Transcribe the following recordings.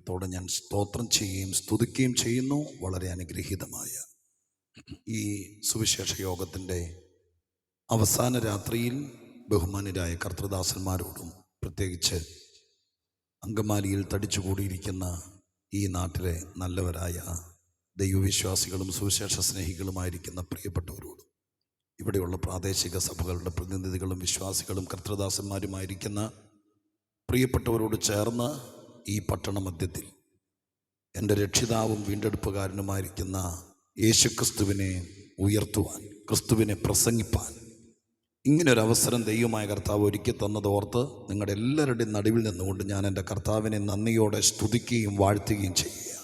ദൈവത്തോട് ഞാൻ സ്തോത്രം ചെയ്യുകയും സ്തുതിക്കുകയും ചെയ്യുന്നു. വളരെ അനുഗ്രഹീതമായ ഈ സുവിശേഷ യോഗത്തിൻ്റെ അവസാന രാത്രിയിൽ ബഹുമാന്യരായ കർത്തൃദാസന്മാരോടും പ്രത്യേകിച്ച് അങ്കമാലിയിൽ തടിച്ചുകൂടിയിരിക്കുന്ന ഈ നാട്ടിലെ നല്ലവരായ ദൈവവിശ്വാസികളും സുവിശേഷ സ്നേഹികളുമായിരിക്കുന്ന പ്രിയപ്പെട്ടവരോടും ഇവിടെയുള്ള പ്രാദേശിക സഭകളുടെ പ്രതിനിധികളും വിശ്വാസികളും കർത്തൃദാസന്മാരുമായിരിക്കുന്ന പ്രിയപ്പെട്ടവരോട് ചേർന്ന് ഈ പട്ടണ മധ്യത്തിൽ എൻ്റെ രക്ഷിതാവും വീണ്ടെടുപ്പുകാരനുമായിരിക്കുന്ന യേശുക്രിസ്തുവിനെ ഉയർത്തുവാൻ, ക്രിസ്തുവിനെ പ്രസംഗിപ്പാൻ ഇങ്ങനൊരവസരം ദൈവമായ കർത്താവ് ഒരുക്കി തന്നതോർത്ത് നിങ്ങളുടെ എല്ലാവരുടെയും നടുവിൽ നിന്നുകൊണ്ട് ഞാൻ എൻ്റെ കർത്താവിനെ നന്ദിയോടെ സ്തുതിക്കുകയും വാഴ്ത്തുകയും ചെയ്യുക.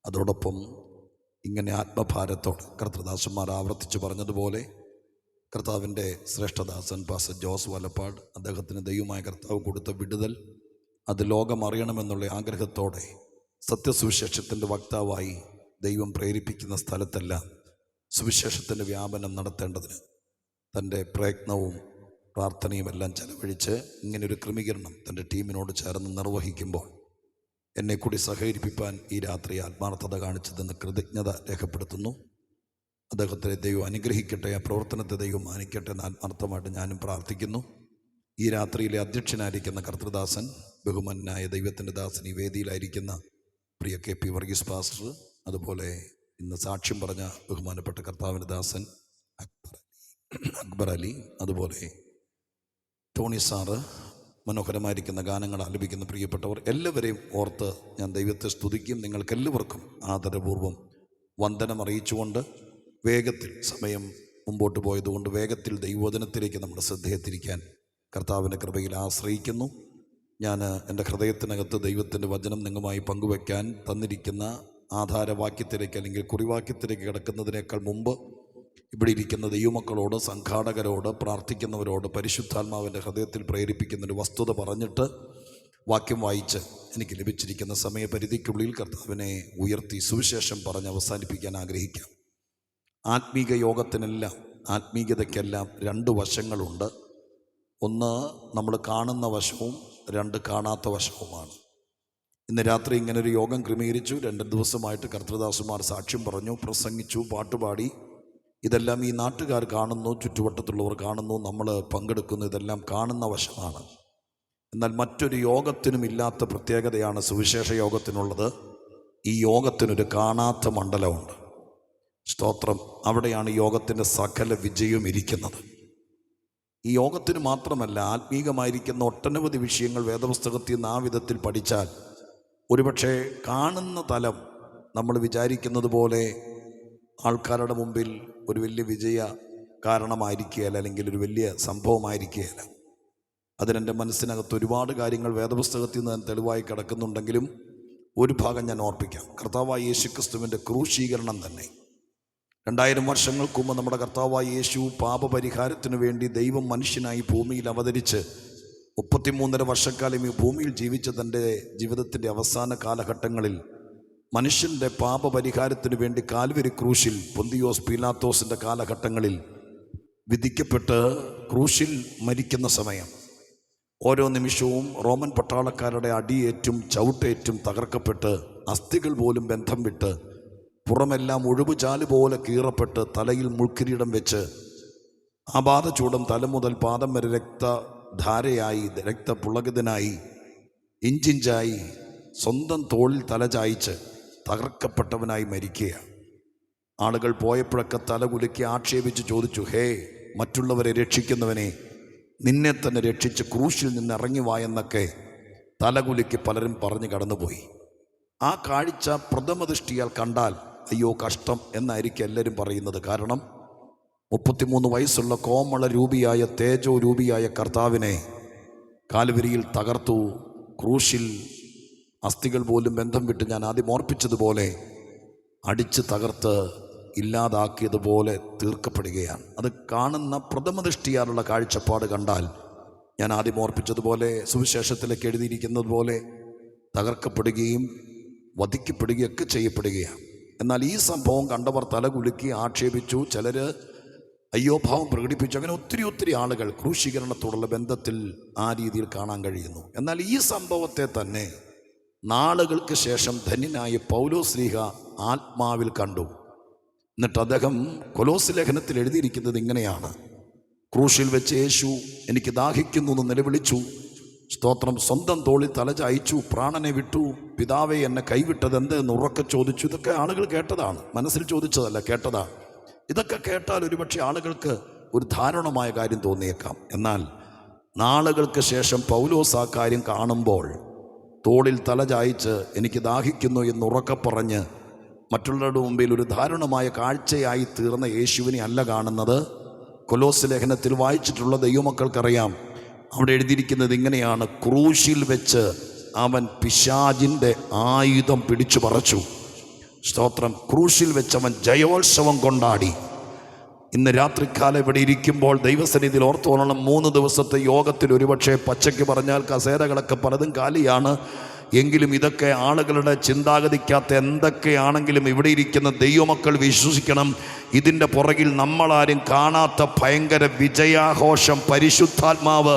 അതോടൊപ്പം ഇങ്ങനെ ആത്മഭാരത്തോടെ കർത്തൃദാസന്മാർ ആവർത്തിച്ച് പറഞ്ഞതുപോലെ കർത്താവിൻ്റെ ശ്രേഷ്ഠദാസൻ പാസ്റ്റർ ജോസ് വലപ്പാട്, അദ്ദേഹത്തിന് ദൈവമായ കർത്താവ് കൊടുത്ത വിടുതൽ അത് ലോകം അറിയണമെന്നുള്ള ആഗ്രഹത്തോടെ സത്യസുവിശേഷത്തിൻ്റെ വക്താവായി ദൈവം പ്രേരിപ്പിക്കുന്ന സ്ഥലത്തെല്ലാം സുവിശേഷത്തിൻ്റെ വ്യാപനം നടത്തേണ്ടതിന് തൻ്റെ പ്രയത്നവും പ്രാർത്ഥനയും എല്ലാം ചെലവഴിച്ച് ഇങ്ങനൊരു ക്രമീകരണം തൻ്റെ ടീമിനോട് ചേർന്ന് നിർവഹിക്കുമ്പോൾ എന്നെ കൂടി സഹകരിപ്പിക്കാൻ ഈ രാത്രി ആത്മാർത്ഥത കാണിച്ചതെന്ന് കൃതജ്ഞത രേഖപ്പെടുത്തുന്നു. അദ്ദേഹത്തെ ദൈവം അനുഗ്രഹിക്കട്ടെ, ആ പ്രവർത്തനത്തെ ദൈവം മാനിക്കട്ടെ എന്ന് ആത്മാർത്ഥമായിട്ട് ഞാനും പ്രാർത്ഥിക്കുന്നു. ഈ രാത്രിയിലെ അധ്യക്ഷനായിരിക്കുന്ന കർത്തൃദാസൻ, ബഹുമാനായ ദൈവത്തിൻ്റെ ദാസൻ, ഈ വേദിയിലായിരിക്കുന്ന പ്രിയ KP വർഗീസ് പാസ്റ്റർ, അതുപോലെ ഇന്ന് സാക്ഷ്യം പറഞ്ഞ ബഹുമാനപ്പെട്ട കർത്താവിൻ്റെ ദാസൻ അക്ബർ അലി, അതുപോലെ ടോണി സാറ്, മനോഹരമായിരിക്കുന്ന ഗാനങ്ങൾ ആലപിക്കുന്ന പ്രിയപ്പെട്ടവർ എല്ലാവരെയും ഓർത്ത് ഞാൻ ദൈവത്തെ സ്തുതിക്കും. നിങ്ങൾക്കെല്ലാവർക്കും ആദരപൂർവ്വം വന്ദനം അറിയിച്ചുകൊണ്ട് വേഗത്തിൽ, സമയം മുമ്പോട്ട് പോയതുകൊണ്ട് വേഗത്തിൽ ദൈവവചനത്തിലേക്ക് നമ്മുടെ ശ്രദ്ധയെ തിരിക്കാൻ കർത്താവിൻ്റെ കൃപയിൽ ആശ്രയിക്കുന്നു. ഞാൻ എൻ്റെ ഹൃദയത്തിനകത്ത് ദൈവത്തിൻ്റെ വചനം നിങ്ങളുമായി പങ്കുവയ്ക്കാൻ തന്നിരിക്കുന്ന ആധാരവാക്യത്തിലേക്ക് അല്ലെങ്കിൽ കുറിവാക്യത്തിലേക്ക് കിടക്കുന്നതിനേക്കാൾ മുമ്പ് ഇവിടെ ഇരിക്കുന്ന ദൈവമക്കളോട്, സംഘാടകരോട്, പ്രാർത്ഥിക്കുന്നവരോട് പരിശുദ്ധാത്മാവിൻ്റെ ഹൃദയത്തിൽ പ്രേരിപ്പിക്കുന്നൊരു വസ്തുത പറഞ്ഞിട്ട് വാക്യം വായിച്ച് എനിക്ക് ലഭിച്ചിരിക്കുന്ന സമയപരിധിക്കുള്ളിൽ കർത്താവിനെ ഉയർത്തി സുവിശേഷം പറഞ്ഞ് അവസാനിപ്പിക്കാൻ ആഗ്രഹിക്കാം. ആത്മീക യോഗത്തിനെല്ലാം, ആത്മീയതയ്ക്കെല്ലാം രണ്ട് വശങ്ങളുണ്ട്. ഒന്ന് നമ്മൾ കാണുന്ന വശവും രണ്ട് കാണാത്ത വശവുമാണ്. ഇന്ന് രാത്രി ഇങ്ങനൊരു യോഗം ക്രമീകരിച്ചു. 2 ദിവസമായിട്ട് കർത്തൃദാസന്മാർ സാക്ഷ്യം പറഞ്ഞു, പ്രസംഗിച്ചു, പാട്ടുപാടി. ഇതെല്ലാം ഈ നാട്ടുകാർ കാണുന്നു, ചുറ്റുവട്ടത്തുള്ളവർ കാണുന്നു, നമ്മൾ പങ്കെടുക്കുന്നു. ഇതെല്ലാം കാണുന്ന വശമാണ്. എന്നാൽ മറ്റൊരു യോഗത്തിനും ഇല്ലാത്ത പ്രത്യേകതയാണ് സുവിശേഷ യോഗത്തിനുള്ളത്. ഈ യോഗത്തിനൊരു കാണാത്ത മണ്ഡലമുണ്ട്. സ്തോത്രം. അവിടെയാണ് യോഗത്തിൻ്റെ സകല വിജയവും ഇരിക്കുന്നത്. ഈ യോഗത്തിന് മാത്രമല്ല, ആത്മീകമായിരിക്കുന്ന ഒട്ടനവധി വിഷയങ്ങൾ വേദപുസ്തകത്തിൽ നിന്ന് ആ വിധത്തിൽ പഠിച്ചാൽ ഒരുപക്ഷെ കാണുന്ന തലം നമ്മൾ വിചാരിക്കുന്നത് പോലെ ആൾക്കാരുടെ മുമ്പിൽ ഒരു വലിയ വിജയ കാരണമായിരിക്കുകയല്ല, അല്ലെങ്കിൽ ഒരു വലിയ സംഭവമായിരിക്കുകയല്ല. അതിനെൻ്റെ മനസ്സിനകത്ത് ഒരുപാട് കാര്യങ്ങൾ വേദപുസ്തകത്തിൽ നിന്ന് തെളിവായി കിടക്കുന്നുണ്ടെങ്കിലും ഒരു ഭാഗം ഞാൻ ഓർപ്പിക്കാം. കർത്താവായ യേശുക്രിസ്തുവിൻ്റെ ക്രൂശീകരണം തന്നെ 2000 വർഷങ്ങൾക്ക് മുമ്പ് നമ്മുടെ കർത്താവായ യേശു പാപപരിഹാരത്തിനു വേണ്ടി ദൈവം മനുഷ്യനായി ഭൂമിയിൽ അവതരിച്ച് 33.5 വർഷക്കാലം ഈ ഭൂമിയിൽ ജീവിച്ച തൻ്റെ ജീവിതത്തിൻ്റെ അവസാന കാലഘട്ടങ്ങളിൽ മനുഷ്യൻ്റെ പാപപരിഹാരത്തിനു വേണ്ടി കാൽവരി ക്രൂശിൽ പൊന്തിയോസ് പീലാത്തോസിൻ്റെ കാലഘട്ടങ്ങളിൽ വിധിക്കപ്പെട്ട് ക്രൂശിൽ മരിക്കുന്ന സമയം ഓരോ നിമിഷവും റോമൻ പട്ടാളക്കാരുടെ അടിയേറ്റും ചവിട്ടേറ്റും തകർക്കപ്പെട്ട് അസ്ഥികൾ പോലും ബന്ധം വിട്ട് പുറമെല്ലാം ഒഴുകുചാല് പോലെ കീറപ്പെട്ട് തലയിൽ മുൾക്കിരീടം വെച്ച് ആപാദചൂടം തല മുതൽ പാദം വരെ രക്തധാരയായി, രക്തപുളകിതനായി, ഇഞ്ചിഞ്ചായി സ്വന്തം തോളിൽ തല ചായ്ച്ച് തകർക്കപ്പെട്ടവനായി മരിക്കുകയാണ്. ആളുകൾ പോയപ്പോഴൊക്കെ തല കുലുക്കി ആക്ഷേപിച്ച് ചോദിച്ചു, ഹേ മറ്റുള്ളവരെ രക്ഷിക്കുന്നവനെ, നിന്നെ തന്നെ രക്ഷിച്ച് ക്രൂശിൽ നിന്ന് ഇറങ്ങി വായെന്നൊക്കെ തലകുലുക്കി പലരും പറഞ്ഞു കടന്നുപോയി. ആ കാഴ്ച പ്രഥമദൃഷ്ടിയാൽ കണ്ടാൽ അയ്യോ കഷ്ടം എന്നായിരിക്കും എല്ലാവരും പറയുന്നത്. കാരണം 33 വയസ്സുള്ള കോമള രൂപിയായ, തേജോ രൂപിയായ കർത്താവിനെ കാൽവരിയിൽ തകർത്തു. ക്രൂശിൽ അസ്ഥികൾ പോലും ബന്ധം വിട്ട്, ഞാൻ ആദ്യം ഓർപ്പിച്ചതുപോലെ, അടിച്ച് തകർത്ത് ഇല്ലാതാക്കിയതുപോലെ തീർക്കപ്പെടുകയാണ്. അത് കാണുന്ന പ്രഥമദൃഷ്ടിയാലുള്ള കാഴ്ചപ്പാട് കണ്ടാൽ, ഞാൻ ആദ്യം ഓർപ്പിച്ചതുപോലെ സുവിശേഷത്തിലേക്ക് എഴുതിയിരിക്കുന്നത് പോലെ തകർക്കപ്പെടുകയും വധിക്കപ്പെടുകയൊക്കെ ചെയ്യപ്പെടുകയാണ്. എന്നാൽ ഈ സംഭവം കണ്ടവർ തലകുലുക്കി ആക്ഷേപിച്ചു, ചിലർ അയ്യോഭാവം പ്രകടിപ്പിച്ചു. അങ്ങനെ ഒത്തിരി ആളുകൾ ക്രൂശീകരണത്തോടുള്ള ബന്ധത്തിൽ ആ രീതിയിൽ കാണാൻ കഴിയുന്നു. എന്നാൽ ഈ സംഭവത്തെ തന്നെ നാളുകൾക്ക് ശേഷം ധന്യനായ പൗലോസ്ലീഹ ആത്മാവിൽ കണ്ടു. എന്നിട്ട് അദ്ദേഹം കൊലോസ് ലേഖനത്തിൽ എഴുതിയിരിക്കുന്നത് ഇങ്ങനെയാണ്: ക്രൂശിൽ വെച്ച് യേശു എനിക്ക് ദാഹിക്കുന്നു എന്ന് നിലവിളിച്ചു. സ്തോത്രം. സ്വന്തം തോളിൽ തലചായ്ച്ചു, പ്രാണനെ വിട്ടു. പിതാവെ, എന്നെ കൈവിട്ടത് എന്ത് എന്ന് ഉറക്കെ ചോദിച്ചു. ഇതൊക്കെ ആളുകൾ കേട്ടതാണ്, മനസ്സിൽ ചോദിച്ചതല്ല, കേട്ടതാണ്. ഇതൊക്കെ കേട്ടാൽ ഒരുപക്ഷെ ആളുകൾക്ക് ഒരു ധാരണമായ കാര്യം തോന്നിയേക്കാം. എന്നാൽ നാളുകൾക്ക് ശേഷം പൗലോസ് ആ കാര്യം കാണുമ്പോൾ തോളിൽ തലചായ്ച്ച് എനിക്ക് ദാഹിക്കുന്നു എന്ന് ഉറക്കെ പറഞ്ഞ് മറ്റുള്ളവരുടെ മുമ്പിൽ ഒരു ധാരണമായ കാഴ്ചയായി തീർന്ന യേശുവിനെ അല്ല കാണുന്നത്. കൊലോസ് ലേഖനത്തിൽ വായിച്ചിട്ടുള്ള ദൈവമക്കൾക്കറിയാം, അവിടെ എഴുതിയിരിക്കുന്നത് ഇങ്ങനെയാണ്: ക്രൂശിൽ വെച്ച് അവൻ പിശാചിൻ്റെ ആയുധം പിടിച്ചു പറിച്ചു. സ്തോത്രം. ക്രൂശിൽ വെച്ച് അവൻ ജയോത്സവം കൊണ്ടാടി. ഇന്ന് രാത്രിക്കാലം ഇവിടെ ഇരിക്കുമ്പോൾ ദൈവസന്നിധിയിൽ ഓർത്തോളണം, 3 ദിവസത്തെ യോഗത്തിൽ ഒരുപക്ഷെ പച്ചയ്ക്ക് പറഞ്ഞാൽ കസേരകളൊക്കെ പലതും കാലിയാണ്. എങ്കിലും ഇതൊക്കെ ആളുകളുടെ ചിന്താഗതിക്കകത്ത് എന്തൊക്കെയാണെങ്കിലും ഇവിടെ ഇരിക്കുന്ന ദൈവമക്കൾ വിശ്വസിക്കണം, ഇതിൻ്റെ പുറകിൽ നമ്മളാരും കാണാത്ത ഭയങ്കര വിജയാഘോഷം പരിശുദ്ധാത്മാവ്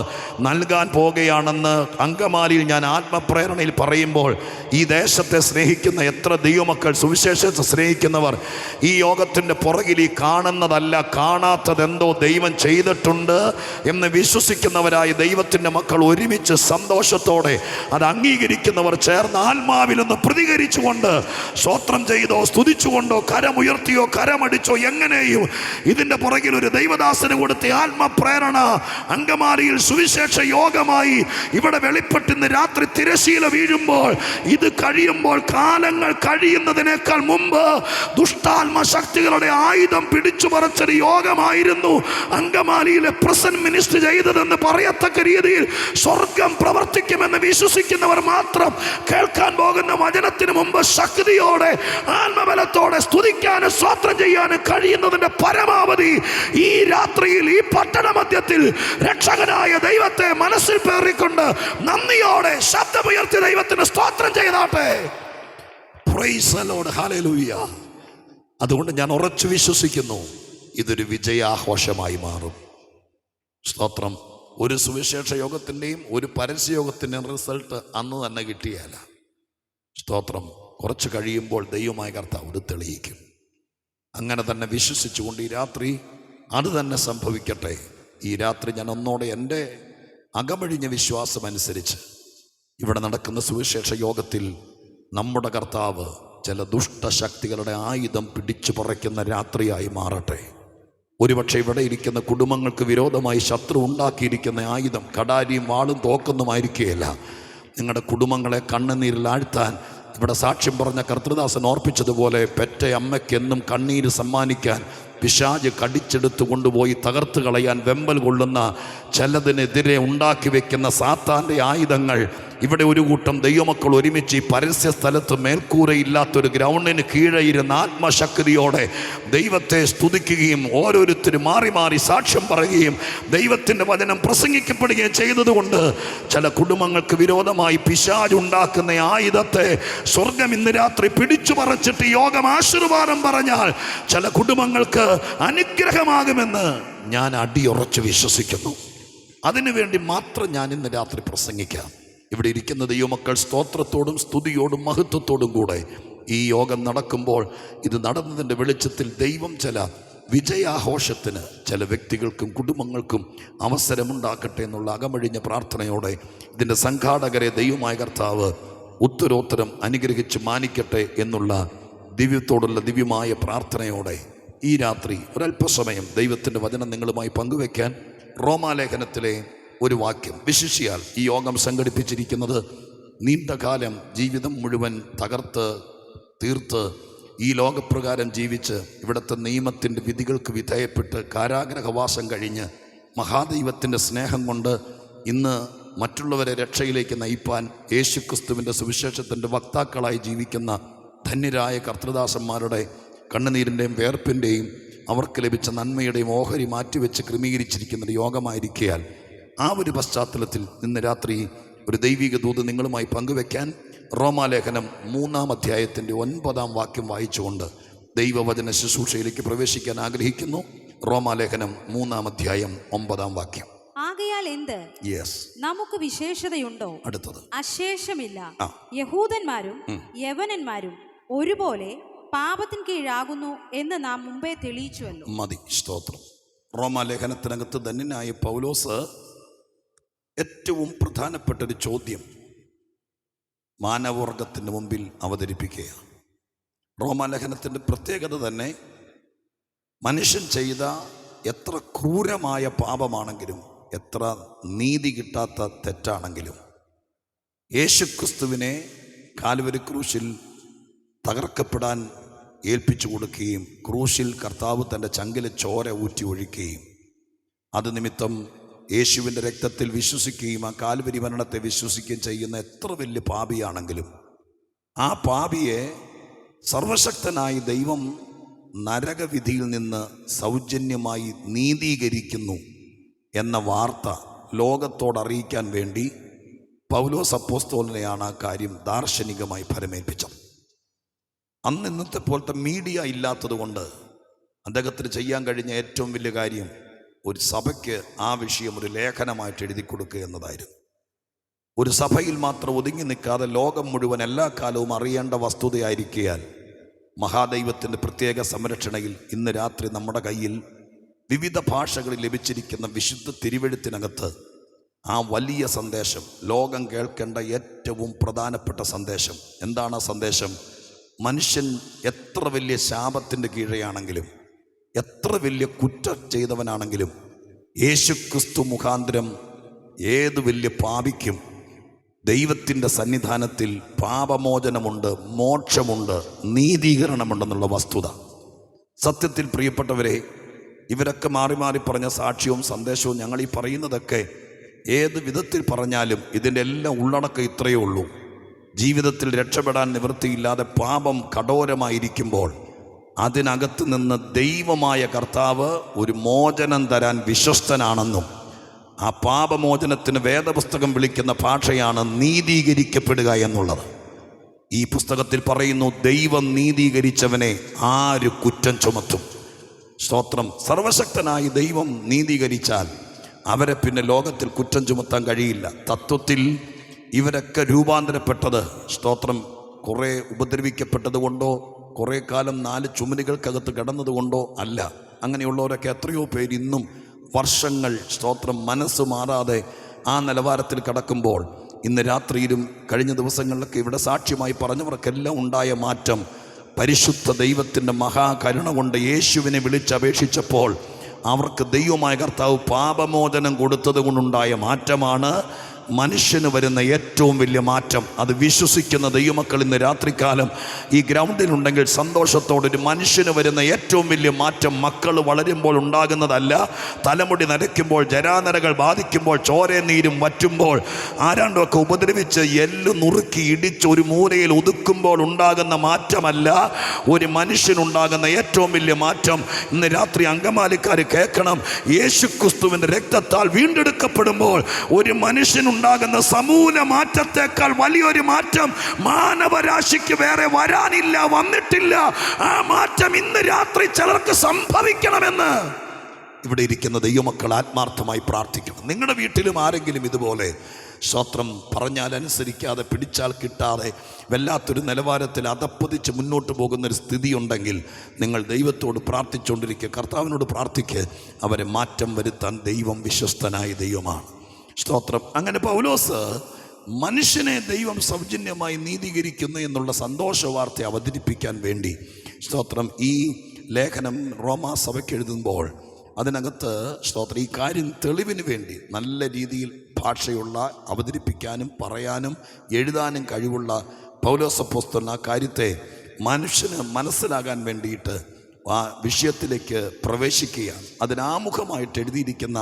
നൽകാൻ പോകുകയാണെന്ന് അങ്കമാലിയിൽ ഞാൻ ആത്മപ്രേരണയിൽ പറയുമ്പോൾ ഈ ദേശത്തെ സ്നേഹിക്കുന്ന എത്ര ദൈവമക്കൾ, സുവിശേഷത്തെ സ്നേഹിക്കുന്നവർ, ഈ യോഗത്തിൻ്റെ പുറകിൽ ഈ കാണുന്നതല്ല, കാണാത്തതെന്തോ ദൈവം ചെയ്തിട്ടുണ്ട് എന്ന് വിശ്വസിക്കുന്നവരായ ദൈവത്തിൻ്റെ മക്കൾ ഒരുമിച്ച് സന്തോഷത്തോടെ അത് അംഗീകരിക്കുന്നവർ ചേർന്ന് ആത്മാവിൽ നിന്ന് പ്രതികരിച്ചുകൊണ്ട് സ്തോത്രം ചെയ്തോ, സ്തുതിച്ചുകൊണ്ടോ, കരമുയർത്തിയോ, കരമടിച്ചോ, എങ്ങനെയും ഇതിൻ്റെ പുറകിൽ ഒരു ദൈവദാസന് കൊടുത്ത ആത്മപ്രേരണ അങ്കമാലിയിൽ സുവിശേഷ യോഗമായി ഇവിടെ വെളിപ്പെട്ടുന്ന രാത്രി തിരശീല വീഴുമ്പോൾ, ഇത് കഴിയുമ്പോൾ, കാലങ്ങൾ കഴിയുന്നതിനേക്കാൾ മുമ്പ് ദുഷ്ടാത്മ ശക്തികളുടെ ആയുധം പിടിച്ചു പറിച്ചൊരു യോഗമായിരുന്നു അങ്കമാലിയിലെ പ്രസന്റ് മിനിസ്റ്റർ ചെയ്തതെന്ന് പറയത്തക്ക രീതിയിൽ സ്വർഗം പ്രവർത്തിക്കുമെന്ന് വിശ്വസിക്കുന്നവർ മാത്രം കേൾക്കാൻ പോകുന്ന വചനത്തിന് മുമ്പ് ശക്തിയോടെ, ആത്മബലത്തോടെ സ്തുതിക്കാനും സ്തോത്രം ചെയ്യാനും കഴിയുന്നതിന്റെ പരമാവധി ഈ രാത്രിയിൽ ഈ പട്ടണ മധ്യത്തിൽ രക്ഷകനായ ദൈവത്തെ മനസ്സിൽ പേറിക്കൊണ്ട് നന്ദിയോടെ ശബ്ദമുയർത്തി ദൈവത്തിന് സ്തോത്രം ചെയ്താട്ടെ. Praise the Lord, hallelujah. അതുകൊണ്ട് ഞാൻ ഉറച്ചു വിശ്വസിക്കുന്നു, ഇതൊരു വിജയാഘോഷമായി മാറും. സ്തോത്രം. ഒരു സുവിശേഷ യോഗത്തിൻ്റെയും ഒരു പരസ്യയോഗത്തിൻ്റെയും റിസൾട്ട് അന്ന് തന്നെ കിട്ടിയല്ല. സ്തോത്രം. കുറച്ച് കഴിയുമ്പോൾ ദൈവമായ കർത്താവ് അത് തെളിയിക്കും. അങ്ങനെ തന്നെ വിശ്വസിച്ചുകൊണ്ട് ഈ രാത്രി അത് തന്നെ സംഭവിക്കട്ടെ. ഈ രാത്രി ഞാൻ ഒന്നോടെ എൻ്റെ അകമഴിഞ്ഞ വിശ്വാസമനുസരിച്ച് ഇവിടെ നടക്കുന്ന സുവിശേഷ യോഗത്തിൽ നമ്മുടെ കർത്താവ് ചില ദുഷ്ടശക്തികളുടെ ആയുധം പിടിച്ചു പറിക്കുന്ന രാത്രിയായി മാറട്ടെ. ഒരുപക്ഷെ ഇവിടെ ഇരിക്കുന്ന കുടുംബങ്ങൾക്ക് വിരോധമായി ശത്രു ഉണ്ടാക്കിയിരിക്കുന്ന ആയുധം കടാരിയും വാളും തോക്കൊന്നുമായിരിക്കുകയില്ല. നിങ്ങളുടെ കുടുംബങ്ങളെ കണ്ണുനീരിൽ ആഴ്ത്താൻ ഇവിടെ സാക്ഷ്യം പറഞ്ഞ കർത്തൃദാസൻ ഓർപ്പിച്ചതുപോലെ പെറ്റ അമ്മയ്ക്കെന്നും കണ്ണീര് സമ്മാനിക്കാൻ പിശാച് കടിച്ചെടുത്ത് കൊണ്ടുപോയി തകർത്ത് കളയാൻ വെമ്പൽ കൊള്ളുന്ന ചിലതിനെതിരെ ഉണ്ടാക്കി വെക്കുന്ന സാത്താൻ്റെ ആയുധങ്ങൾ ഇവിടെ ഒരു കൂട്ടം ദൈവമക്കൾ ഒരുമിച്ച് ഈ പരസ്യ സ്ഥലത്ത് മേൽക്കൂരയില്ലാത്തൊരു ഗ്രൗണ്ടിന് കീഴെ ഇരുന്ന ആത്മശക്തിയോടെ ദൈവത്തെ സ്തുതിക്കുകയും ഓരോരുത്തരും മാറി മാറി സാക്ഷ്യം പറയുകയും ദൈവത്തിൻ്റെ വചനം പ്രസംഗിക്കപ്പെടുകയും ചെയ്തതുകൊണ്ട് ചില കുടുംബങ്ങൾക്ക് വിരോധമായി പിശാച് ഉണ്ടാക്കുന്ന ആയുധത്തെ സ്വർഗം ഇന്ന് രാത്രി പിടിച്ചു പറിച്ചിട്ട് യോഗം ആശീർവാദം പറഞ്ഞാൽ ചില കുടുംബങ്ങൾക്ക് അനുഗ്രഹമാകുമെന്ന് ഞാൻ അടിയുറച്ച് വിശ്വസിക്കുന്നു. അതിനുവേണ്ടി മാത്രം ഞാൻ ഇന്ന് രാത്രി പ്രസംഗിക്കാം. ഇവിടെ ഇരിക്കുന്ന ദൈവമക്കൾ സ്തോത്രത്തോടും സ്തുതിയോടും മഹത്വത്തോടും കൂടെ ഈ യോഗം നടക്കുമ്പോൾ ഇത് നടന്നതിൻ്റെ വെളിച്ചത്തിൽ ദൈവം ചില വിജയാഘോഷത്തിന് ചില വ്യക്തികൾക്കും കുടുംബങ്ങൾക്കും അവസരമുണ്ടാക്കട്ടെ എന്നുള്ള അകമഴിഞ്ഞ പ്രാർത്ഥനയോടെ ഇതിൻ്റെ സംഘാടകരെ ദൈവമായ കർത്താവ് ഉത്തരോത്തരം അനുഗ്രഹിച്ച് മാനിക്കട്ടെ എന്നുള്ള ദിവ്യത്തോടുള്ള ദിവ്യമായ പ്രാർത്ഥനയോടെ ഈ രാത്രി ഒരല്പസമയം ദൈവത്തിൻ്റെ വചനം നിങ്ങളുമായി പങ്കുവയ്ക്കാൻ റോമാലേഖനത്തിലെ ഒരു വാക്യം വിശിഷ്യാൽ ഈ യോഗം സംഘടിപ്പിച്ചിരിക്കുന്നത് നീണ്ടകാലം ജീവിതം മുഴുവൻ തകർത്ത് തീർത്ത് ഈ ലോകപ്രകാരം ജീവിച്ച് ഇവിടുത്തെ നിയമത്തിൻ്റെ വിധികൾക്ക് വിധേയപ്പെട്ട് കാരാഗ്രഹവാസം കഴിഞ്ഞ് മഹാദൈവത്തിൻ്റെ സ്നേഹം കൊണ്ട് ഇന്ന് മറ്റുള്ളവരെ രക്ഷയിലേക്ക് നയിപ്പാൻ യേശുക്രിസ്തുവിൻ്റെ സുവിശേഷത്തിൻ്റെ വക്താക്കളായി ജീവിക്കുന്ന ധന്യരായ കർത്തൃദാസന്മാരുടെ കണ്ണുനീരിൻ്റെയും വേർപ്പിൻ്റെയും അവർക്ക് ലഭിച്ച നന്മയുടെയും ഓഹരി മാറ്റിവെച്ച് ക്രമീകരിച്ചിരിക്കുന്ന യോഗമായിരിക്കയാൽ ആ ഒരു പശ്ചാത്തലത്തിൽ ഇന്ന് രാത്രി ഒരു ദൈവിക ദൂത് നിങ്ങളുമായി പങ്കുവെക്കാൻ റോമാലേഖനം 3-ാം അധ്യായത്തിൻ്റെ 9-ാം വാക്യം വായിച്ചുകൊണ്ട് ദൈവവചന ശുശ്രൂഷയിലേക്ക് പ്രവേശിക്കാൻ ആഗ്രഹിക്കുന്നു. റോമാലേഖനം 3-ാം അധ്യായം 9-ാം വാക്യം. ആകയാൽ എന്ത്? യെസ്, നമുക്ക് വിശേഷതയുണ്ടോ? അടുത്തത്. അശേഷമില്ല. യഹൂദന്മാരും യവനന്മാരും ഒരുപോലെ പാപത്തിന് കീഴാകുന്നു എന്ന് നാം മുമ്പേ തെളിയിച്ചുവല്ലോ. മതി, സ്തോത്രം. റോമാലേഖനത്തിനകത്ത് ധന്യനായ പൗലോസ് ഏറ്റവും പ്രധാനപ്പെട്ട ഒരു ചോദ്യം മാനവവർഗത്തിൻ്റെ മുമ്പിൽ അവതരിപ്പിക്കുകയാണ്. റോമാലേഖനത്തിൻ്റെ പ്രത്യേകത തന്നെ മനുഷ്യൻ ചെയ്ത എത്ര ക്രൂരമായ പാപമാണെങ്കിലും എത്ര നീതി കിട്ടാത്ത തെറ്റാണെങ്കിലും യേശുക്രിസ്തുവിനെ കാൽവരി ക്രൂശിൽ തകർക്കപ്പെടാൻ ഏൽപ്പിച്ചു കൊടുക്കുകയും ക്രൂശിൽ കർത്താവ് തൻ്റെ ചങ്കിലെ ചോര ഊറ്റി ഒഴിക്കുകയും അത് നിമിത്തം യേശുവിൻ്റെ രക്തത്തിൽ വിശ്വസിക്കുകയും ആ കാൽവരി മരണത്തെ വിശ്വസിക്കുകയും ചെയ്യുന്ന എത്ര വലിയ പാപിയാണെങ്കിലും ആ പാപിയെ സർവശക്തനായ ദൈവം നരകവിധിയിൽ നിന്ന് സൗജന്യമായി നീതീകരിക്കുന്നു എന്ന വാർത്ത ലോകത്തോടറിയിക്കാൻ വേണ്ടി പൗലോസ് അപ്പോസ്തലനെയാണ് ആ കാര്യം ദാർശനികമായി ഫലമേൽപ്പിച്ചത്. അന്ന് ഇന്നത്തെ പോലത്തെ മീഡിയ ഇല്ലാത്തത് കൊണ്ട് അദ്ദേഹത്തിന് ചെയ്യാൻ കഴിഞ്ഞ ഏറ്റവും വലിയ കാര്യം ഒരു സഭയ്ക്ക് ആ വിഷയം ഒരു ലേഖനമായിട്ട് എഴുതി കൊടുക്കുക എന്നതായിരുന്നു. ഒരു സഭയിൽ മാത്രം ഒതുങ്ങി നിൽക്കാതെ ലോകം മുഴുവൻ എല്ലാ കാലവും അറിയേണ്ട വസ്തുതയായിരിക്കാൻ മഹാദൈവത്തിൻ്റെ പ്രത്യേക സംരക്ഷണയിൽ ഇന്ന് രാത്രി നമ്മുടെ കയ്യിൽ വിവിധ ഭാഷകളിൽ ലഭിച്ചിരിക്കുന്ന വിശുദ്ധ തിരുവെഴുത്തിനകത്ത് ആ വലിയ സന്ദേശം, ലോകം കേൾക്കേണ്ട ഏറ്റവും പ്രധാനപ്പെട്ട സന്ദേശം എന്താണ്? ആ സന്ദേശം മനുഷ്യൻ എത്ര വലിയ ശാപത്തിൻ്റെ കീഴെയാണെങ്കിലും എത്ര വലിയ കുറ്റം ചെയ്തവനാണെങ്കിലും യേശുക്രിസ്തു മുഖാന്തരം ഏത് വലിയ പാപിക്കും ദൈവത്തിൻ്റെ സന്നിധാനത്തിൽ പാപമോചനമുണ്ട്, മോക്ഷമുണ്ട്, നീതീകരണമുണ്ടെന്നുള്ള വസ്തുത. സത്യത്തിൽ പ്രിയപ്പെട്ടവരെ, ഇവരൊക്കെ മാറി മാറി പറഞ്ഞ സാക്ഷ്യവും സന്ദേശവും ഞങ്ങൾ ഈ പറയുന്നതൊക്കെ ഏത് വിധത്തിൽ പറഞ്ഞാലും ഇതിൻ്റെ എല്ലാം ഉള്ളടക്കം ഇത്രയേ ഉള്ളൂ. ജീവിതത്തിൽ രക്ഷപ്പെടാൻ നിവൃത്തിയില്ലാതെ പാപം കഠോരമായിരിക്കുമ്പോൾ അതിനകത്ത് നിന്ന് ദൈവമായ കർത്താവ് ഒരു മോചനം തരാൻ വിശ്വസ്തനാണെന്നും ആ പാപമോചനത്തിന് വേദപുസ്തകം വിളിക്കുന്ന ഭാഷയാണ് നീതീകരിക്കപ്പെടുക എന്നുള്ളത്. ഈ പുസ്തകത്തിൽ പറയുന്നു, ദൈവം നീതീകരിച്ചവനെ ആര് കുറ്റം ചുമത്തും? സ്തോത്രം. സർവശക്തനായി ദൈവം നീതീകരിച്ചാൽ അവരെ പിന്നെ ലോകത്തിൽ കുറ്റം ചുമത്താൻ കഴിയില്ല. തത്വത്തിൽ ഇവരൊക്കെ രൂപാന്തരപ്പെട്ടത് സ്തോത്രം കുറേ ഉപദ്രവിക്കപ്പെട്ടത് കൊണ്ടോ കുറേ കാലം 4 ചുമലുകൾക്കകത്ത് കിടന്നതുകൊണ്ടോ അല്ല. അങ്ങനെയുള്ളവരൊക്കെ എത്രയോ പേര് ഇന്നും വർഷങ്ങൾ സ്തോത്രം മനസ്സ് മാറാതെ ആ നിലവാരത്തിൽ കിടക്കുമ്പോൾ ഇന്ന് രാത്രിയിലും കഴിഞ്ഞ ദിവസങ്ങളിലൊക്കെ ഇവിടെ സാക്ഷ്യമായി പറഞ്ഞവർക്കെല്ലാം ഉണ്ടായ മാറ്റം പരിശുദ്ധ ദൈവത്തിൻ്റെ മഹാകരുണ കൊണ്ട് യേശുവിനെ വിളിച്ചപേക്ഷിച്ചപ്പോൾ അവർക്ക് ദൈവമായ കർത്താവ് പാപമോചനം കൊടുത്തത് കൊണ്ടുണ്ടായ മാറ്റമാണ് മനുഷ്യന് വരുന്ന ഏറ്റവും വലിയ മാറ്റം. അത് വിശ്വസിക്കുന്ന ദൈവമക്കൾ ഇന്ന് രാത്രികാലം ഈ ഗ്രൗണ്ടിലുണ്ടെങ്കിൽ സന്തോഷത്തോടൊരു മനുഷ്യന് വരുന്ന ഏറ്റവും വലിയ മാറ്റം മക്കൾ വളരുമ്പോൾ ഉണ്ടാകുന്നതല്ല. തലമുടി നരയ്ക്കുമ്പോൾ, ജരാനരകൾ ബാധിക്കുമ്പോൾ, ചോരയും നീരും വറ്റുമ്പോൾ, ആരാണ്ടൊക്കെ ഉപദ്രവിച്ച് എല്ല് നുറുക്കി ഇടിച്ച് ഒരു മൂലയിൽ ഒതുക്കുമ്പോൾ ഉണ്ടാകുന്ന മാറ്റമല്ല. ഒരു മനുഷ്യനുണ്ടാകുന്ന ഏറ്റവും വലിയ മാറ്റം ഇന്ന് രാത്രി അങ്കമാലിക്കാർ കേൾക്കണം. യേശുക്രിസ്തുവിൻ്റെ രക്തത്താൽ വീണ്ടെടുക്കപ്പെടുമ്പോൾ ഒരു മനുഷ്യനുണ്ടാകുന്ന സമൂല മാറ്റത്തെക്കാൾ വലിയൊരു മാറ്റം മാനവരാശിക്ക് വേറെ വരാനില്ല, വന്നിട്ടില്ല. ആ മാറ്റം ഇന്ന് രാത്രി ചിലർക്ക് സംഭവിക്കണമെന്ന് ഇവിടെ ഇരിക്കുന്ന ദൈവമക്കൾ ആത്മാർത്ഥമായി പ്രാർത്ഥിക്കണം. നിങ്ങളുടെ വീട്ടിലും ആരെങ്കിലും ഇതുപോലെ സ്തോത്രം പറഞ്ഞാൽ അനുസരിക്കാതെ, പിടിച്ചാൽ കിട്ടാതെ വല്ലാത്തൊരു നിലവാരത്തിൽ അതപ്പതിച്ച് മുന്നോട്ട് പോകുന്നൊരു സ്ഥിതിയുണ്ടെങ്കിൽ നിങ്ങൾ ദൈവത്തോട് പ്രാർത്ഥിച്ചുകൊണ്ടിരിക്കുക, കർത്താവിനോട് പ്രാർത്ഥിക്കുക. അവരെ മാറ്റം വരുത്താൻ ദൈവം വിശ്വസ്തനായ ദൈവമാണ്. സ്തോത്രം. അങ്ങനെ പൗലോസ് മനുഷ്യനെ ദൈവം സൗജന്യമായി നീതീകരിക്കുന്നു എന്നുള്ള സന്തോഷ വാർത്ത അവതരിപ്പിക്കാൻ വേണ്ടി സ്തോത്രം ഈ ലേഖനം റോമാ സഭയ്ക്ക് എഴുതുമ്പോൾ അതിനകത്ത് സ്തോത്രം ഈ കാര്യം തെളിവിന് വേണ്ടി നല്ല രീതിയിൽ ഭാഷയുള്ള അവതരിപ്പിക്കാനും പറയാനും എഴുതാനും കഴിവുള്ള പൗലോസ് അപ്പോസ്തലൻ ആ കാര്യത്തെ മനുഷ്യന് മനസ്സിലാകാൻ വേണ്ടിയിട്ട് ആ വിഷയത്തിലേക്ക് പ്രവേശിക്കുകയാണ്. അതിനാമുഖമായിട്ട് എഴുതിയിരിക്കുന്ന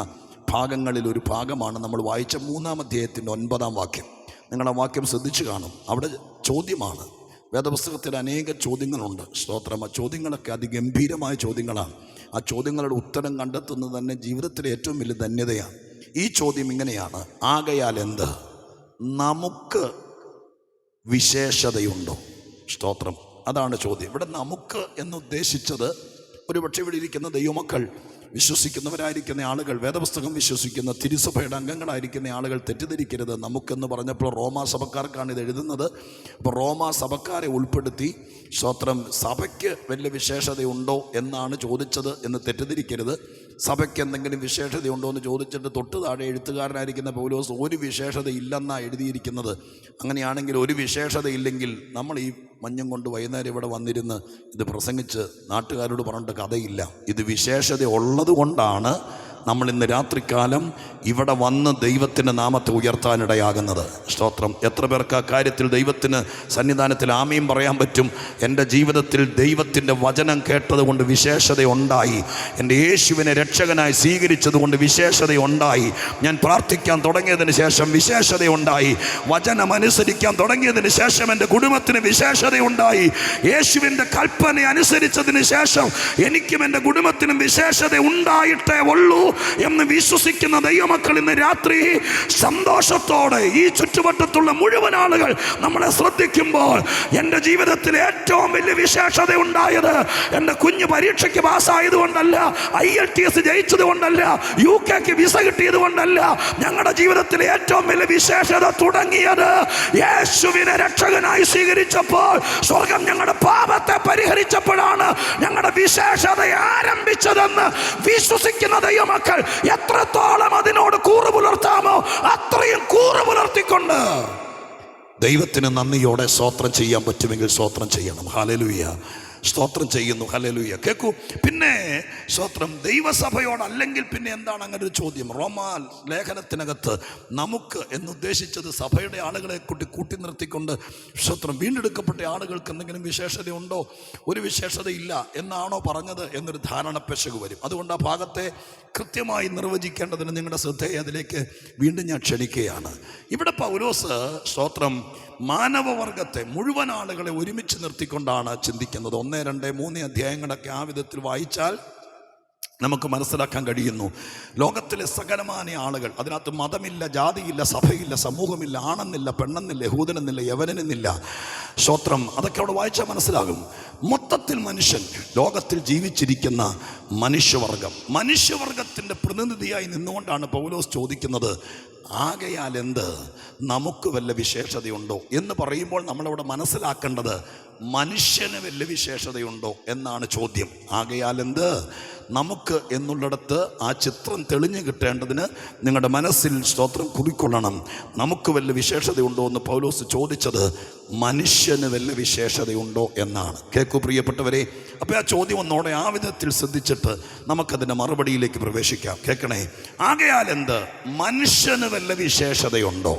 ഭാഗങ്ങളിൽ ഒരു ഭാഗമാണ് നമ്മൾ വായിച്ച 3-ാം അധ്യായത്തിൻ്റെ 9-ാം വാക്യം. നിങ്ങൾ ആ വാക്യം ശ്രദ്ധിച്ചു കാണും. അവിടെ ചോദ്യമാണ്. വേദപുസ്തകത്തിൽ അനേക ചോദ്യങ്ങളുണ്ട്. സ്തോത്രം. ആ ചോദ്യങ്ങളൊക്കെ അതിഗംഭീരമായ ചോദ്യങ്ങളാണ്. ആ ചോദ്യങ്ങളുടെ ഉത്തരം കണ്ടെത്തുന്നത് തന്നെ ജീവിതത്തിലെ ഏറ്റവും വലിയ ധന്യതയാണ്. ഈ ചോദ്യം ഇങ്ങനെയാണ്: ആകയാൽ എന്ത്? നമുക്ക് വിശേഷതയുണ്ടോ? സ്തോത്രം. അതാണ് ചോദ്യം. ഇവിടെ നമുക്ക് എന്നുദ്ദേശിച്ചത് ഒരുപക്ഷെ ഇവിടെ ഇരിക്കുന്ന ദൈവമക്കൾ വിശ്വസിക്കുന്നവരായിരിക്കുന്ന ആളുകൾ, വേദപുസ്തകം വിശ്വസിക്കുന്ന തിരുസഭയുടെ അംഗങ്ങളായിരിക്കുന്ന ആളുകൾ തെറ്റിദ്ധരിക്കരുത്. നമുക്കെന്ന് പറഞ്ഞപ്പോൾ റോമാ സഭക്കാർക്കാണ് ഇത് എഴുതുന്നത്. അപ്പോൾ റോമാ സഭക്കാരെ ഉൾപ്പെടുത്തി സഭയ്ക്ക് വലിയ വിശേഷതയുണ്ടോ എന്നാണ് ചോദിച്ചത് എന്ന് തെറ്റിദ്ധരിക്കരുത്. സഭയ്ക്ക് എന്തെങ്കിലും വിശേഷതയുണ്ടോ എന്ന് ചോദിച്ചിട്ട് തൊട്ട് താഴെ എഴുത്തുകാരനായിരിക്കുന്ന പൗലോസ് ഒരു വിശേഷത ഇല്ലെന്നാണ് എഴുതിയിരിക്കുന്നത്. അങ്ങനെയാണെങ്കിൽ ഒരു വിശേഷതയില്ലെങ്കിൽ നമ്മൾ ഈ മഞ്ഞും കൊണ്ട് വൈകുന്നേരം ഇവിടെ വന്നിരുന്ന് ഇത് പ്രസംഗിച്ച് നാട്ടുകാരോട് പറഞ്ഞിട്ട് കഥയില്ല. ഇത് വിശേഷത ഉള്ളത് കൊണ്ടാണ് നമ്മൾ ഇന്ന് രാത്രികാലം ഇവിടെ വന്ന് ദൈവത്തിൻ്റെ നാമത്തെ ഉയർത്താനിടയാകുന്നത്. സ്തോത്രം. എത്ര പേർക്ക് ആ കാര്യത്തിൽ ദൈവത്തിന് സന്നിധാനത്തിൽ ആമയും പറയാൻ പറ്റും? എൻ്റെ ജീവിതത്തിൽ ദൈവത്തിൻ്റെ വചനം കേട്ടതുകൊണ്ട് വിശേഷതയുണ്ടായി. എൻ്റെ യേശുവിനെ രക്ഷകനായി സ്വീകരിച്ചതുകൊണ്ട് വിശേഷതയുണ്ടായി. ഞാൻ പ്രാർത്ഥിക്കാൻ തുടങ്ങിയതിന് ശേഷം വിശേഷതയുണ്ടായി. വചനം അനുസരിക്കാൻ തുടങ്ങിയതിന് ശേഷം എൻ്റെ കുടുംബത്തിന് വിശേഷതയുണ്ടായി. യേശുവിൻ്റെ കൽപ്പന അനുസരിച്ചതിന് ശേഷം എനിക്കും എൻ്റെ കുടുംബത്തിനും വിശേഷത ഉണ്ടായിട്ടേ ഉള്ളൂ എന്ന് വിശ്വസിക്കുന്ന ദൈവമക്കൾ ഇന്ന് രാത്രി സന്തോഷത്തോടെ ഈ ചുറ്റുവട്ടത്തുള്ള മുഴുവൻ ആളുകൾ നമ്മളെ ശ്രദ്ധിക്കുമ്പോൾ, എൻ്റെ ജീവിതത്തിൽ ഏറ്റവും വലിയ വിശേഷത ഉണ്ടായത് എൻ്റെ കുഞ്ഞ് പരീക്ഷയ്ക്ക് പാസ്സായത് കൊണ്ടല്ല, IELTS ജയിച്ചത് കൊണ്ടല്ല, UK വിസ കിട്ടിയത് കൊണ്ടല്ല. ഞങ്ങളുടെ ജീവിതത്തിലെ ഏറ്റവും വലിയ വിശേഷത തുടങ്ങിയത് യേശുവിനെ രക്ഷകനായി സ്വീകരിച്ചപ്പോൾ, സ്വർഗം ഞങ്ങളുടെ പാപത്തെ പരിഹരിച്ചപ്പോഴാണ് ഞങ്ങളുടെ വിശേഷത ആരംഭിച്ചതെന്ന് വിശ്വസിക്കുന്ന ദൈവമക്കൾ എത്രത്തോളം അതിനോട് കൂറ് പുലർത്താമോ അത്രയും കൂറ് പുലർത്തിക്കൊണ്ട് ദൈവത്തിന് നന്ദിയോടെ സ്തോത്രം ചെയ്യാൻ പറ്റുമെങ്കിൽ സ്തോത്രം ചെയ്യണം. ഹല്ലേലൂയ. സ്തോത്രം ചെയ്യുന്നു. ഹല്ലേലൂയ. കേൾക്കൂ. പിന്നെ സ്തോത്രം ദൈവസഭയോടല്ലെങ്കിൽ പിന്നെ എന്താണ് അങ്ങനെ ഒരു ചോദ്യം? റോമാ ലേഖനത്തിനകത്ത് നമുക്ക് എന്നുദ്ദേശിച്ചത് സഭയുടെ ആളുകളെ കൂട്ടി നിർത്തിക്കൊണ്ട് സ്തോത്രം വീണ്ടെടുക്കപ്പെട്ട ആളുകൾക്ക് എന്തെങ്കിലും വിശേഷതയുണ്ടോ? ഒരു വിശേഷതയില്ല എന്നാണോ പറഞ്ഞത് എന്നൊരു ധാരണ പെശക് വരും. അതുകൊണ്ട് ആ ഭാഗത്തെ കൃത്യമായി നിർവചിക്കേണ്ടതിന് നിങ്ങളുടെ ശ്രദ്ധയെ അതിലേക്ക് വീണ്ടും ഞാൻ ക്ഷണിക്കുകയാണ്. ഇവിടെ പൗലോസ് സ്തോത്രം മാനവവർഗത്തെ മുഴുവൻ ആളുകളെ ഒരുമിച്ച് നിർത്തിക്കൊണ്ടാണ് ചിന്തിക്കുന്നത്. 1, 2, 3 അധ്യായങ്ങളൊക്കെ ആ വിധത്തിൽ വായിച്ചാൽ നമുക്ക് മനസ്സിലാക്കാൻ കഴിയുന്നു. ലോകത്തിലെ സകലമായ ആളുകൾ, അതിനകത്ത് മതമില്ല, ജാതിയില്ല, സഭയില്ല, സമൂഹമില്ല, ആണെന്നില്ല, പെണ്ണെന്നില്ല, യഹൂദനെന്നില്ല, യവനെന്നില്ല. സ്തോത്രം. അതൊക്കെ അവിടെ വായിച്ചാൽ മനസ്സിലാകും. മൊത്തത്തിൽ മനുഷ്യൻ, ലോകത്തിൽ ജീവിച്ചിരിക്കുന്ന മനുഷ്യവർഗത്തിൻ്റെ പ്രതിനിധിയായി നിന്നുകൊണ്ടാണ് പൗലോസ് ചോദിക്കുന്നത്, ആകയാൽ എന്ത് നമുക്ക് വല്ല വിശേഷതയുണ്ടോ എന്ന് പറയുമ്പോൾ നമ്മളവിടെ മനസ്സിലാക്കേണ്ടത് മനുഷ്യന് വല്ല വിശേഷതയുണ്ടോ എന്നാണ് ചോദ്യം. ആകയാൽ എന്ത് നമുക്ക് എന്നുള്ളിടത്ത് ആ ചിത്രം തെളിഞ്ഞു കിട്ടേണ്ടതിന് നിങ്ങളുടെ മനസ്സിൽ സ്തോത്രം കുറിക്കൊള്ളണം. നമുക്ക് വല്ല വിശേഷതയുണ്ടോ എന്ന് പൗലോസ് ചോദിച്ചത് മനുഷ്യന് വല്ല വിശേഷതയുണ്ടോ എന്നാണ്. കേൾക്കൂ പ്രിയപ്പെട്ടവരെ. അപ്പോൾ ആ ചോദ്യം ഒന്നോടെ ആ വിധത്തിൽ ശ്രദ്ധിച്ചിട്ട് നമുക്കതിൻ്റെ മറുപടിയിലേക്ക് പ്രവേശിക്കാം. കേൾക്കണേ. ആകയാൽ എന്ത് മനുഷ്യന് വല്ല വിശേഷതയുണ്ടോ?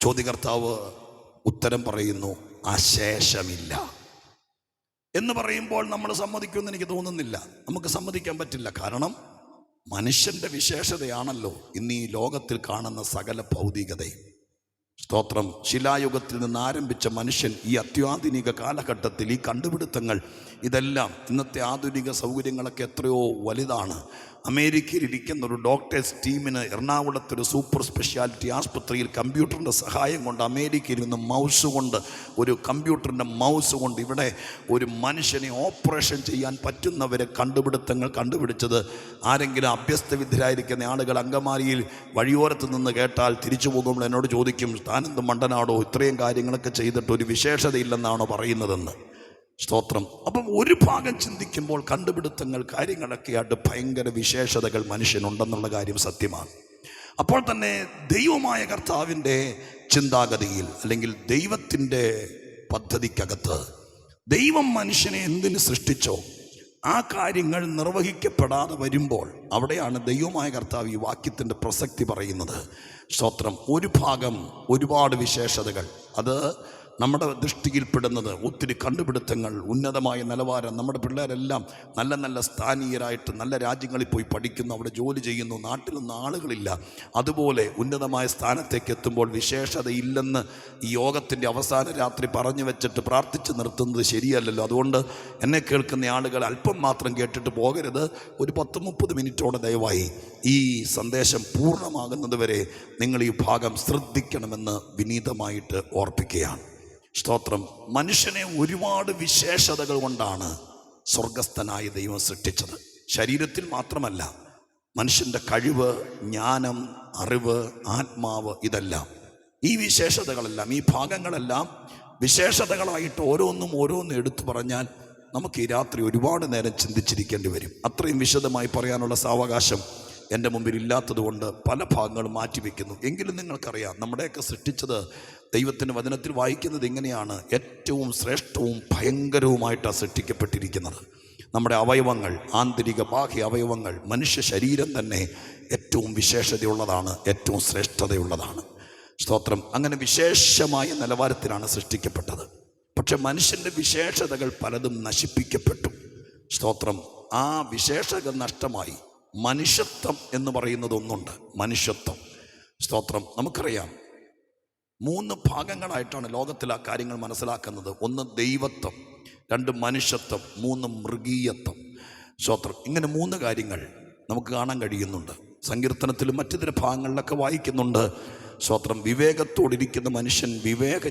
ചോദ്യകർത്താവ് ഉത്തരം പറയുന്നു, അശേഷമില്ല എന്ന് പറയുമ്പോൾ നമ്മൾ സമ്മതിക്കുമെന്ന് എനിക്ക് തോന്നുന്നില്ല. നമുക്ക് സമ്മതിക്കാൻ പറ്റില്ല. കാരണം മനുഷ്യൻ്റെ വിശേഷതയാണല്ലോ ഇന്ന് ഈ ലോകത്തിൽ കാണുന്ന സകല ഭൗതികതയും. സ്തോത്രം. ശിലായുഗത്തിൽ നിന്ന് ആരംഭിച്ച മനുഷ്യൻ ഈ അത്യാധുനിക കാലഘട്ടത്തിൽ ഈ കണ്ടുപിടുത്തങ്ങൾ ഇതെല്ലാം ഇന്നത്തെ ആധുനിക സൗകര്യങ്ങളൊക്കെ എത്രയോ വലുതാണ്. അമേരിക്കയിൽ ഇരിക്കുന്ന ഒരു ഡോക്ടേഴ്സ് ടീമിന് എറണാകുളത്തൊരു സൂപ്പർ സ്പെഷ്യാലിറ്റി ആസ്പത്രിയിൽ കമ്പ്യൂട്ടറിൻ്റെ സഹായം കൊണ്ട് അമേരിക്കയിൽ നിന്ന് ഒരു കമ്പ്യൂട്ടറിൻ്റെ മൗസ് കൊണ്ട് ഇവിടെ ഒരു മനുഷ്യനെ ഓപ്പറേഷൻ ചെയ്യാൻ പറ്റുന്നവരെ കണ്ടുപിടിച്ചത് ആരെങ്കിലും അഭ്യസ്തവിദ്യരായിരിക്കുന്ന ആളുകൾ അങ്കമാലിയിൽ വഴിയോരത്ത് നിന്ന് കേട്ടാൽ തിരിച്ചു പോകുമ്പോൾ എന്നോട് ചോദിക്കും, താനെന്ത് മണ്ടനാടോ ഇത്രയും കാര്യങ്ങളൊക്കെ ചെയ്തിട്ട് ഒരു വിശേഷതയില്ലെന്നാണോ പറയുന്നതെന്ന്. സ്തോത്രം. അപ്പം ഒരു ഭാഗം ചിന്തിക്കുമ്പോൾ കണ്ടുപിടുത്തങ്ങൾ കാര്യങ്ങളൊക്കെയായിട്ട് ഭയങ്കര വിശേഷതകൾ മനുഷ്യനുണ്ടെന്നുള്ള കാര്യം സത്യമാണ്. അപ്പോൾ തന്നെ ദൈവമായ കർത്താവിൻ്റെ ചിന്താഗതിയിൽ അല്ലെങ്കിൽ ദൈവത്തിൻ്റെ പദ്ധതിക്കകത്ത് ദൈവം മനുഷ്യനെ എന്തിന് സൃഷ്ടിച്ചോ ആ കാര്യങ്ങൾ നിർവഹിക്കപ്പെടാതെ വരുമ്പോൾ അവിടെയാണ് ദൈവമായ കർത്താവ് ഈ വാക്യത്തിൻ്റെ പ്രസക്തി പറയുന്നത്. സ്തോത്രം. ഒരു ഭാഗം ഒരുപാട് വിശേഷതകൾ, അത് നമ്മുടെ ദൃഷ്ടിയിൽപ്പെടുന്നത് ഒത്തിരി കണ്ടുപിടുത്തങ്ങൾ, ഉന്നതമായ നിലവാരം, നമ്മുടെ പിള്ളേരെല്ലാം നല്ല നല്ല സ്ഥാനീയരായിട്ട് നല്ല രാജ്യങ്ങളിൽ പോയി പഠിക്കുന്നു, അവിടെ ജോലി ചെയ്യുന്നു, നാട്ടിലൊന്നും ആളുകളില്ല. അതുപോലെ ഉന്നതമായ സ്ഥാനത്തേക്ക് എത്തുമ്പോൾ വിശേഷതയില്ലെന്ന് ഈ യോഗത്തിൻ്റെ അവസാന രാത്രി പറഞ്ഞു വെച്ചിട്ട് പ്രാർത്ഥിച്ച് നിർത്തുന്നത് ശരിയല്ലല്ലോ. അതുകൊണ്ട് എന്നെ കേൾക്കുന്ന ആളുകൾ അല്പം മാത്രം കേട്ടിട്ട് പോകരുത്. ഒരു 10-30 മിനിറ്റോടെ ദയവായി ഈ സന്ദേശം പൂർണ്ണമാകുന്നത് വരെ നിങ്ങൾ ഈ ഭാഗം ശ്രദ്ധിക്കണമെന്ന് വിനീതമായിട്ട് ഓർപ്പിക്കുകയാണ്. സ്തോത്രം. മനുഷ്യനെ ഒരുപാട് വിശേഷതകൾ കൊണ്ടാണ് സ്വർഗസ്ഥനായ ദൈവം സൃഷ്ടിച്ചത്. ശരീരത്തിൽ മാത്രമല്ല, മനുഷ്യൻ്റെ കഴിവ്, ജ്ഞാനം, അറിവ്, ആത്മാവ്, ഇതെല്ലാം, ഈ വിശേഷതകളെല്ലാം, ഈ ഭാഗങ്ങളെല്ലാം വിശേഷതകളായിട്ട് ഓരോന്നും എടുത്തു പറഞ്ഞാൽ നമുക്ക് ഈ രാത്രി ഒരുപാട് നേരം ചിന്തിച്ചിരിക്കേണ്ടി വരും. അത്രയും വിശദമായി പറയാനുള്ള സാവകാശം എൻ്റെ മുമ്പിൽ ഇല്ലാത്തതുകൊണ്ട് പല ഭാഗങ്ങളും മാറ്റിവെക്കുന്നു. എങ്കിലും നിങ്ങൾക്കറിയാം, നമ്മുടെയൊക്കെ സൃഷ്ടിച്ചത് ദൈവത്തിൻ്റെ വചനത്തിൽ വായിക്കുന്നത് ഇങ്ങനെയാണ്: ഏറ്റവും ശ്രേഷ്ഠവും ഭയങ്കരവുമായിട്ടാണ് സൃഷ്ടിക്കപ്പെട്ടിരിക്കുന്നത്. നമ്മുടെ അവയവങ്ങൾ, ആന്തരിക ബാഹ്യ അവയവങ്ങൾ, മനുഷ്യ ശരീരം തന്നെ ഏറ്റവും വിശേഷതയുള്ളതാണ്, ഏറ്റവും ശ്രേഷ്ഠതയുള്ളതാണ്. സ്തോത്രം. അങ്ങനെ വിശേഷമായ നിലവാരത്തിലാണ് സൃഷ്ടിക്കപ്പെട്ടത്. പക്ഷെ മനുഷ്യൻ്റെ വിശേഷതകൾ പലതും നശിപ്പിക്കപ്പെട്ടു. സ്തോത്രം. ആ വിശേഷത നഷ്ടമായി. മനുഷ്യത്വം എന്ന് പറയുന്നത് ഒന്നുണ്ട്, മനുഷ്യത്വം. സ്തോത്രം. നമുക്കറിയാം, 3 ഭാഗങ്ങളായിട്ടാണ് ലോകത്തിൽ ആ കാര്യങ്ങൾ മനസ്സിലാക്കുന്നത്. 1 ദൈവത്വം, 2 മനുഷ്യത്വം, 3 മൃഗീയത്വം. സ്തോത്രം. ഇങ്ങനെ 3 കാര്യങ്ങൾ നമുക്ക് കാണാൻ കഴിയുന്നുണ്ട്. സങ്കീർത്തനത്തിലും മറ്റിതര ഭാഗങ്ങളിലൊക്കെ വായിക്കുന്നുണ്ട്. സ്തോത്രം. വിവേകത്തോടിരിക്കുന്ന മനുഷ്യൻ,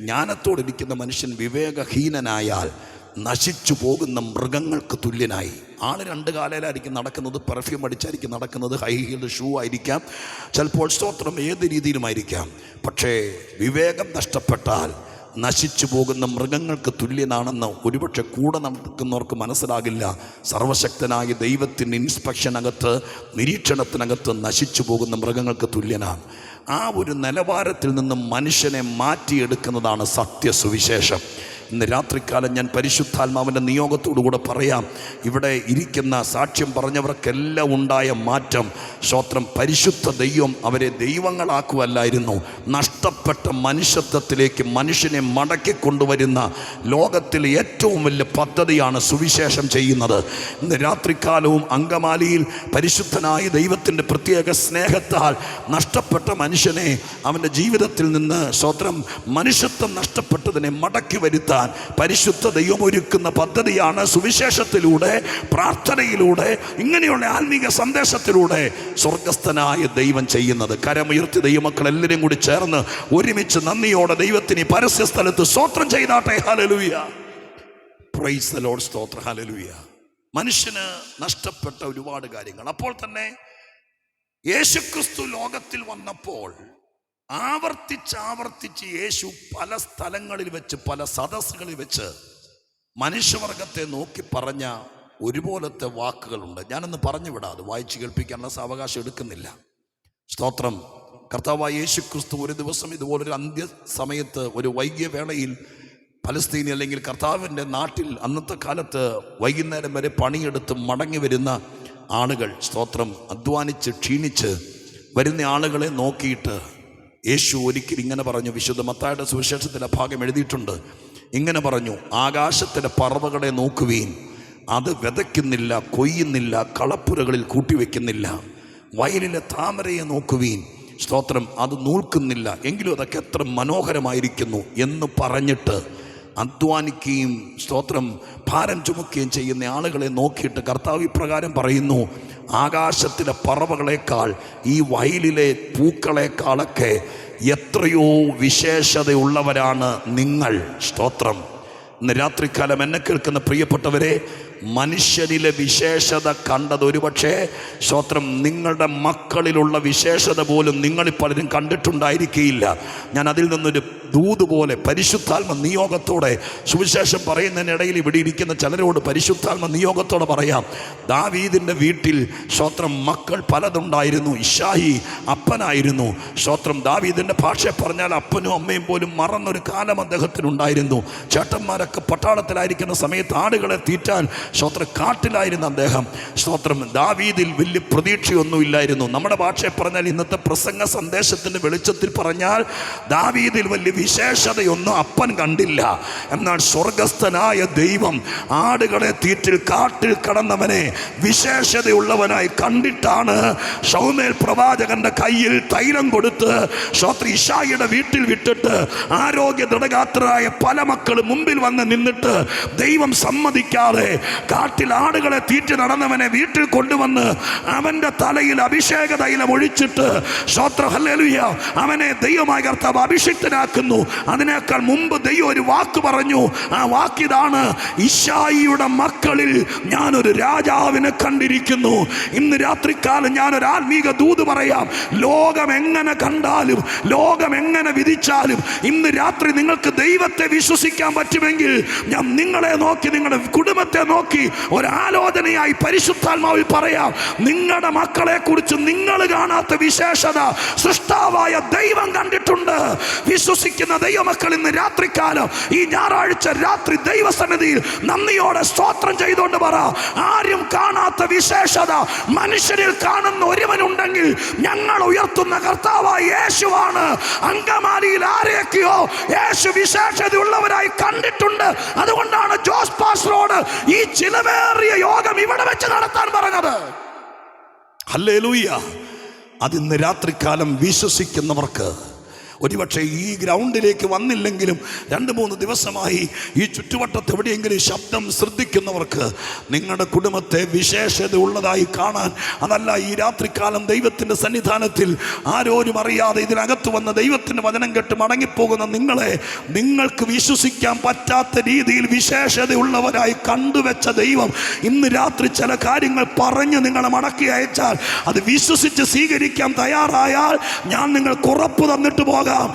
ജ്ഞാനത്തോടിരിക്കുന്ന മനുഷ്യൻ വിവേകഹീനനായാൽ നശിച്ചു പോകുന്ന മൃഗങ്ങൾക്ക് തുല്യനായി. ആള് 2 കാലയിലായിരിക്കും നടക്കുന്നത്. പെർഫ്യൂം അടിച്ചായിരിക്കും നടക്കുന്നത്, ഹൈ ഹീൽഡ് ഷൂ ആയിരിക്കാം, ചിലപ്പോൾ സ്തോത്രം ഏത് രീതിയിലുമായിരിക്കാം. പക്ഷേ വിവേകം നഷ്ടപ്പെട്ടാൽ നശിച്ചു പോകുന്ന മൃഗങ്ങൾക്ക് തുല്യനാണെന്ന് ഒരുപക്ഷെ കൂടെ നടക്കുന്നവർക്ക് മനസ്സിലാകില്ല. സർവശക്തനായ ദൈവത്തിൻ്റെ ഇൻസ്പെക്ഷനകത്ത്, നിരീക്ഷണത്തിനകത്ത് നശിച്ചു പോകുന്ന മൃഗങ്ങൾക്ക് തുല്യനാണ്. ആ ഒരു നിലവാരത്തിൽ നിന്നും മനുഷ്യനെ മാറ്റിയെടുക്കുന്നതാണ് സത്യസുവിശേഷം. ഇന്ന് രാത്രികാലം ഞാൻ പരിശുദ്ധാത്മാവിൻ്റെ നിയോഗത്തോടുകൂടെ പറയാം, ഇവിടെ ഇരിക്കുന്ന സാക്ഷ്യം പറഞ്ഞവർക്കെല്ലാം ഉണ്ടായ മാറ്റം, സ്തോത്രം, പരിശുദ്ധ ദൈവം അവരെ ദൈവങ്ങളാക്കുവല്ലായിരുന്നു, നഷ്ടപ്പെട്ട മനുഷ്യത്വത്തിലേക്ക് മനുഷ്യനെ മടക്കി കൊണ്ടുവരുന്ന ലോകത്തിലെ ഏറ്റവും വലിയ പദ്ധതിയാണ് സുവിശേഷം ചെയ്യുന്നത്. ഇന്ന് രാത്രികാലവും അങ്കമാലിയിൽ പരിശുദ്ധനായ ദൈവത്തിൻ്റെ പ്രത്യേക സ്നേഹത്താൽ നഷ്ടപ്പെട്ട മനുഷ്യനെ അവൻ്റെ ജീവിതത്തിൽ നിന്ന്, സ്തോത്രം, മനുഷ്യത്വം നഷ്ടപ്പെട്ടതിനെ മടക്കി വരുത്താൻ പരിശുദ്ധ ദൈവം ഒരുക്കുന്ന പദ്ധതിയാണ് സുവിശേഷത്തിലൂടെ, പ്രാർത്ഥനയിലൂടെ, ഇങ്ങനെയുള്ള ആത്മീക സന്ദേശത്തിലൂടെ സ്വർഗസ്ഥനായ ദൈവം ചെയ്യുന്നത്. കരമുയർത്തി ദൈവമക്കൾ എല്ലാവരും കൂടി ചേർന്ന് ഒരുമിച്ച് നന്ദിയോടെ ദൈവത്തിന് പരസ്യ സ്ഥലത്ത് സ്തോത്രം ചെയ്താട്ടെ. ഹല്ലേലൂയ, പ്രൈസ് ദി ലോർഡ്, സ്തോത്രം, ഹല്ലേലൂയ. മനുഷ്യന് നഷ്ടപ്പെട്ട ഒരുപാട് കാര്യങ്ങൾ. അപ്പോൾ തന്നെ യേശുക്രിസ്തു ലോകത്തിൽ വന്നപ്പോൾ ആവർത്തിച്ച് യേശു പല സ്ഥലങ്ങളിൽ വെച്ച്, പല സദസ്സുകളിൽ വെച്ച് മനുഷ്യവർഗത്തെ നോക്കി പറഞ്ഞ ഒരുപോലത്തെ വാക്കുകളുണ്ട്. ഞാനൊന്ന് പറഞ്ഞു വിടാം, അത് വായിച്ച് കേൾപ്പിക്കാനുള്ള സാവകാശം എടുക്കുന്നില്ല. സ്തോത്രം. കർത്താവായ യേശു ക്രിസ്തു ഒരു ദിവസം ഇതുപോലൊരു അന്ത്യസമയത്ത്, ഒരു വൈകിയ വേളയിൽ പലസ്തീനി അല്ലെങ്കിൽ കർത്താവിൻ്റെ നാട്ടിൽ അന്നത്തെ കാലത്ത് വൈകുന്നേരം വരെ പണിയെടുത്ത് മടങ്ങി വരുന്ന ആളുകൾ, സ്തോത്രം, അധ്വാനിച്ച് ക്ഷീണിച്ച് വരുന്ന ആളുകളെ നോക്കിയിട്ട് യേശു ഒരിക്കൽ ഇങ്ങനെ പറഞ്ഞു. വിശുദ്ധ മത്തായിയുടെ സുവിശേഷത്തിലെ ഭാഗം എഴുതിയിട്ടുണ്ട്. ഇങ്ങനെ പറഞ്ഞു: ആകാശത്തിലെ പറവകളെ നോക്കുവീൻ, അത് വിതയ്ക്കുന്നില്ല, കൊയ്യുന്നില്ല, കളപ്പുരകളിൽ കൂട്ടിവെക്കുന്നില്ല. വയലിലെ താമരയെ നോക്കുവീൻ, സ്തോത്രം, അത് നൂൽക്കുന്നില്ല, എങ്കിലും അതൊക്കെ എത്ര മനോഹരമായിരിക്കുന്നു എന്ന് പറഞ്ഞിട്ട് അധ്വാനിക്കുകയും, സ്തോത്രം, ഭാരം ചുമക്കുകയും ചെയ്യുന്ന ആളുകളെ നോക്കിയിട്ട് കർത്താവ് ഇപ്രകാരം പറയുന്നു: ആകാശത്തിലെ പറവകളേക്കാൾ, ഈ വയലിലെ പൂക്കളേക്കാളൊക്കെ എത്രയോ വിശേഷതയുള്ളവരാണ് നിങ്ങൾ. സ്തോത്രം. ഇന്ന് രാത്രികാലം എന്നെ കേൾക്കുന്ന പ്രിയപ്പെട്ടവരെ, മനുഷ്യനിലെ വിശേഷത കണ്ടത് ഒരുപക്ഷെ, സ്തോത്രം, നിങ്ങളുടെ മക്കളിലുള്ള വിശേഷത പോലും നിങ്ങളിൽ പലരും കണ്ടിട്ടുണ്ടായിരിക്കുകയില്ല. ഞാൻ അതിൽ നിന്നൊരു ദൂത് പോലെ പരിശുദ്ധാത്മ നിയോഗത്തോടെ സുവിശേഷം പറയുന്നതിനിടയിൽ ഇവിടെ ഇരിക്കുന്ന ചിലരോട് പരിശുദ്ധാത്മ നിയോഗത്തോടെ പറയാം. ദാവീദിൻ്റെ വീട്ടിൽ, സ്തോത്രം, മക്കൾ പലതുണ്ടായിരുന്നു. ഇശായി അപ്പനായിരുന്നു. സ്തോത്രം. ദാവീദിൻ്റെ ഭാഷ പറഞ്ഞാൽ അപ്പനും അമ്മയും പോലും മറന്നൊരു കാലം അദ്ദേഹത്തിനുണ്ടായിരുന്നു. ചേട്ടന്മാരൊക്കെ പട്ടാളത്തിലായിരിക്കുന്ന സമയത്ത് ആടുകളെ തീറ്റാൻ, സ്തോത്രം, കാട്ടിലായിരുന്ന അദ്ദേഹം. സ്തോത്രം. ദാവീദിൽ വലിയ പ്രതീക്ഷയൊന്നുമില്ലായിരുന്നു. നമ്മുടെ ഭാഷയെ പറഞ്ഞാൽ, ഇന്നത്തെ പ്രസംഗ സന്ദേശത്തിൻ്റെ വെളിച്ചത്തിൽ പറഞ്ഞാൽ, ദാവീദിൽ വലിയ വിശേഷതയൊന്നും അപ്പൻ കണ്ടില്ല. എന്നാൽ സ്വർഗസ്ഥനായ ദൈവം ആടുകളെ തീറ്റിൽ കാട്ടിൽ കടന്നവനെ വിശേഷതയുള്ളവനായി കണ്ടിട്ടാണ് ശൗമേൽ പ്രവാചകന്റെ കയ്യിൽ തൈലം കൊടുത്ത്, സ്തോത്രം, ഇശായിയുടെ വീട്ടിൽ വിട്ടിട്ട് ആരോഗ്യ ദൃഢഗാത്രരായ പല മക്കളും മുമ്പിൽ വന്ന് നിന്നിട്ട് ദൈവം സമ്മതിക്കാതെ കാട്ടിൽ ആടുകളെ തീറ്റി നടന്നവനെ വീട്ടിൽ കൊണ്ടുവന്ന് അവന്റെ തലയിൽ അഭിഷേക തൈലം ഒഴിച്ചിട്ട്, സ്തോത്രം, ഹല്ലേലൂയ, അവനെ ദൈവമായ കർത്താവ് അഭിഷിക്തനാക്കുന്ന വരുന്നു. അതിനേക്കാൾ മുമ്പ് ദൈവം ഒരു വാക്ക് പറഞ്ഞു. ആ വാക്കിതാണ്, ഇശായിയുടെ മക്കളിൽ ഞാനൊരു രാജാവിനെ കണ്ടിരിക്കുന്നു. ഇന്ന് രാത്രികാലം ഞാനൊരു ആത്മീക ദൂത് പറയാം. ലോകം എങ്ങനെ കണ്ടാലും, ലോകം എങ്ങനെ വിധിച്ചാലും, ഇന്ന് രാത്രി നിങ്ങൾക്ക് ദൈവത്തെ വിശ്വസിക്കാൻ പറ്റുമെങ്കിൽ ഞാൻ നിങ്ങളെ നോക്കി, നിങ്ങളുടെ കുടുംബത്തെ നോക്കി ഒരാലോചനയായി പരിശുദ്ധാത്മാവിൽ പറയാം. നിങ്ങളുടെ മക്കളെ കുറിച്ച് നിങ്ങൾ കാണാത്ത വിശേഷത സൃഷ്ടാവായ ദൈവം കണ്ടിട്ടുണ്ട്. വിശ്വസിക്കുന്ന ദൈവമക്കൾ ഇന്ന് രാത്രികാലം, ഈ ഞായറാഴ്ച രാത്രി ദൈവസന്നിധിയിൽ നന്ദിയോടെ സ്തോത്രം ചെയ്തുകൊണ്ട് പറ, ആരും കാണാത്ത വിശേഷത മനുഷ്യരിൽ കാണുന്ന ഒരുവനുണ്ടെങ്കിൽ ഞങ്ങൾ ഉയർത്തുന്ന കർത്താവായ യേശുവാണ്. അങ്കമാലിയിൽ ആരെയൊക്കെയോ യേശു വിശേഷതയുള്ളവരായി കണ്ടിട്ടുണ്ട്. അതുകൊണ്ടാണ് ജോസ് പാസ്റ്ററോട് ഈ ചിലവേറിയ യോഗം ഇവിടെ വെച്ച് നടത്താൻ പറഞ്ഞത്. ഹല്ലേലൂയ. അതിന്ന് രാത്രികാലം വിശ്വസിക്കുന്നവർക്ക്, ഒരുപക്ഷെ ഈ ഗ്രൗണ്ടിലേക്ക് വന്നില്ലെങ്കിലും 2-3 ദിവസമായി ഈ ചുറ്റുവട്ടത്ത് എവിടെയെങ്കിലും ശബ്ദം ശ്രദ്ധിക്കുന്നവർക്ക് നിങ്ങളുടെ കുടുംബത്തെ വിശേഷത ഉള്ളതായി കാണാൻ, അതല്ല ഈ രാത്രികാലം ദൈവത്തിൻ്റെ സന്നിധാനത്തിൽ ആരോരും അറിയാതെ ഇതിനകത്ത് വന്ന ദൈവത്തിൻ്റെ വചനം കേട്ട് മടങ്ങിപ്പോകുന്ന നിങ്ങളെ, നിങ്ങൾക്ക് വിശ്വസിക്കാൻ പറ്റാത്ത രീതിയിൽ വിശേഷതയുള്ളവരായി കണ്ടുവെച്ച ദൈവം ഇന്ന് രാത്രി ചില കാര്യങ്ങൾ പറഞ്ഞ് നിങ്ങളെ മടക്കി അയച്ചാൽ, അത് വിശ്വസിച്ച് സ്വീകരിക്കാൻ തയ്യാറായാൽ ഞാൻ നിങ്ങൾക്ക് ഉറപ്പ് തന്നിട്ട് പോകാം.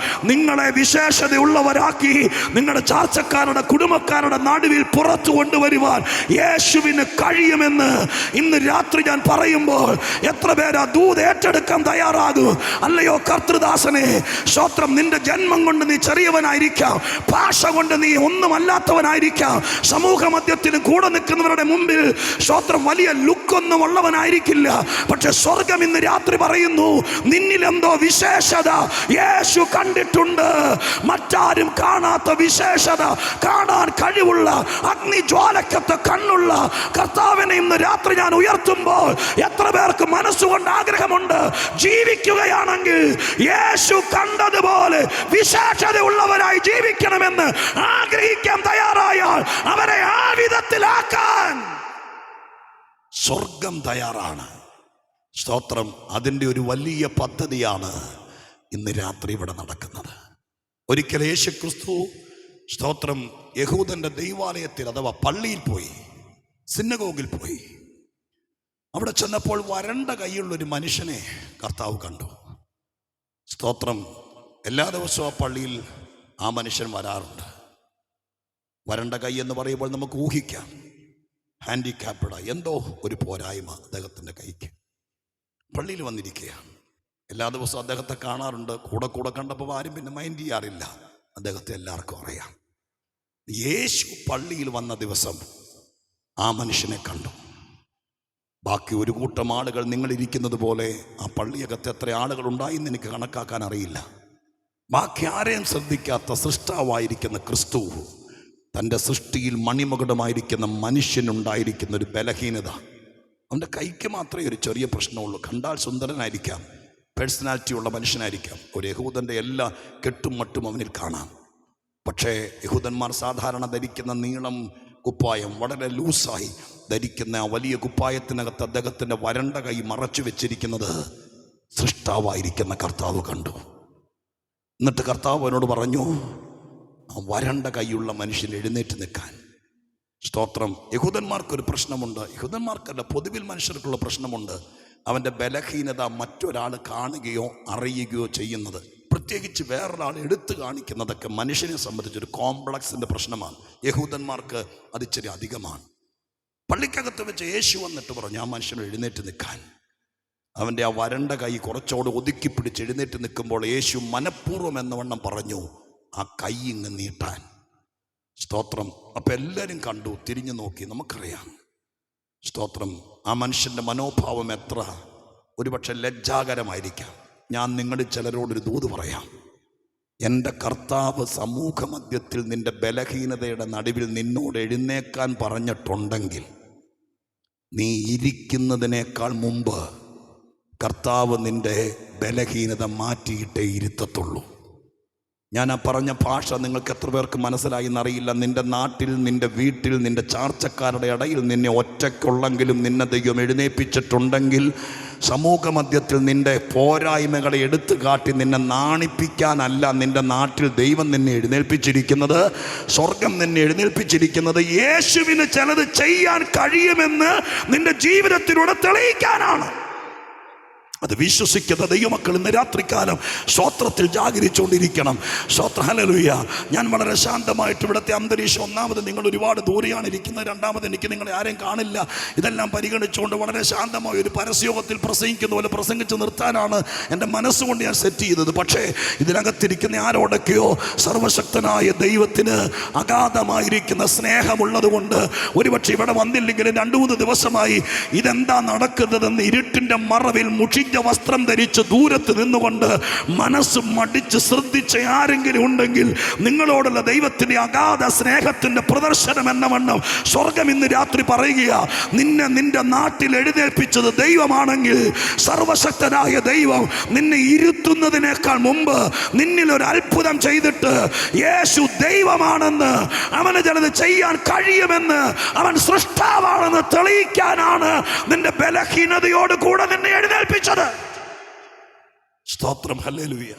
നിങ്ങളെ വിശേഷതയുള്ളവരാക്കി നിങ്ങളുടെ ചാർച്ചക്കാരുടെ, കുടുംബക്കാരുടെ നടുവിൽ പുറത്തു കൊണ്ടുവരുവാൻ യേശുവിന് കഴിയുമെന്ന് ഇന്ന് രാത്രി ഞാൻ പറയുമ്പോൾ എത്ര പേരാ ദൂത് ഏറ്റെടുക്കാൻ തയ്യാറാകും? അല്ലയോ കർത്തൃദാസനെ, സ്തോത്രം. നിന്റെ ജന്മം കൊണ്ട് നീ ചെറിയവനായിരിക്കാം, ഭാഷ കൊണ്ട് നീ ഒന്നുമല്ലാത്തവനായിരിക്കാം, സമൂഹ മധ്യത്തിലും കൂടെ നിൽക്കുന്നവരുടെ മുമ്പിൽ സ്തോത്രം വലിയ ലുക്കൊന്നും ഉള്ളവനായിരിക്കില്ല. പക്ഷെ സ്വർഗം ഇന്ന് രാത്രി പറയുന്നു, നിന്നിലെന്തോ വിശേഷത യേശു കണ്ടിട്ടുണ്ട്. മറ്റാരും കാണാത്ത വിശേഷത കാണാൻ കഴിവുള്ള, അഗ്നിജ്വാലക്കത്ത് കണ്ണുള്ള കർത്താവിനെ ഇന്ന് രാത്രി ഞാൻ ഉയർത്തുമ്പോൾ എത്ര പേർക്ക് മനസ്സുകൊണ്ട് ആഗ്രഹമുണ്ട്, ജീവിക്കുകയാണെങ്കിൽ യേശു കണ്ടതുപോലെ വിശേഷതയുള്ളവരായി ജീവിക്കണമെന്ന് ആഗ്രഹിക്കാൻ തയ്യാറായാൽ അവരെ ആ വിധത്തിലാക്കാൻ സ്വർഗം തയ്യാറാണ്. സ്തോത്രം. അതിൻ്റെ ഒരു വലിയ പദ്ധതിയാണ് ഇന്ന് രാത്രി ഇവിടെ നടക്കുന്നത്. ഒരിക്കൽ യേശുക്രിസ്തു, സ്തോത്രം, യഹൂദന്റെ ദൈവാലയത്തിൽ അഥവാ പള്ളിയിൽ പോയി, സിനഗോഗിൽ പോയി. അവിടെ ചെന്നപ്പോൾ വരണ്ട കൈയുള്ളൊരു മനുഷ്യനെ കർത്താവ് കണ്ടു. സ്തോത്രം. എല്ലാ ദിവസവും ആ പള്ളിയിൽ ആ മനുഷ്യൻ വരാറുണ്ട്. വരണ്ട കൈ എന്ന് പറയുമ്പോൾ നമുക്ക് ഊഹിക്കാം, ഹാൻഡിക്യാപ്ഡ്, എന്തോ ഒരു പോരായ്മ അദ്ദേഹത്തിൻ്റെ കൈക്ക്. പള്ളിയിൽ വന്നിരിക്കുകയാണ്. എല്ലാ ദിവസവും അദ്ദേഹത്തെ കാണാറുണ്ട്. കൂടെ കണ്ടപ്പോൾ ആരും പിന്നെ മൈൻഡ് ചെയ്യാറില്ല. അദ്ദേഹത്തെ എല്ലാവർക്കും അറിയാം. യേശു പള്ളിയിൽ വന്ന ദിവസം ആ മനുഷ്യനെ കണ്ടു. ബാക്കി ഒരു കൂട്ടം ആളുകൾ നിങ്ങളിരിക്കുന്നത് പോലെ ആ പള്ളിയകത്ത് എത്ര ആളുകൾ ഉണ്ടായിന്ന് എനിക്ക് കണക്കാക്കാൻ അറിയില്ല. ബാക്കി ആരെയും ശ്രദ്ധിക്കാത്ത സൃഷ്ടാവായിരിക്കുന്ന ക്രിസ്തു, തൻ്റെ സൃഷ്ടിയിൽ മണിമകുടമായിരിക്കുന്ന മനുഷ്യനുണ്ടായിരിക്കുന്ന ഒരു ബലഹീനത. അവൻ്റെ കൈക്ക് മാത്രമേ ഒരു ചെറിയ പ്രശ്നമുള്ളൂ. കണ്ടാൽ സുന്ദരനായിരിക്കാം, പേഴ്സണാലിറ്റി ഉള്ള മനുഷ്യനായിരിക്കാം, ഒരു യഹൂദൻ്റെ എല്ലാ കെട്ടും മട്ടും അവനിൽ കാണാം. പക്ഷേ യഹൂദന്മാർ സാധാരണ ധരിക്കുന്ന നീളം കുപ്പായം, വളരെ ലൂസായി ധരിക്കുന്ന ആ വലിയ കുപ്പായത്തിനകത്ത് അദ്ദേഹത്തിൻ്റെ വരണ്ട കൈ മറച്ചു വെച്ചിരിക്കുന്നത് സൃഷ്ടാവായിരിക്കുന്ന കർത്താവ് കണ്ടു. എന്നിട്ട് കർത്താവ് അവനോട് പറഞ്ഞു, ആ വരണ്ട കൈയുള്ള മനുഷ്യൻ എഴുന്നേറ്റ് നിൽക്കാൻ. സ്തോത്രം. യഹൂദന്മാർക്കൊരു പ്രശ്നമുണ്ട്. യഹൂദന്മാർക്കല്ല, പൊതുവിൽ മനുഷ്യർക്കുള്ള പ്രശ്നമുണ്ട്. അവൻ്റെ ബലഹീനത മറ്റൊരാൾ കാണുകയോ അറിയുകയോ ചെയ്യുന്നത്, പ്രത്യേകിച്ച് വേറൊരാൾ എടുത്തു കാണിക്കുന്നതൊക്കെ മനുഷ്യനെ സംബന്ധിച്ചൊരു കോംപ്ലക്സിൻ്റെ പ്രശ്നമാണ്. യഹൂദന്മാർക്ക് അത് ഇച്ചിരി അധികമാണ്. പള്ളിക്കകത്ത് വെച്ച് യേശു വന്നിട്ട് പറഞ്ഞു ആ മനുഷ്യൻ എഴുന്നേറ്റ് നിൽക്കാൻ. അവൻ്റെ ആ വരണ്ട കൈ കുറച്ചോട് ഒതുക്കി പിടിച്ച് എഴുന്നേറ്റ് നിൽക്കുമ്പോൾ യേശു മനഃപൂർവ്വം എന്നവണ്ണം പറഞ്ഞു ആ കൈ ഇങ്ങ് നീട്ടാൻ. സ്തോത്രം. അപ്പം എല്ലാവരും കണ്ടു, തിരിഞ്ഞു നോക്കി. നമുക്കറിയാം, സ്തോത്രം, ആ മനുഷ്യൻ്റെ മനോഭാവം എത്ര ഒരുപക്ഷെ ലജ്ജാകരമായിരിക്കാം. ഞാൻ നിങ്ങളിൽ ചിലരോടൊരു ദൂത് പറയാം. എൻ്റെ കർത്താവ് സമൂഹ മധ്യത്തിൽ നിൻ്റെ ബലഹീനതയുടെ നടുവിൽ നിന്നോട് എഴുന്നേക്കാൻ പറഞ്ഞിട്ടുണ്ടെങ്കിൽ നീ ഇരിക്കുന്നതിനേക്കാൾ മുമ്പ് കർത്താവ് നിൻ്റെ ബലഹീനത മാറ്റിയിട്ടേ ഇരുത്തത്തുള്ളൂ. ഞാൻ ആ പറഞ്ഞ ഭാഷ നിങ്ങൾക്ക് എത്ര പേർക്ക് മനസ്സിലായി എന്നറിയില്ല. നിൻ്റെ നാട്ടിൽ, നിൻ്റെ വീട്ടിൽ, നിൻ്റെ ചാർച്ചക്കാരുടെ ഇടയിൽ നിന്നെ ഒറ്റയ്ക്കുള്ളെങ്കിലും നിന്നെ ദൈവം എഴുന്നേൽപ്പിച്ചിട്ടുണ്ടെങ്കിൽ സമൂഹ മധ്യത്തിൽ നിന്റെ പോരായ്മകളെ എടുത്തു കാട്ടി നിന്നെ നാണിപ്പിക്കാനല്ല നിന്റെ നാട്ടിൽ ദൈവം നിന്നെ എഴുന്നേൽപ്പിച്ചിരിക്കുന്നത്. സ്വർഗം നിന്നെ എഴുന്നേൽപ്പിച്ചിരിക്കുന്നത് യേശുവിന് ചിലത് ചെയ്യാൻ കഴിയുമെന്ന് നിന്റെ ജീവിതത്തിലൂടെ തെളിയിക്കാനാണ്. അത് വിശ്വസിക്കുന്ന ദൈവമക്കൾ ഇന്ന് രാത്രികാലം സ്തോത്രത്തിൽ ജാഗരിച്ചുകൊണ്ടിരിക്കണം. ഹല്ലേലൂയ. ഞാൻ വളരെ ശാന്തമായിട്ട് ഇവിടുത്തെ അന്തരീക്ഷം, ഒന്നാമത് നിങ്ങൾ ഒരുപാട് ദൂരെയാണ് ഇരിക്കുന്നത്, രണ്ടാമത് എനിക്ക് നിങ്ങളെ ആരെയും കാണില്ല, ഇതെല്ലാം പരിഗണിച്ചുകൊണ്ട് വളരെ ശാന്തമായ ഒരു പരസ്യോഗത്തിൽ പ്രസംഗിക്കുന്ന പോലെ പ്രസംഗിച്ച് നിർത്താനാണ് എൻ്റെ മനസ്സുകൊണ്ട് ഞാൻ സെറ്റ് ചെയ്തത്. പക്ഷേ ഇതിനകത്തിരിക്കുന്ന ആരോടൊക്കെയോ സർവശക്തനായ ദൈവത്തിന് അഗാധമായിരിക്കുന്ന സ്നേഹമുള്ളത് കൊണ്ട് ഒരുപക്ഷെ ഇവിടെ വന്നില്ലെങ്കിലും 2-3 ദിവസമായി ഇതെന്താ നടക്കുന്നതെന്ന് ഇരുട്ടിൻ്റെ മറവിൽ മുഷിഞ്ഞ വസ്ത്രം ധരിച്ച് ദൂരത്ത് നിന്നുകൊണ്ട് മനസ്സ് മടിച്ച് ശ്രദ്ധിച്ച ആരെങ്കിലും ഉണ്ടെങ്കിൽ നിങ്ങളോടുള്ള ദൈവത്തിന്റെ അഗാധ സ്നേഹത്തിന്റെ പ്രദർശനം എന്ന വണ്ണം സ്വർഗം ഇന്ന് രാത്രി പറയുക, നിന്നെ നിന്റെ നാട്ടിൽ എഴുന്നേൽപ്പിച്ചത് ദൈവമാണെങ്കിൽ സർവശക്തനായ ദൈവം നിന്നെ ഇരുത്തുന്നതിനേക്കാൾ മുമ്പ് നിന്നിൽ ഒരു അത്ഭുതം ചെയ്തിട്ട് യേശു ദൈവമാണെന്ന്, അവന് ചിലത് ചെയ്യാൻ കഴിയുമെന്ന്, അവൻ സൃഷ്ടാവാണെന്ന് തെളിയിക്കാനാണ് നിന്റെ ബലഹീനതയോട് കൂടെ നിന്നെ എഴുന്നേൽപ്പിച്ചത്. സ്തോത്രം. ഹല്ലേലൂയ.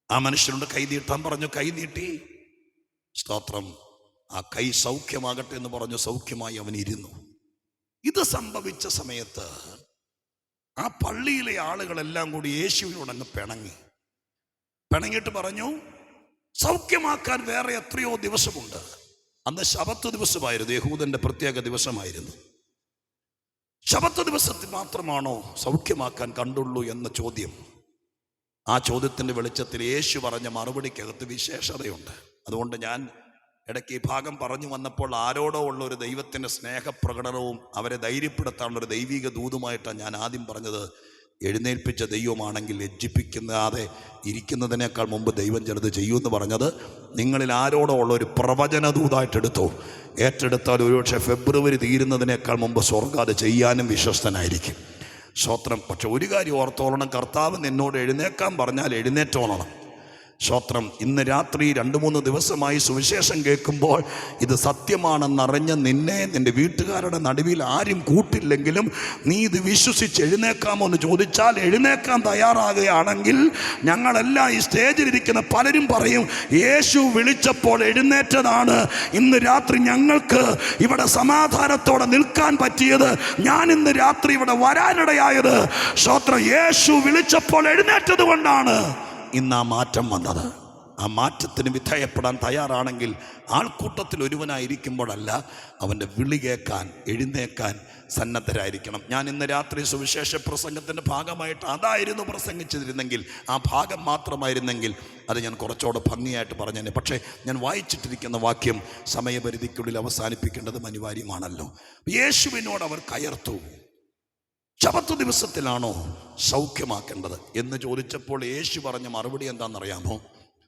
ആ മനുഷ്യനോട് കൈ നീട്ടാൻ പറഞ്ഞു, കൈ നീട്ടി. സ്തോത്രം. ആ കൈ സൗഖ്യമാകട്ടെ എന്ന് പറഞ്ഞു. സൗഖ്യമായി അവൻ ഇരുന്നു. ഇത് സംഭവിച്ച സമയത്ത് ആ പള്ളിയിലെ ആളുകളെല്ലാം കൂടി യേശുവിനോട് അങ്ങ് പിണങ്ങിയിട്ട് പറഞ്ഞു, സൗഖ്യമാക്കാൻ വേറെ എത്രയോ ദിവസമുണ്ട്. അന്ന് ശബത്ത് ദിവസമായിരുന്നു, യഹൂദന്റെ പ്രത്യേക ദിവസമായിരുന്നു. ശബത്ത് ദിവസത്തിൽ മാത്രമാണോ സൗഖ്യമാക്കാൻ കണ്ടുള്ളൂ എന്ന ചോദ്യം. ആ ചോദ്യത്തിൻ്റെ വെളിച്ചത്തിൽ യേശു പറഞ്ഞ മറുപടിക്കകത്ത് വിശേഷതയുണ്ട്. അതുകൊണ്ട് ഞാൻ ഇടയ്ക്ക് ഈ ഭാഗം പറഞ്ഞു വന്നപ്പോൾ ആരോടോ ഉള്ള ഒരു ദൈവത്തിൻ്റെ സ്നേഹപ്രകടനവും അവരെ ധൈര്യപ്പെടുത്താനുള്ള ഒരു ദൈവിക ദൂതുമായിട്ടാണ് ഞാൻ ആദ്യം പറഞ്ഞത്. എഴുന്നേൽപ്പിച്ച ദൈവമാണെങ്കിൽ ലജ്ജിപ്പിക്കാതെ ഇരിക്കുന്നതിനേക്കാൾ മുമ്പ് ദൈവം ചിലത് ചെയ്യുമെന്ന് പറഞ്ഞത് നിങ്ങളിൽ ആരോടോ ഉള്ള ഒരു പ്രവചനദൂതായിട്ടെടുത്തോ. ഏറ്റെടുത്താൽ ഒരുപക്ഷെ ഫെബ്രുവരി തീരുന്നതിനേക്കാൾ മുമ്പ് സ്വർഗ്ഗം അത് ചെയ്യാനും വിശ്വസ്തനായിരിക്കും. സ്തോത്രം. പക്ഷെ ഒരു കാര്യം ഓർത്തോളണം, കർത്താവ് നിന്നോട് എഴുന്നേക്കാൻ പറഞ്ഞാൽ എഴുന്നേറ്റോളണം. സ്തോത്രം. ഇന്ന് രാത്രി 2-3 ദിവസമായി സുവിശേഷം കേൾക്കുമ്പോൾ ഇത് സത്യമാണെന്നറിഞ്ഞ് നിന്നെ നിൻ്റെ വീട്ടുകാരുടെ നടുവിൽ ആരും കൂട്ടില്ലെങ്കിലും നീ ഇത് വിശ്വസിച്ച് എഴുന്നേക്കാമോ എന്ന് ചോദിച്ചാൽ എഴുന്നേക്കാൻ തയ്യാറാകുകയാണെങ്കിൽ ഞങ്ങളെല്ലാം ഈ സ്റ്റേജിലിരിക്കുന്ന പലരും പറയും, യേശു വിളിച്ചപ്പോൾ എഴുന്നേറ്റതാണ് ഇന്ന് രാത്രി ഞങ്ങൾക്ക് ഇവിടെ സമാധാനത്തോടെ നിൽക്കാൻ പറ്റിയത്, ഞാൻ ഇന്ന് രാത്രി ഇവിടെ വരാനിടയായത്. സ്തോത്രം. യേശു വിളിച്ചപ്പോൾ എഴുന്നേറ്റത് കൊണ്ടാണ് ഇന്ന് ആ മാറ്റം വന്നത്. ആ മാറ്റത്തിന് വിധേയപ്പെടാൻ തയ്യാറാണെങ്കിൽ ആൾക്കൂട്ടത്തിൽ ഒരുവനായിരിക്കുമ്പോഴല്ല, അവൻ്റെ വിളി കേൾക്കാൻ എഴുന്നേക്കാൻ സന്നദ്ധരായിരിക്കണം. ഞാൻ ഇന്ന് രാത്രി സുവിശേഷ പ്രസംഗത്തിൻ്റെ ഭാഗമായിട്ട് അതായിരുന്നു പ്രസംഗിച്ചിരുന്നെങ്കിൽ, ആ ഭാഗം മാത്രമായിരുന്നെങ്കിൽ അത് ഞാൻ കുറച്ചുകൂടെ ഭംഗിയായിട്ട് പറഞ്ഞേനെ. പക്ഷേ ഞാൻ വായിച്ചിട്ടിരിക്കുന്ന വാക്യം സമയപരിധിക്കുള്ളിൽ അവസാനിപ്പിക്കേണ്ടതും അനിവാര്യമാണല്ലോ. യേശുവിനോട് അവർ കയർത്തു, ശബത്ത് ദിവസത്തിലാണോ സൗഖ്യമാക്കേണ്ടത് എന്ന് ചോദിച്ചപ്പോൾ യേശു പറഞ്ഞ മറുപടി എന്താണെന്നറിയാമോ?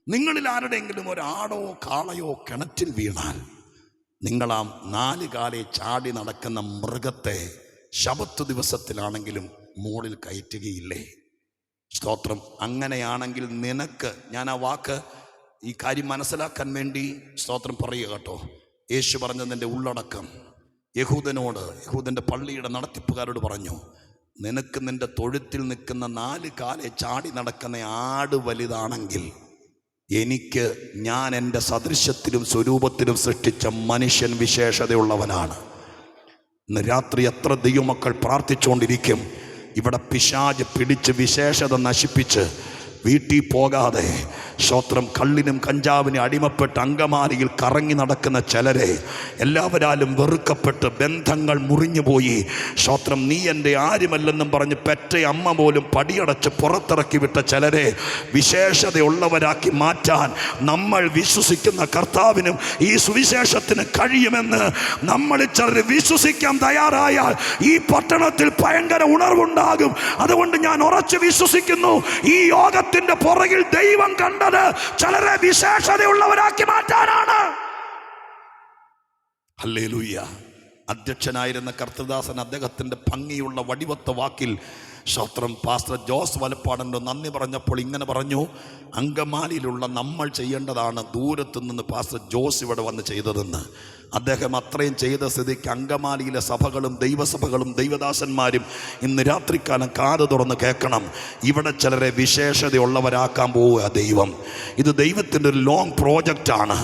നിങ്ങളിൽ ആരുടെയെങ്കിലും ഒരാടോ കാളയോ കിണറ്റിൽ വീണാൽ നിങ്ങൾ ആ 4 കാലേ ചാടി നടക്കുന്ന മൃഗത്തെ ശബത്ത് ദിവസത്തിലാണെങ്കിലും മുകളിൽ കയറ്റുകയില്ലേ? സ്തോത്രം. അങ്ങനെയാണെങ്കിൽ നിനക്ക്, ഞാൻ ആ വാക്ക് ഈ കാര്യം മനസ്സിലാക്കാൻ വേണ്ടി സ്തോത്രം പറയുക കേട്ടോ. യേശു പറഞ്ഞതിൻ്റെ ഉള്ളടക്കം യഹൂദൻ്റെ പള്ളിയുടെ നടത്തിപ്പുകാരോട് പറഞ്ഞു, നിനക്ക് നിന്റെ തൊഴുത്തിൽ നിൽക്കുന്ന 4 കാലേ ചാടി നടക്കുന്ന ആട് വലുതാണെങ്കിൽ ഞാൻ എൻ്റെ സദൃശ്യത്തിലും സ്വരൂപത്തിലും സൃഷ്ടിച്ച മനുഷ്യൻ വിശേഷതയുള്ളവനാണ്. ഇന്ന് രാത്രി എത്ര ദൈവമക്കൾ പ്രാർത്ഥിച്ചുകൊണ്ടിരിക്കും, ഇവിടെ പിശാച് പിടിച്ച് വിശേഷത നശിപ്പിച്ച് വീട്ടിൽ പോകാതെ സ്തോത്രം കള്ളിനും കഞ്ചാവിനും അടിമപ്പെട്ട് അങ്കമാലിയിൽ കറങ്ങി നടക്കുന്ന ചിലരെ, എല്ലാവരാലും വെറുക്കപ്പെട്ട് ബന്ധങ്ങൾ മുറിഞ്ഞുപോയി സ്തോത്രം നീ എൻ്റെ ആരുമല്ലെന്നും പറഞ്ഞ് പെറ്റ അമ്മ പോലും പടിയടച്ച് പുറത്തിറക്കി വിട്ട ചിലരെ വിശേഷതയുള്ളവരാക്കി മാറ്റാൻ നമ്മൾ വിശ്വസിക്കുന്ന കർത്താവിനും ഈ സുവിശേഷത്തിന് കഴിയുമെന്ന് നമ്മൾ ചിലർ വിശ്വസിക്കാൻ തയ്യാറായാൽ ഈ പട്ടണത്തിൽ ഭയങ്കര ഉണർവുണ്ടാകും. അതുകൊണ്ട് ഞാൻ ഉറച്ചു വിശ്വസിക്കുന്നു, ഈ യോഗത്തിന്റെ പുറകിൽ ദൈവം കണ്ടത് ചിലരെ വിശേഷതയുള്ളവരാക്കി മാറ്റാനാണ്. ഹല്ലേലൂയ. അധ്യക്ഷനായിരുന്ന കർത്തദാസൻ അദ്ദേഹത്തിന്റെ ഭംഗിയുള്ള വടിവത്ത വാക്കിൽ സ്തോത്രം. പാസ്റ്റർ ജോസ് വലപ്പാടൻ്റെ നന്ദി പറഞ്ഞപ്പോൾ ഇങ്ങനെ പറഞ്ഞു, അങ്കമാലിയിലുള്ള നമ്മൾ ചെയ്യേണ്ടതാണ് ദൂരത്തു നിന്ന് പാസ്റ്റർ ജോസ് ഇവിടെ വന്ന് ചെയ്തതെന്ന്. അദ്ദേഹം അത്രയും ചെയ്ത സ്ഥിതിക്ക് അങ്കമാലിയിലെ സഭകളും ദൈവസഭകളും ദൈവദാസന്മാരും ഇന്ന് രാത്രിക്കാലം കാത് തുറന്ന് കേൾക്കണം. ഇവിടെ ചിലരെ വിശേഷതയുള്ളവരാക്കാൻ പോവുക ദൈവം. ഇത് ദൈവത്തിൻ്റെ ഒരു ലോങ് പ്രോജക്റ്റാണ്.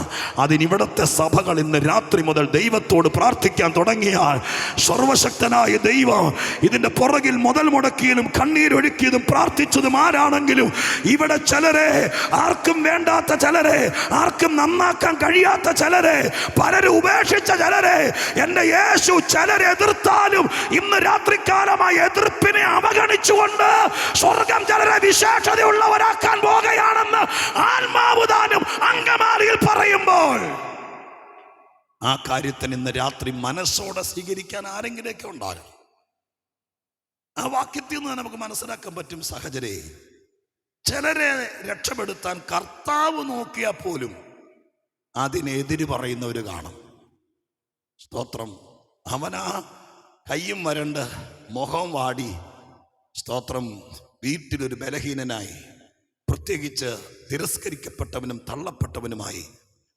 അതിനിവിടുത്തെ സഭകൾ ഇന്ന് രാത്രി മുതൽ ദൈവത്തോട് പ്രാർത്ഥിക്കാൻ തുടങ്ങിയാൽ സർവശക്തനായ ദൈവം ഇതിൻ്റെ പുറകിൽ മുതൽ മുടക്കിയതും കണ്ണീരൊഴുക്കിയതും പ്രാർത്ഥിച്ചതും ആരാണെങ്കിലും ഇവിടെ ചിലരെ, ആർക്കും വേണ്ടാത്ത ചിലരെ, ആർക്കും നന്നാക്കാൻ കഴിയാത്ത ചിലരെ, പലരും ഉപേക്ഷിച്ച ചിലരെ എൻ്റെ യേശു ചിലരെ എതിർത്താലും ഇന്ന് രാത്രികാലമായി എതിർപ്പിനെ അവഗണിച്ചുകൊണ്ട് സ്വർഗം ചിലരെ വിശേഷതയുള്ളവരാക്കാൻ പോകുകയാണെന്ന് ആത്മാവുദാനം അങ്കമാലിയിൽ പറയുമ്പോൾ ആ കാര്യത്തിന് ഇന്ന് രാത്രി മനസ്സോടെ സ്വീകരിക്കാൻ ആരെങ്കിലുമൊക്കെ ഉണ്ടാകും. ആ വാക്യത്തിൽ നിന്ന് നമുക്ക് മനസ്സിലാക്കാൻ പറ്റും സഹചരേ, ചിലരെ രക്ഷപ്പെടുത്താൻ കർത്താവ് നോക്കിയാൽ പോലും അതിനെതിര് പറയുന്നവർ കാണും. സ്തോത്രം. അവനാ കയ്യും വരണ്ട് മുഖം വാടി, സ്തോത്രം, വീട്ടിലൊരു ബലഹീനനായി, പ്രത്യേകിച്ച് തിരസ്കരിക്കപ്പെട്ടവനും തള്ളപ്പെട്ടവനുമായി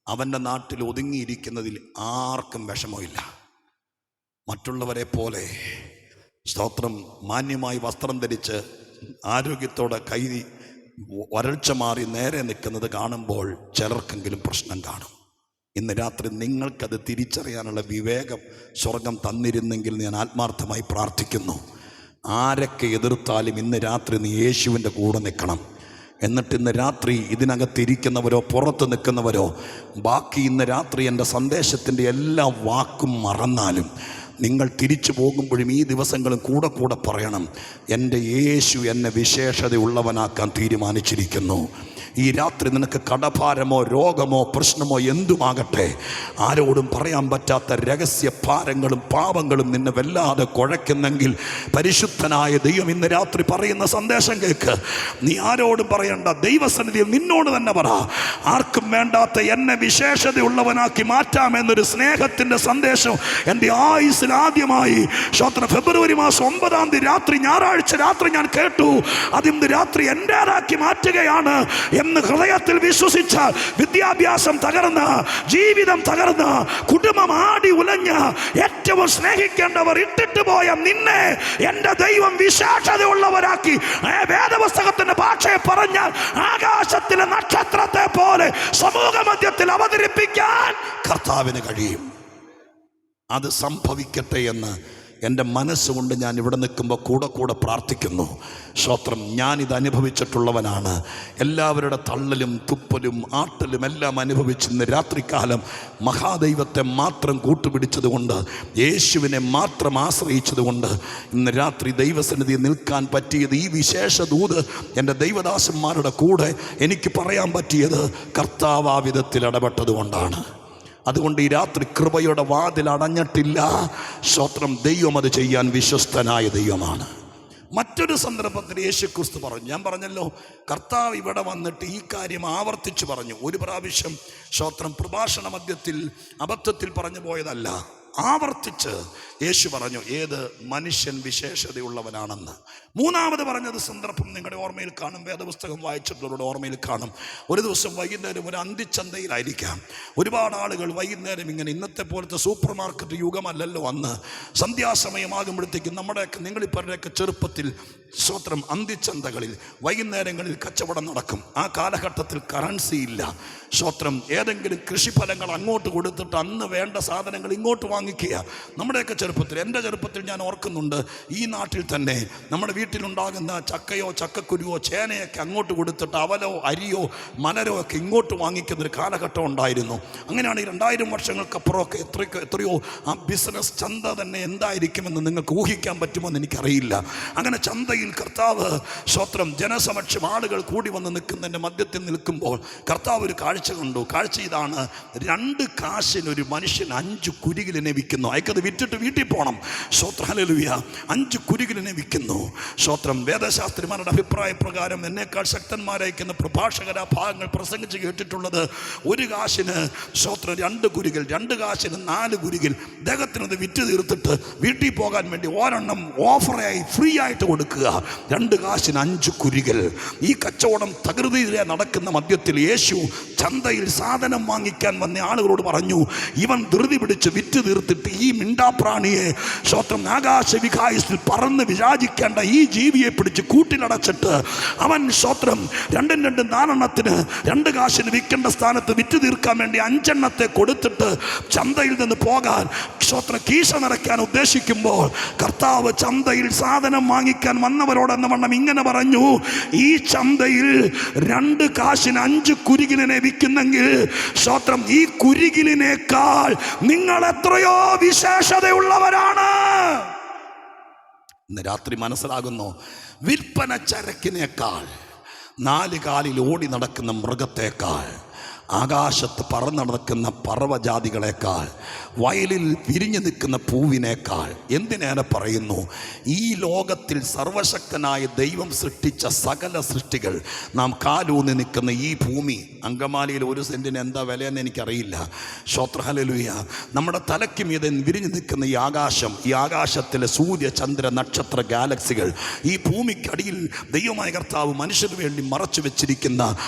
അവൻ്റെ നാട്ടിൽ ഒതുങ്ങിയിരിക്കുന്നതിൽ ആർക്കും വിഷമമില്ല. മറ്റുള്ളവരെ പോലെ സ്തോത്രം മാന്യമായി വസ്ത്രം ധരിച്ച് ആരോഗ്യത്തോടെ കൈ വരൾച്ച മാറി നേരെ നിൽക്കുന്നത് കാണുമ്പോൾ ചിലർക്കെങ്കിലും പ്രശ്നം കാണും. ഇന്ന് രാത്രി നിങ്ങൾക്കത് തിരിച്ചറിയാനുള്ള വിവേകം സ്വർഗം തന്നിരുന്നെങ്കിൽ ഞാൻ ആത്മാർത്ഥമായി പ്രാർത്ഥിക്കുന്നു. ആരൊക്കെ എതിർത്താലും ഇന്ന് രാത്രി നീ യേശുവിൻ്റെ കൂടെ നിൽക്കണം. എന്നിട്ട് ഇന്ന് രാത്രി ഇതിനകത്തിരിക്കുന്നവരോ പുറത്ത് നിൽക്കുന്നവരോ ബാക്കി ഇന്ന് രാത്രി എൻ്റെ സന്ദേശത്തിൻ്റെ എല്ലാ വാക്കും മറന്നാലും നിങ്ങൾ തിരിച്ചു പോകുമ്പോഴും ഈ ദിവസങ്ങളും കൂടെ കൂടെ പറയണം, എൻ്റെ യേശു എന്നെ വിശേഷതയുള്ളവനാക്കാൻ തീരുമാനിച്ചിരിക്കുന്നു. ഈ രാത്രി നിനക്ക് കടഭാരമോ രോഗമോ പ്രശ്നമോ എന്തുമാകട്ടെ, ആരോടും പറയാൻ പറ്റാത്ത രഹസ്യ ഭാരങ്ങളും പാപങ്ങളും നിന്നെ വല്ലാതെ കുഴയ്ക്കുന്നെങ്കിൽ പരിശുദ്ധനായ ദൈവം ഇന്ന് രാത്രി പറയുന്ന സന്ദേശം കേൾക്ക്. നീ ആരോടും പറയണ്ട, ദൈവസന്നിധിയിൽ നിന്നോട് തന്നെ പറ, ആർക്കും വേണ്ടാത്ത എന്നെ വിശേഷതയുള്ളവനാക്കി മാറ്റാമെന്നൊരു സ്നേഹത്തിൻ്റെ സന്ദേശം എൻ്റെ ആയുസ്സിൽ ആദ്യമായി ഫെബ്രുവരി മാസം 9 രാത്രി, ഞായറാഴ്ച രാത്രി ഞാൻ കേട്ടു. അതിന്ന് രാത്രി എൻ്റേതാക്കി മാറ്റുകയാണ് എന്ന് ഹൃദയത്തിൽ വിശ്വസിച്ച് വിദ്യാഭ്യാസം തകർന്ന്, ജീവിതം തകർന്ന്, കുടുംബം ആടി ഉലഞ്ഞ്, ഏറ്റവും സ്നേഹിക്കേണ്ടവർ ഇട്ടിട്ട് പോയ നിന്നെ എൻ്റെ ദൈവം വിശേഷതയുള്ളവരാക്കി, വേദപുസ്തകത്തിന്റെ ഭാഷയെ പറഞ്ഞാൽ ആകാശത്തിലെ നക്ഷത്രത്തെ പോലെ സമൂഹ മധ്യത്തിൽ അവതരിപ്പിക്കാൻ കർത്താവിന് കഴിയും. അത് സംഭവിക്കട്ടെ എന്ന് എൻ്റെ മനസ്സുകൊണ്ട് ഞാൻ ഇവിടെ നിൽക്കുമ്പോൾ കൂടെ കൂടെ പ്രാർത്ഥിക്കുന്നു. സ്തോത്രം. ഞാനിത് അനുഭവിച്ചിട്ടുള്ളവനാണ്. എല്ലാവരുടെ തള്ളലും തുപ്പലും ആട്ടലും എല്ലാം അനുഭവിച്ചിന്ന് രാത്രികാലം മഹാദൈവത്തെ മാത്രം കൂട്ടുപിടിച്ചതുകൊണ്ട്, യേശുവിനെ മാത്രം ആശ്രയിച്ചതുകൊണ്ട് ഇന്ന് രാത്രി ദൈവസന്നിധി നിൽക്കാൻ പറ്റിയത്, ഈ വിശേഷ ദൂത് എൻ്റെ ദൈവദാസന്മാരുടെ കൂടെ എനിക്ക് പറയാൻ പറ്റിയത് കർത്താവ് ആ വിധത്തിൽ ഇടപെട്ടതുകൊണ്ടാണ്. അതുകൊണ്ട് ഈ രാത്രി കൃപയുടെ വാതിൽ അടഞ്ഞിട്ടില്ല. സ്തോത്രം. ദൈവം അത് ചെയ്യാൻ വിശ്വസ്തനായ ദൈവമാണ്. മറ്റൊരു സന്ദർഭത്തിൽ യേശുക്രിസ്തു പറഞ്ഞു, ഞാൻ പറഞ്ഞല്ലോ, കർത്താവ് ഇവിടെ വന്നിട്ട് ഈ കാര്യം ആവർത്തിച്ച് പറഞ്ഞു. ഒരു പ്രാവശ്യം സ്തോത്രം പ്രഭാഷണ മധ്യത്തിൽ അബദ്ധത്തിൽ പറഞ്ഞു പോയതല്ല, ആവർത്തിച്ച് യേശു പറഞ്ഞു ഏത് മനുഷ്യൻ വിശേഷതയുള്ളവനാണെന്ന്. മൂന്നാമത് പറഞ്ഞത് സന്ദർഭം നിങ്ങളുടെ ഓർമ്മയിൽ കാണും, വേദപുസ്തകം വായിച്ചിട്ടുള്ളവരുടെ ഓർമ്മയിൽ കാണും. ഒരു ദിവസം വൈകുന്നേരം ഒരു അന്തിച്ചന്തയിലായിരിക്കാം. ഒരുപാട് ആളുകൾ വൈകുന്നേരം ഇങ്ങനെ, ഇന്നത്തെ പോലത്തെ സൂപ്പർ മാർക്കറ്റ് യുഗമല്ലല്ലോ അന്ന്, സന്ധ്യാസമയമാകുമ്പോഴത്തേക്കും നമ്മുടെയൊക്കെ നിങ്ങളിപ്പരുടെയൊക്കെ ചെറുപ്പത്തിൽ സ്തോത്രം അന്തിച്ചന്തകളിൽ വൈകുന്നേരങ്ങളിൽ കച്ചവടം നടക്കും. ആ കാലഘട്ടത്തിൽ കറൻസി ഇല്ല. സ്തോത്രം. ഏതെങ്കിലും കൃഷിഫലങ്ങൾ അങ്ങോട്ട് കൊടുത്തിട്ട് അന്ന് വേണ്ട സാധനങ്ങൾ ഇങ്ങോട്ട് വാങ്ങിക്കുക. നമ്മുടെയൊക്കെ ചെറുപ്പത്തിൽ, എൻ്റെ ചെറുപ്പത്തിൽ ഞാൻ ഓർക്കുന്നുണ്ട്, ഈ നാട്ടിൽ തന്നെ നമ്മുടെ വീട്ടിലുണ്ടാകുന്ന ചക്കയോ ചക്കക്കുരുവോ ചേനയൊക്കെ അങ്ങോട്ട് കൊടുത്തിട്ട് അവലോ അരിയോ മലരോ ഒക്കെ ഇങ്ങോട്ട് വാങ്ങിക്കുന്നൊരു കാലഘട്ടം ഉണ്ടായിരുന്നു. അങ്ങനെയാണ് ഈ 2000 വർഷങ്ങൾക്കപ്പുറമൊക്കെ എത്രയോ ആ ബിസിനസ് ചന്ത തന്നെ എന്തായിരിക്കുമെന്ന് നിങ്ങൾക്ക് ഊഹിക്കാൻ പറ്റുമെന്ന് എനിക്കറിയില്ല. അങ്ങനെ ചന്തയിൽ കർത്താവ് സ്തോത്രം ജനസമക്ഷം ആളുകൾ കൂടി വന്ന് നിൽക്കുന്നതിൻ്റെ മധ്യത്തിൽ നിൽക്കുമ്പോൾ കർത്താവ് ഒരു കാഴ്ച കണ്ടു. കാഴ്ച ഇതാണ്, 2 കാശിനൊരു മനുഷ്യൻ 5 കുരികിലിനെ വിൽക്കുന്നു. അയക്കത് വിറ്റിട്ട് വീട്ടിൽ പോകണം. സ്തോത്രം. ഹല്ലേലൂയ. 5 കുരികിലിനെ വിൽക്കുന്നു. സ്തോത്രം. വേദശാസ്ത്രിമാരുടെ അഭിപ്രായ പ്രകാരം എന്നേക്കാൾ ശക്തന്മാരയക്കുന്ന പ്രഭാഷകര ഭാഗങ്ങൾ പ്രസംഗിച്ച് കേട്ടിട്ടുള്ളത്, 1 കാശിന് സ്തോത്രം 2 കുരികിൽ, 2 കാശിന് 4 കുരികിൽ. അദ്ദേഹത്തിനത് വിറ്റ് തീർത്തിട്ട് വീട്ടിൽ പോകാൻ വേണ്ടി ഒരെണ്ണം ഓഫറായി ഫ്രീ ആയിട്ട് കൊടുക്കുക. 2 കാശിന് 5 കുരികൾ. ഈ കച്ചവടം തകൃതിയിലെ നടക്കുന്ന മധ്യത്തിൽ യേശു ചന്തയിൽ സാധനം വാങ്ങിക്കാൻ വന്ന ആളുകളോട് പറഞ്ഞു, ഇവൻ ധൃതി പിടിച്ച് വിറ്റ് തീർത്തിട്ട് ഈ മിണ്ടാപ്രാണിയെ സ്വത്രം ആകാശവികായത്തിൽ പറന്ന് വിരാജിക്കേണ്ട ഈ ജീവിയെ പിടിച്ച് കൂട്ടിലടച്ചിട്ട് അവൻ സ്വത്രം 2 4 2 കാശിന് വിൽക്കേണ്ട സ്ഥാനത്ത് വിറ്റ് തീർക്കാൻ വേണ്ടി 5 കൊടുത്തിട്ട് ചന്തയിൽ നിന്ന് പോകാൻ സ്വത്രം കീശ നിറയ്ക്കാൻ ഉദ്ദേശിക്കുമ്പോൾ കർത്താവ് ചന്തയിൽ സാധനം വാങ്ങിക്കാൻ വന്നവരോടെന്ന വണ്ണം ഇങ്ങനെ പറഞ്ഞു, ഈ ചന്തയിൽ 2 കാശിന് 5 കുരികിലിനെ വിൽക്കുന്നെങ്കിൽ സ്വത്രം ഈ കുരികിലിനേക്കാൾ നിങ്ങൾ എത്രയോ വിശേഷതയുള്ളവരാണ്. ഇന്ന് രാത്രി മനസ്സിലാകുന്നു, വിൽപ്പന ചരക്കിനേക്കാൾ 4 കാലിൽ ഓടി നടക്കുന്ന മൃഗത്തേക്കാൾ ആകാശത്ത് പറന്നു നടക്കുന്ന പറവജാതികളെക്കാൾ വയലിൽ വിരിഞ്ഞു നിൽക്കുന്ന പൂവിനേക്കാൾ എന്തിനേറെ പറയുന്നു, ഈ ലോകത്തിൽ സർവശക്തനായ ദൈവം സൃഷ്ടിച്ച സകല സൃഷ്ടികൾ നാം കാലൂന്നി നിൽക്കുന്ന ഈ ഭൂമി, അങ്കമാലിയിൽ 1 സെൻറ്റിന് എന്താ വിലയെന്ന് എനിക്കറിയില്ല, ഹല്ലേലൂയ, നമ്മുടെ തലയ്ക്ക് മീതെ വിരിഞ്ഞു നിൽക്കുന്ന ഈ ആകാശം, ഈ ആകാശത്തിലെ സൂര്യ ചന്ദ്ര നക്ഷത്ര ഗാലക്സികൾ, ഈ ഭൂമിക്കടിയിൽ ദൈവമായ കർത്താവ് മനുഷ്യന് വേണ്ടി മറച്ചു വെച്ചിരിക്കുന്ന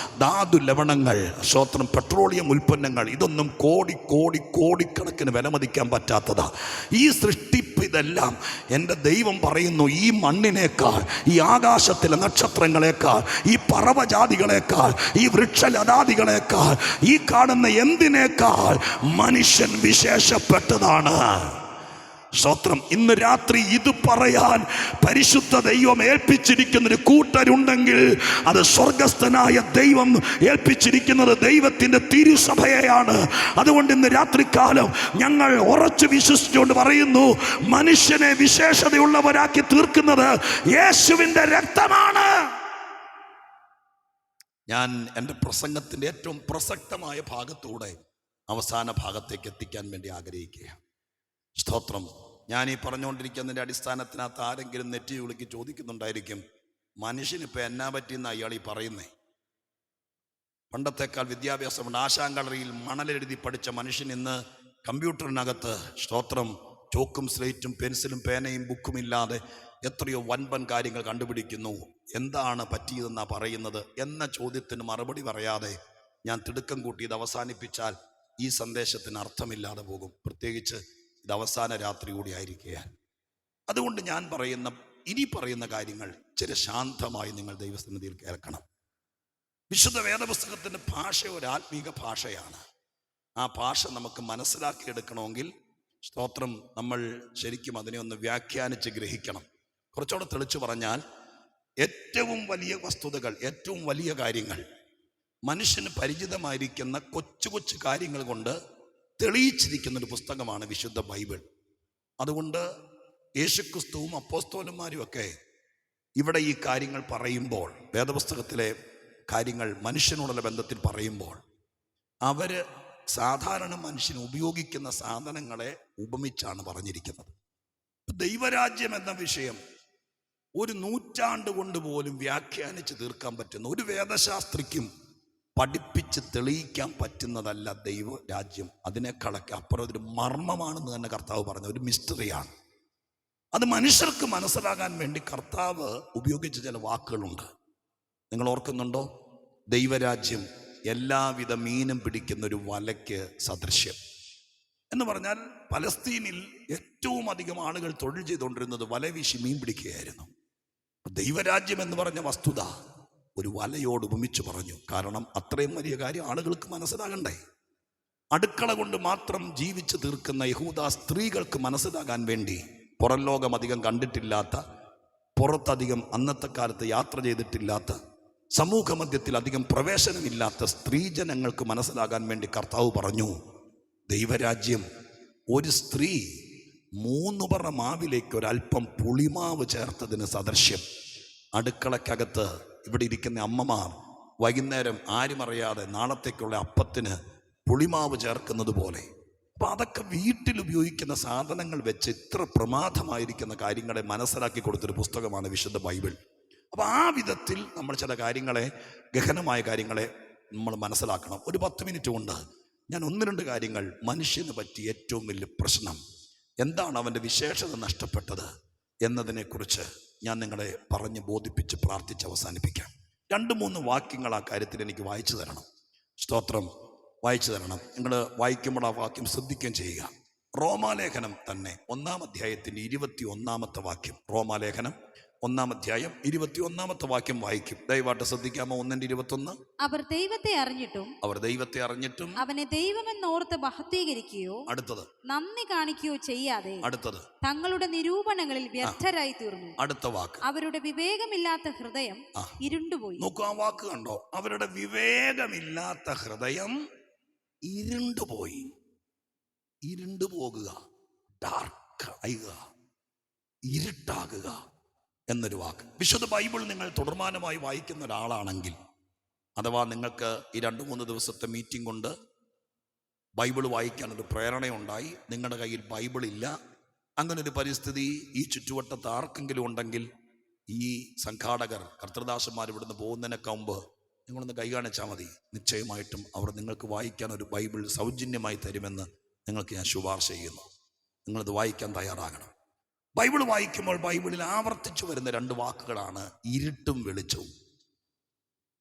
ധാതു ലവണങ്ങൾ, സ്വത്രം പെട്രോളിയം ഉൽപ്പന്നങ്ങൾ, ഇതൊന്നും കോടിക്കണക്കിന് വിലമതിക്കാൻ പറ്റാത്തതാ. ഈ സൃഷ്ടിപ്പ് ഇതെല്ലാം എൻ്റെ ദൈവം പറയുന്നു, ഈ മണ്ണിനേക്കാൾ, ഈ ആകാശത്തിലെ നക്ഷത്രങ്ങളെക്കാൾ, ഈ പറവജാതികളെക്കാൾ, ഈ വൃക്ഷലതാദികളെക്കാൾ, ഈ കാണുന്ന എന്തിനേക്കാൾ മനുഷ്യൻ വിശേഷപ്പെട്ടതാണ്. സ്തോത്രം. ഇന്ന് രാത്രി ഇത് പറയാൻ പരിശുദ്ധ ദൈവം ഏൽപ്പിച്ചിരിക്കുന്നൊരു കൂട്ടരുണ്ടെങ്കിൽ അത് സ്വർഗസ്ഥനായ ദൈവം ഏൽപ്പിച്ചിരിക്കുന്നത് ദൈവത്തിൻ്റെ തിരുസഭയെയാണ്. അതുകൊണ്ട് ഇന്ന് രാത്രികാലം ഞങ്ങൾ ഉറച്ചു വിശ്വസിച്ചുകൊണ്ട് പറയുന്നു, മനുഷ്യനെ വിശേഷതയുള്ളവരാക്കി തീർക്കുന്നത് യേശുവിൻ്റെ രക്തമാണ്. ഞാൻ എൻ്റെ പ്രസംഗത്തിൻ്റെ ഏറ്റവും പ്രസക്തമായ ഭാഗത്തൂടെ അവസാന ഭാഗത്തേക്ക് എത്തിക്കാൻ വേണ്ടി ആഗ്രഹിക്കുകയാണ്. സ്തോത്രം. ഞാൻ ഈ പറഞ്ഞുകൊണ്ടിരിക്കുന്നതിൻ്റെ അടിസ്ഥാനത്തിനകത്ത് ആരെങ്കിലും നെറ്റി വിളിക്ക് ചോദിക്കുന്നുണ്ടായിരിക്കും, മനുഷ്യനിപ്പോൾ എന്നാ പറ്റിയെന്ന് അയാൾ ഈ പറയുന്നേ? പണ്ടത്തേക്കാൾ വിദ്യാഭ്യാസമുണ്ട്. ആശാങ്കളറിയിൽ മണലെഴുതി പഠിച്ച മനുഷ്യൻ ഇന്ന് കമ്പ്യൂട്ടറിനകത്ത് സ്തോത്രം ചോക്കും സ്ലേറ്റും പെൻസിലും പേനയും ബുക്കും ഇല്ലാതെ എത്രയോ വൻപൻ കാര്യങ്ങൾ കണ്ടുപിടിക്കുന്നു. എന്താണ് പറ്റിയതെന്നാണ് പറയുന്നത് എന്ന ചോദ്യത്തിന് മറുപടി പറയാതെ ഞാൻ തിടുക്കം കൂട്ടി ഇത് അവസാനിപ്പിച്ചാൽ ഈ സന്ദേശത്തിന് അർത്ഥമില്ലാതെ പോകും. പ്രത്യേകിച്ച് ഇത് അവസാന രാത്രി കൂടി ആയിരിക്കുകയാണ്. അതുകൊണ്ട് ഞാൻ ഇനി പറയുന്ന കാര്യങ്ങൾ ചില ശാന്തമായി നിങ്ങൾ ദൈവസന്നിധിയിൽ കേൾക്കണം. വിശുദ്ധ വേദപുസ്തകത്തിൻ്റെ ഭാഷ ഒരു ആത്മീക ഭാഷയാണ്. ആ ഭാഷ നമുക്ക് മനസ്സിലാക്കിയെടുക്കണമെങ്കിൽ സ്തോത്രം നമ്മൾ ശരിക്കും അതിനെ ഒന്ന് വ്യാഖ്യാനിച്ച് ഗ്രഹിക്കണം. കുറച്ചുകൂടെ തെളിച്ചു പറഞ്ഞാൽ, ഏറ്റവും വലിയ വസ്തുതകൾ, ഏറ്റവും വലിയ കാര്യങ്ങൾ, മനുഷ്യന് പരിചിതമായിരിക്കുന്ന കൊച്ചു കൊച്ചു കാര്യങ്ങൾ കൊണ്ട് തെളിയിച്ചിരിക്കുന്നൊരു പുസ്തകമാണ് വിശുദ്ധ ബൈബിൾ. അതുകൊണ്ട് യേശുക്രിസ്തുവും അപ്പോസ്തലന്മാരും ഒക്കെ ഇവിടെ ഈ കാര്യങ്ങൾ പറയുമ്പോൾ, വേദപുസ്തകത്തിലെ കാര്യങ്ങൾ മനുഷ്യനോടുള്ള ബന്ധത്തിൽ പറയുമ്പോൾ, അവർ സാധാരണ മനുഷ്യൻ ഉപയോഗിക്കുന്ന സാധനങ്ങളെ ഉപമിച്ചാണ് പറഞ്ഞിരിക്കുന്നത്. ദൈവരാജ്യം എന്ന വിഷയം 1 നൂറ്റാണ്ട് കൊണ്ട് പോലും വ്യാഖ്യാനിച്ച് തീർക്കാൻ പറ്റുന്ന ഒരു വേദശാസ്ത്രിക്കും പഠിപ്പിച്ച് തെളിയിക്കാൻ പറ്റുന്നതല്ല ദൈവരാജ്യം. അതിനേക്കാളൊക്കെ അപ്പുറം ഒരു മർമ്മമാണെന്ന് തന്നെ കർത്താവ് പറഞ്ഞ ഒരു മിസ്റ്ററിയാണ്. അത് മനുഷ്യർക്ക് മനസ്സിലാകാൻ വേണ്ടി കർത്താവ് ഉപയോഗിച്ച ചില വാക്കുകളുണ്ട്. നിങ്ങൾ ഓർക്കുന്നുണ്ടോ? ദൈവരാജ്യം എല്ലാവിധ മീനും പിടിക്കുന്ന ഒരു വലയ്ക്ക് സദൃശ്യം എന്ന് പറഞ്ഞാൽ, പലസ്തീനിൽ ഏറ്റവും അധികം ആളുകൾ തൊഴിൽ ചെയ്തുകൊണ്ടിരുന്നത് വല വീശി മീൻ പിടിക്കുകയായിരുന്നു. ദൈവരാജ്യം എന്ന് പറഞ്ഞ വസ്തുത ഒരു വലയോട് ഉപമിച്ച് പറഞ്ഞു. കാരണം അത്രയും വലിയ കാര്യം ആളുകൾക്ക് മനസ്സിലാകണ്ടേ. അടുക്കള കൊണ്ട് മാത്രം ജീവിച്ചു തീർക്കുന്ന യഹൂദ സ്ത്രീകൾക്ക് മനസ്സിലാകാൻ വേണ്ടി പുറം ലോകം അധികം കണ്ടിട്ടില്ലാത്ത, പുറത്തധികം അന്നത്തെ കാലത്ത് യാത്ര ചെയ്തിട്ടില്ലാത്ത, സമൂഹ മധ്യത്തിൽ അധികം പ്രവേശനമില്ലാത്ത സ്ത്രീജനങ്ങൾക്ക് മനസ്സിലാകാൻ വേണ്ടി കർത്താവ് പറഞ്ഞു, ദൈവരാജ്യം ഒരു സ്ത്രീ 3 പറ മാവിലേക്ക് ഒരല്പം പുളിമാവ് ചേർത്തതിന് സദൃശ്യം. അടുക്കളക്കകത്ത് ഇവിടെ ഇരിക്കുന്ന അമ്മമാർ വൈകുന്നേരം ആരും അറിയാതെ നാളത്തേക്കുള്ള അപ്പത്തിന് പുളിമാവ് ചേർക്കുന്നത് പോലെ. അപ്പം അതൊക്കെ വീട്ടിൽ ഉപയോഗിക്കുന്ന സാധനങ്ങൾ വെച്ച് ഇത്ര പ്രമാദമായിരിക്കുന്ന കാര്യങ്ങളെ മനസ്സിലാക്കി കൊടുത്തൊരു പുസ്തകമാണ് വിശുദ്ധ ബൈബിൾ. അപ്പം ആ വിധത്തിൽ നമ്മൾ ചില കാര്യങ്ങളെ, ഗഹനമായ കാര്യങ്ങളെ നമ്മൾ മനസ്സിലാക്കണം. ഒരു 10 മിനിറ്റ് കൊണ്ട് ഞാൻ 1-2 കാര്യങ്ങൾ, മനുഷ്യന് പറ്റിയ ഏറ്റവും വലിയ പ്രശ്നം എന്താണ്, അവൻ്റെ വിശേഷത നഷ്ടപ്പെട്ടത് എന്നതിനെക്കുറിച്ച് ഞാൻ നിങ്ങളെ പറഞ്ഞ് ബോധിപ്പിച്ച് പ്രാർത്ഥിച്ച് അവസാനിപ്പിക്കാം. 2-3 വാക്യങ്ങൾ ആ കാര്യത്തിൽ എനിക്ക് വായിച്ചു തരണം. സ്തോത്രം, വായിച്ചു തരണം. നിങ്ങൾ വായിക്കുമ്പോൾ ആ വാക്യം ശ്രദ്ധിക്കുകയും ചെയ്യുക. റോമാലേഖനം തന്നെ 1-ാം അധ്യായത്തിൻ്റെ 21-ാമത്തെ വാക്യം. റോമാലേഖനം 1-ാം അധ്യായം 21-ാമത്തെ വാക്യം വായിക്കും. ദയവായിട്ട് ശ്രദ്ധിക്കാമോ? 1:21. അവർ ദൈവത്തെ അറിഞ്ഞിട്ടും അവനെ ദൈവമെന്നോർത്ത് മഹത്വീകരിക്കുകയോ അടുത്തത് നന്ദി കാണിക്കുകയോ ചെയ്യാതെ അടുത്തത് തങ്ങളുടെ നിരൂപണങ്ങളിൽ വ്യർത്ഥരായി തീർന്നു. അടുത്ത വാക്ക്, അവരുടെ വിവേകമില്ലാത്ത ഹൃദയം ഇരുണ്ടുപോയി. നോക്കൂ, ആ വാക്ക് കണ്ടോ? അവരുടെ വിവേകമില്ലാത്ത ഹൃദയം ഇരുണ്ടുപോയി. ഇരുണ്ടുപോകുക, ഡാർക്ക് ആകുക, ഇരുട്ടാകുക എന്നൊരു വാക്ക്. വിശുദ്ധ ബൈബിൾ നിങ്ങൾ തുടർമാനമായി വായിക്കുന്ന ഒരാളാണെങ്കിൽ, അഥവാ നിങ്ങൾക്ക് ഈ 2-3 ദിവസത്തെ മീറ്റിംഗ് കൊണ്ട് ബൈബിൾ വായിക്കാനൊരു പ്രേരണയുണ്ടായി, നിങ്ങളുടെ കയ്യിൽ ബൈബിളില്ല, അങ്ങനൊരു പരിസ്ഥിതി ഈ ചുറ്റുവട്ടത്ത് ആർക്കെങ്കിലും ഉണ്ടെങ്കിൽ, ഈ സംഘാടകർ കർത്തൃദാസന്മാർ ഇവിടുന്ന് പോകുന്നതിനൊക്കെ മുമ്പ് നിങ്ങളൊന്ന് കൈ കാണിച്ചാൽ മതി. നിശ്ചയമായിട്ടും അവർ നിങ്ങൾക്ക് വായിക്കാൻ ഒരു ബൈബിൾ സൗജന്യമായി തരുമെന്ന് നിങ്ങൾക്ക് ഞാൻ ശുപാർശ ചെയ്യുന്നു. നിങ്ങളത് വായിക്കാൻ തയ്യാറാകണം. ബൈബിൾ വായിക്കുമ്പോൾ ബൈബിളിൽ ആവർത്തിച്ചു വരുന്ന 2 വാക്കുകളാണ് ഇരുട്ടും വെളിച്ചവും.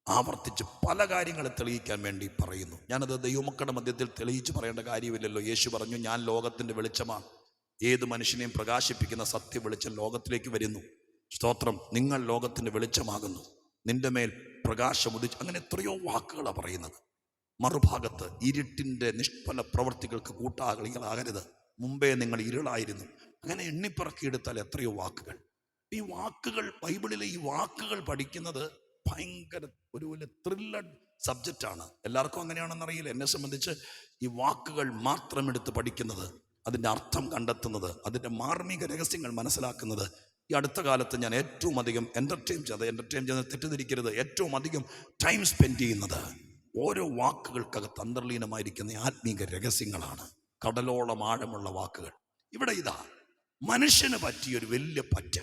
ആവർത്തിച്ച് പല കാര്യങ്ങളെ തെളിയിക്കാൻ വേണ്ടി പറയുന്നു. ഞാനത് ദൈവമക്കളുടെ മധ്യത്തിൽ തെളിയിച്ച് പറയേണ്ട കാര്യമില്ലല്ലോ. യേശു പറഞ്ഞു, ഞാൻ ലോകത്തിൻ്റെ വെളിച്ചമാണ്, ഏത് മനുഷ്യനെയും പ്രകാശിപ്പിക്കുന്ന സത്യ വെളിച്ചം ലോകത്തിലേക്ക് വരുന്നു. സ്തോത്രം, നിങ്ങൾ ലോകത്തിൻ്റെ വെളിച്ചമാകുന്നു, നിന്റെ മേൽ പ്രകാശം ഉദിച്ചു. അങ്ങനെ എത്രയോ വാക്കുകളാണ് പറയുന്നത്. മറുഭാഗത്ത് ഇരുട്ടിൻ്റെ നിഷ്ഫല പ്രവൃത്തികൾക്ക് കൂട്ടാളികളാകരുത്, മുമ്പേ നിങ്ങൾ ഇരുളായിരുന്നു. അങ്ങനെ എണ്ണിപ്പറക്കിയെടുത്താൽ എത്രയോ വാക്കുകൾ. ഈ വാക്കുകൾ, ബൈബിളിലെ ഈ വാക്കുകൾ പഠിക്കുന്നത് ഭയങ്കര ഒരു ത്രില്ലഡ് സബ്ജക്റ്റാണ്. എല്ലാവർക്കും അങ്ങനെയാണെന്നറിയില്ല. എന്നെ സംബന്ധിച്ച് ഈ വാക്കുകൾ മാത്രം എടുത്ത് പഠിക്കുന്നത്, അതിൻ്റെ അർത്ഥം കണ്ടെത്തുന്നത്, അതിൻ്റെ മാർമിക രഹസ്യങ്ങൾ മനസ്സിലാക്കുന്നത് ഈ അടുത്ത കാലത്ത് ഞാൻ ഏറ്റവും അധികം എൻ്റർടൈൻ ചെയ്ത് തെറ്റിദ്ധരിക്കരുത്, ഏറ്റവും അധികം ടൈം സ്പെൻഡ് ചെയ്യുന്നത് ഓരോ വാക്കുകൾക്കകത്ത് അന്തർലീനമായിരിക്കുന്ന ആത്മീക രഹസ്യങ്ങളാണ്. കടലോളം ആഴമുള്ള വാക്കുകൾ. ഇവിടെ ഇതാ മനുഷ്യന് പറ്റിയൊരു വലിയ പറ്റ്.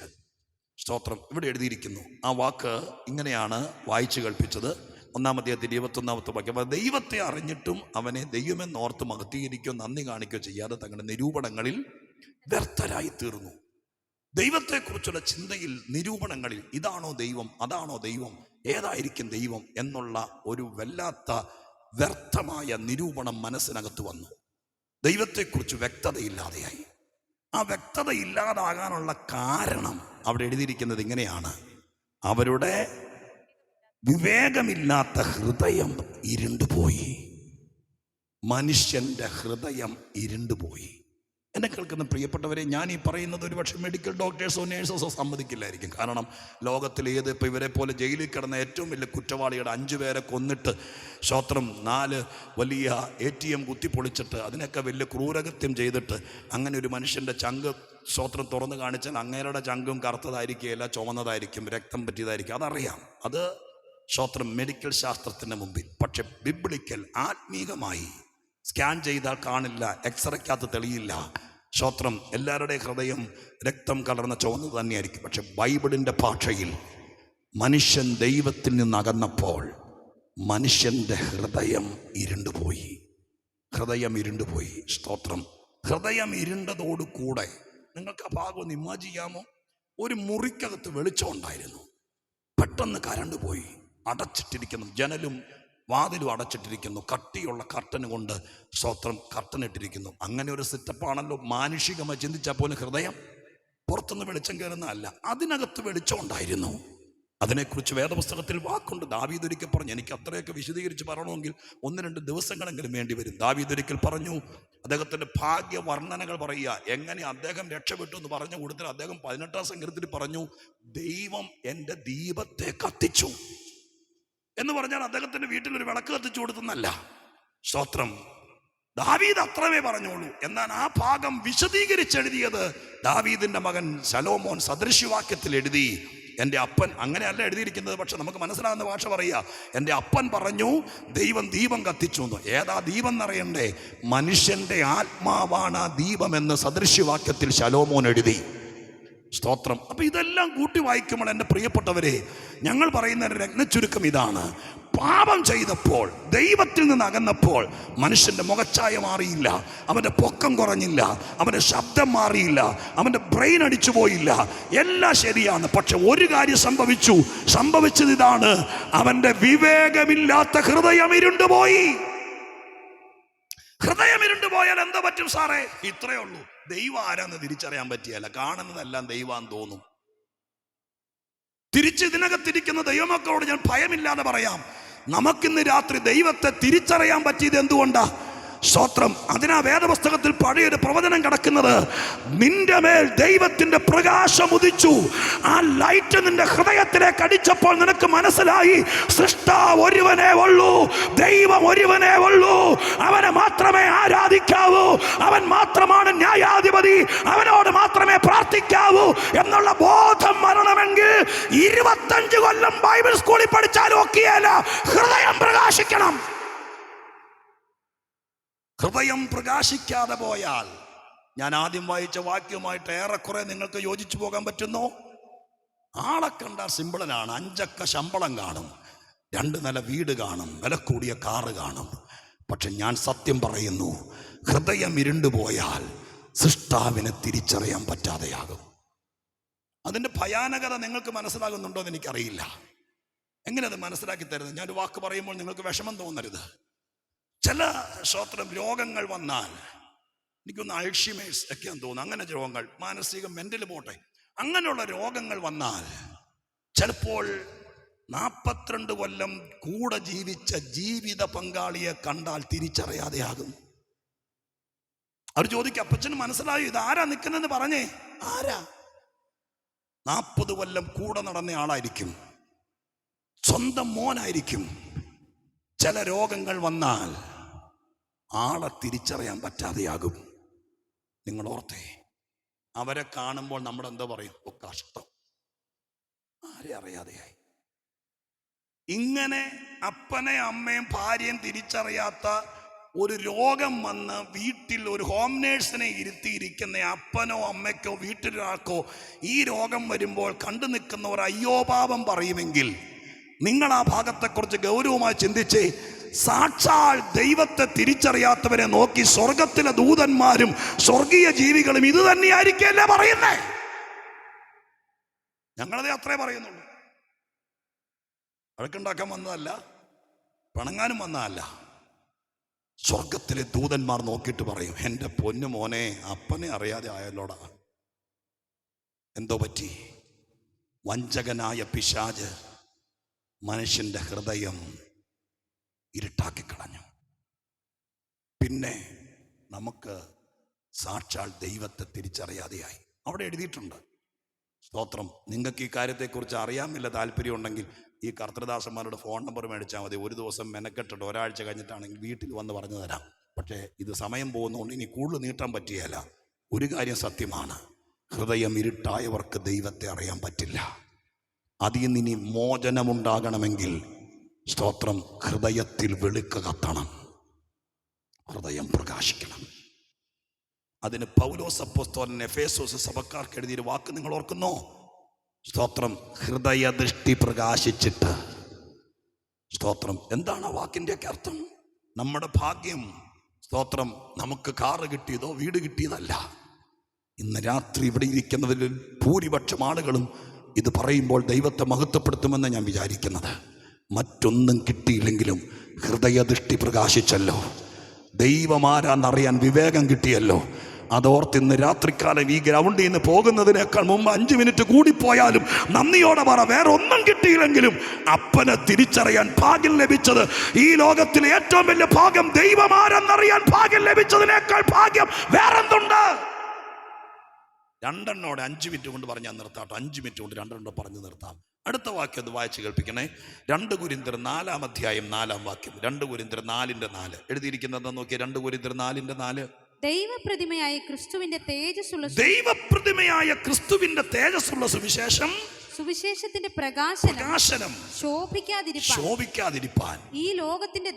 സ്തോത്രം, ഇവിടെ എഴുതിയിരിക്കുന്നു. ആ വാക്ക് ഇങ്ങനെയാണ് വായിച്ചു കേൾപ്പിച്ചത്. 1-ാം അധ്യായത്തിൽ 21-ാമത്തെ വാക്യം. ദൈവത്തെ അറിഞ്ഞിട്ടും അവനെ ദൈവമെന്നോർത്ത് മഹത്വീകരിക്കുകയോ നന്ദി കാണിക്കുകയോ ചെയ്യാതെ തങ്ങളുടെ നിരൂപണങ്ങളിൽ വ്യർത്ഥരായി തീർന്നു. ദൈവത്തെക്കുറിച്ചുള്ള ചിന്തയിൽ, നിരൂപണങ്ങളിൽ ഇതാണോ ദൈവം, അതാണോ ദൈവം, ഏതായിരിക്കും ദൈവം എന്നുള്ള ഒരു വല്ലാത്ത വ്യർത്ഥമായ നിരൂപണം മനസ്സിനകത്ത് വന്നു. ദൈവത്തെക്കുറിച്ച് വ്യക്തതയില്ലാതെയായി. ആ വ്യക്തത ഇല്ലാതാകാനുള്ള കാരണം അവിടെ എഴുതിയിരിക്കുന്നത് ഇങ്ങനെയാണ്: അവരുടെ വിവേകമില്ലാത്ത ഹൃദയം ഇരുണ്ടുപോയി. മനുഷ്യൻ്റെ ഹൃദയം ഇരുണ്ടുപോയി. എന്നെ കേൾക്കുന്ന പ്രിയപ്പെട്ടവരെ, ഞാൻ ഈ പറയുന്നത് ഒരുപക്ഷെ മെഡിക്കൽ ഡോക്ടേഴ്സോ നേഴ്സസോ സമ്മതിക്കില്ലായിരിക്കും. കാരണം ലോകത്തിൽ ഇപ്പോൾ ഇവരെ പോലെ ജയിലിൽ കിടന്ന ഏറ്റവും വലിയ കുറ്റവാളിയുടെ 5 പേരെ കൊന്നിട്ട്, സ്തോത്രം, 4 വലിയ ATM കുത്തിപ്പൊളിച്ചിട്ട്, അതിനൊക്കെ വലിയ ക്രൂരകൃത്യം ചെയ്തിട്ട്, അങ്ങനെ ഒരു മനുഷ്യൻ്റെ ചങ്ക് സ്തോത്രം തുറന്നു കാണിച്ചാൽ അങ്ങേരുടെ ചങ്കും കറുത്തതായിരിക്കുകയില്ല, ചുവന്നതായിരിക്കും, രക്തം പറ്റിയതായിരിക്കും. അതറിയാം. അത് സ്തോത്രം മെഡിക്കൽ ശാസ്ത്രത്തിൻ്റെ മുമ്പിൽ. പക്ഷെ ബിബ്ലിക്കൽ ആത്മീകമായി സ്കാൻ ചെയ്താൽ കാണില്ല, എക്സ്റേക്കകത്ത് തെളിയില്ല. സ്തോത്രം, എല്ലാവരുടെയും ഹൃദയം രക്തം കലർന്ന ചുവന്നത് തന്നെയായിരിക്കും. പക്ഷെ ബൈബിളിൻ്റെ ഭാഷയിൽ മനുഷ്യൻ ദൈവത്തിൽ നിന്നകന്നപ്പോൾ മനുഷ്യൻ്റെ ഹൃദയം ഇരുണ്ടുപോയി. ഹൃദയം ഇരുണ്ടുപോയി. സ്തോത്രം. ഹൃദയം ഇരുണ്ടതോടുകൂടെ നിങ്ങൾക്ക് ആ ഭാഗം ഒന്ന് ഇമാജിൻ ചെയ്യാമോ? ഒരു മുറിക്കകത്ത് വെളിച്ചം ഉണ്ടായിരുന്നു, പെട്ടെന്ന് കരണ്ട് പോയി. അടച്ചിട്ടിരിക്കുന്നു, ജനലും വാതിലും അടച്ചിട്ടിരിക്കുന്നു, കട്ടിയുള്ള കർട്ടന് കൊണ്ട് സ്തോത്രം കർട്ടൻ ഇട്ടിരിക്കുന്നു. അങ്ങനെ ഒരു സെറ്റപ്പാണല്ലോ. മാനുഷികമായി ചിന്തിച്ചാൽ പോലും ഹൃദയം പുറത്തുനിന്ന് വെളിച്ചം കയറുന്നതല്ല, അതിനകത്ത് വെളിച്ചം ഉണ്ടായിരുന്നു. അതിനെക്കുറിച്ച് വേദപുസ്തകത്തിൽ വാക്കുണ്ട്. ദാവീദ് ഒരിക്കൽ പറഞ്ഞു, എനിക്ക് അത്രയൊക്കെ വിശദീകരിച്ച് പറയണമെങ്കിൽ 1-2 ദിവസങ്ങളെങ്കിലും വേണ്ടി വരും. ദാവീദ് ഒരിക്കൽ പറഞ്ഞു, അദ്ദേഹത്തിൻ്റെ ഭാഗ്യ വർണ്ണനകൾ പറയുക, എങ്ങനെ അദ്ദേഹം രക്ഷപ്പെട്ടു എന്ന് പറഞ്ഞു കൊടുത്തിട്ട് അദ്ദേഹം 18-ാം സങ്കീർത്തനത്തിൽ പറഞ്ഞു, ദൈവം എൻ്റെ ദീപത്തെ കത്തിച്ചു എന്ന് പറഞ്ഞാൽ അദ്ദേഹത്തിൻ്റെ വീട്ടിലൊരു വിളക്ക് കത്തിച്ചു കൊടുത്തെന്നല്ല. സ്തോത്രം. ദാവീദ് അത്രമേ പറഞ്ഞോളൂ. എന്നാൽ ആ ഭാഗം വിശദീകരിച്ചെഴുതിയത് ദാവീദിന്റെ മകൻ ശലോമോൻ സദൃശ്യവാക്യത്തിൽ എഴുതി, എൻ്റെ അപ്പൻ, അങ്ങനെയല്ല എഴുതിയിരിക്കുന്നത്, പക്ഷെ നമുക്ക് മനസ്സിലാകുന്ന ഭാഷ പറയുക, എൻ്റെ അപ്പൻ പറഞ്ഞു ദൈവം ദീപം കത്തിച്ചു എന്ന്. ഏതാ ദീപം എന്നറിയണ്ടേ? മനുഷ്യൻ്റെ ആത്മാവാണ് ആ ദീപമെന്ന് സദൃശ്യവാക്യത്തിൽ ശലോമോൻ എഴുതി. സ്തോത്രം. അപ്പം ഇതെല്ലാം കൂട്ടി വായിക്കുമ്പോൾ എൻ്റെ പ്രിയപ്പെട്ടവരെ, ഞങ്ങൾ പറയുന്ന രത്നച്ചുരുക്കം ഇതാണ്: പാപം ചെയ്തപ്പോൾ, ദൈവത്തിൽ നിന്ന് അകന്നപ്പോൾ മനുഷ്യന്റെ മുഖച്ഛായ മാറിയില്ല, അവന്റെ പൊക്കം കുറഞ്ഞില്ല, അവന്റെ ശബ്ദം മാറിയില്ല, അവന്റെ ബ്രെയിൻ അടിച്ചു പോയില്ല, എല്ലാം ശരിയാണ്. പക്ഷെ ഒരു കാര്യം സംഭവിച്ചത് ഇതാണ്: അവന്റെ വിവേകമില്ലാത്ത ഹൃദയം ഇരുണ്ടുപോയി. ഹൃദയം ഇരുണ്ടുപോയാൽ എന്താ പറ്റും സാറേ? ഇത്രയേ ഉള്ളൂ. ദൈവം ആരാന്ന് തിരിച്ചറിയാൻ പറ്റിയല്ല. കാണുന്നതെല്ലാം ദൈവം തോന്നും. തിരിച്ച് ഇതിനകത്തിരിക്കുന്ന ദൈവമക്കളോട് ഞാൻ ഭയമില്ലാതെ പറയാം, നമുക്കിന്ന് രാത്രി ദൈവത്തെ തിരിച്ചറിയാൻ പറ്റിയത് എന്തുകൊണ്ടാ? സ്തോത്രം. അതിനാ വേദപുസ്തകത്തിൽ പഴയൊരു പ്രവചനം കിടക്കുന്നത്: നിന്റെ മേൽ ദൈവത്തിന്റെ പ്രകാശം ഉദിച്ചു. ആ ലൈറ്റ് നിന്റെ ഹൃദയത്തിലേക്ക് അടിച്ചപ്പോൾ നിനക്ക് മനസ്സിലായി, സൃഷ്ടാവ് ഒരുവനേ ഉള്ളൂ, ദൈവം ഒരുവനേ ഉള്ളൂ, അവനെ മാത്രമേ ആരാധിക്കാവൂ, അവൻ മാത്രമാണ് ന്യായാധിപതി, അവനോട് മാത്രമേ പ്രാർത്ഥിക്കാവൂ എന്നുള്ള ബോധം വരണമെങ്കിൽ 25 കൊല്ലം ബൈബിൾ സ്കൂളിൽ പഠിച്ചാലും ഒക്കെയല്ല, ഹൃദയം പ്രകാശിക്കണം. ഹൃദയം പ്രകാശിക്കാതെ പോയാൽ, ഞാൻ ആദ്യം വായിച്ച വാക്യവുമായിട്ട് ഏറെക്കുറെ നിങ്ങൾക്ക് യോജിച്ചു പോകാൻ പറ്റുന്നോ? ആളെ കണ്ടാൽ സിമ്പിളനാണ്, 5 അക്ക ശമ്പളം കാണും, 2 നില വീട് കാണും, വില കൂടിയ കാറ് കാണും. പക്ഷെ ഞാൻ സത്യം പറയുന്നു, ഹൃദയം ഇരുണ്ടുപോയാൽ സൃഷ്ടാവിനെ തിരിച്ചറിയാൻ പറ്റാതെയാകും. അതിൻ്റെ ഭയാനകത നിങ്ങൾക്ക് മനസ്സിലാകുന്നുണ്ടോ എന്ന് എനിക്കറിയില്ല. എങ്ങനെ അത് മനസ്സിലാക്കി തരുന്നത്? ഞാനൊരു വാക്ക് പറയുമ്പോൾ നിങ്ങൾക്ക് വിഷമം തോന്നരുത്. ചില സ്തോത്രം രോഗങ്ങൾ വന്നാൽ, എനിക്കൊന്ന് അൾഷിമേഴ്സ് ഒക്കെയാന്ന് തോന്നുന്നു, അങ്ങനെ രോഗങ്ങൾ, മാനസിക മെന്റൽ പോട്ടെ, അങ്ങനെയുള്ള രോഗങ്ങൾ വന്നാൽ ചിലപ്പോൾ 42 കൊല്ലം കൂടെ ജീവിച്ച ജീവിത പങ്കാളിയെ കണ്ടാൽ തിരിച്ചറിയാതെയാകും. അവർ ചോദിക്കും, അപ്പച്ചന് മനസ്സിലായോ ഇത് ആരാ നിൽക്കുന്നതെന്ന് പറഞ്ഞേ? ആരാ? 40 കൊല്ലം കൂടെ നടന്ന ആളായിരിക്കും, സ്വന്തം മോനായിരിക്കും. ചില രോഗങ്ങൾ വന്നാൽ ആളെ തിരിച്ചറിയാൻ പറ്റാതെയാകും. നിങ്ങൾ ഓർത്തേ, അവരെ കാണുമ്പോൾ നമ്മൾ എന്താ പറയും? ഓ കഷ്ടം, ആരെ അറിയാതെയായി. ഇങ്ങനെ അപ്പനെ അമ്മയും ഭാര്യയും തിരിച്ചറിയാത്ത ഒരു രോഗം വന്ന് വീട്ടിൽ ഒരു ഹോം നേഴ്സിനെ ഇരുത്തിയിരിക്കുന്ന അപ്പനോ അമ്മയ്ക്കോ വീട്ടിലൊരാൾക്കോ ഈ രോഗം വരുമ്പോൾ കണ്ടു നിൽക്കുന്നവർ അയ്യോപാപം പറയുമെങ്കിൽ, നിങ്ങൾ ആ ഭാഗത്തെക്കുറിച്ച് ഗൗരവമായി ചിന്തിച്ചേ. സാക്ഷാൽ ദൈവത്തെ തിരിച്ചറിയാത്തവരെ നോക്കി സ്വർഗത്തിലെ ദൂതന്മാരും സ്വർഗീയ ജീവികളും ഇത് തന്നെയായിരിക്കല്ലേ പറയുന്നേ? ഞങ്ങളത് അത്രേ പറയുന്നുള്ളൂ. വഴക്കുണ്ടാക്കാൻ വന്നതല്ല, പിണങ്ങാനും വന്നതല്ല. സ്വർഗത്തിലെ ദൂതന്മാർ നോക്കിയിട്ട് പറയും, എൻ്റെ പൊന്നു മോനെ, അപ്പനെ അറിയാതെ ആയല്ലോടാ. എന്തോ പറ്റി? വഞ്ചകനായ പിശാച് മനുഷ്യന്റെ ഹൃദയം ഇരുട്ടാക്കി കളഞ്ഞു. പിന്നെ നമുക്ക് സാക്ഷാൽ ദൈവത്തെ തിരിച്ചറിയാതെയായി. അവിടെ എഴുതിയിട്ടുണ്ട്. സ്തോത്രം. നിങ്ങൾക്ക് ഈ കാര്യത്തെക്കുറിച്ച് അറിയാമില്ല താല്പര്യം ഉണ്ടെങ്കിൽ ഈ കർത്തൃദാസന്മാരുടെ ഫോൺ നമ്പർ മേടിച്ചാൽ മതി. ഒരു ദിവസം മെനക്കെട്ടിട്ട് ഒരാഴ്ച കഴിഞ്ഞിട്ടാണെങ്കിൽ വീട്ടിൽ വന്ന് പറഞ്ഞു തരാം. പക്ഷേ ഇത് സമയം പോകുന്നതുകൊണ്ട് ഇനി കൂടുതൽ നീട്ടാൻ പറ്റുകയില്ല. ഒരു കാര്യം സത്യമാണ്, ഹൃദയം ഇരുട്ടായവർക്ക് ദൈവത്തെ അറിയാൻ പറ്റില്ല. അതിൽ നിന്ന് ഇനി മോചനമുണ്ടാകണമെങ്കിൽ സ്തോത്രം, ഹൃദയത്തിൽ വെളുക്ക് കത്തണം, ഹൃദയം പ്രകാശിക്കണം. അതിന് പൗലോസ് അപ്പോസ്തലൻ എഫേസോസ് സഭക്കാർക്ക് എഴുതിയൊരു വാക്ക് നിങ്ങൾ ഓർക്കുന്നോ? സ്തോത്രം, ഹൃദയദൃഷ്ടി പ്രകാശിച്ചിട്ട്. സ്തോത്രം. എന്താണ് ആ വാക്കിൻ്റെയൊക്കെ അർത്ഥം? നമ്മുടെ ഭാഗ്യം, സ്തോത്രം, നമുക്ക് കാറ് കിട്ടിയതോ വീട് കിട്ടിയതല്ല. ഇന്ന് രാത്രി ഇവിടെ ഇരിക്കുന്നതിൽ ഭൂരിപക്ഷം ആളുകളും ഇത് പറയുമ്പോൾ ദൈവത്തെ മഹത്വപ്പെടുത്തുമെന്ന് ഞാൻ വിചാരിക്കുന്നത്. മറ്റൊന്നും കിട്ടിയില്ലെങ്കിലും ഹൃദയദൃഷ്ടി പ്രകാശിച്ചല്ലോ, ദൈവമാരാന്നറിയാൻ വിവേകം കിട്ടിയല്ലോ. അതോർത്ത് ഇന്ന് രാത്രിക്കാലം ഈ ഗ്രൗണ്ടിൽ നിന്ന് പോകുന്നതിനേക്കാൾ മുമ്പ് 5 മിനിറ്റ് കൂടിപ്പോയാലും നന്ദിയോടെ പറ, വേറെ ഒന്നും കിട്ടിയില്ലെങ്കിലും അപ്പനെ തിരിച്ചറിയാൻ ഭാഗ്യം ലഭിച്ചത്, ഈ ലോകത്തിലെ ഏറ്റവും വലിയ ഭാഗ്യം, ദൈവമാരെന്നറിയാൻ ഭാഗ്യം ലഭിച്ചതിനേക്കാൾ ഭാഗ്യം വേറെന്തുണ്ട്? 2 5 മിനിറ്റ് കൊണ്ട് പറഞ്ഞാൽ നിർത്താട്ടോ. 5 മിനിറ്റ് കൊണ്ട് 2 പറഞ്ഞു നിർത്താം. അടുത്ത വാക്യം അത് വായിച്ച് കേൾപ്പിക്കണേ. 2 കൊരിന്ത്യർ 4-ാം അധ്യായം 4-ാം വാക്യം. 2 കൊരിന്ത്യർ 4:4 എഴുതിയിരിക്കുന്നത് നോക്കിയ. 2 കൊരിന്ത്യർ 4:4. ദൈവപ്രതിമയായ ക്രിസ്തുവിന്റെ തേജസ്സുള്ള സുവിശേഷം, സുവിശേഷത്തിന്റെ പ്രകാശനം ശോഭിക്കാതിരിപ്പാൻ ഈ ലോകത്തിന്റെ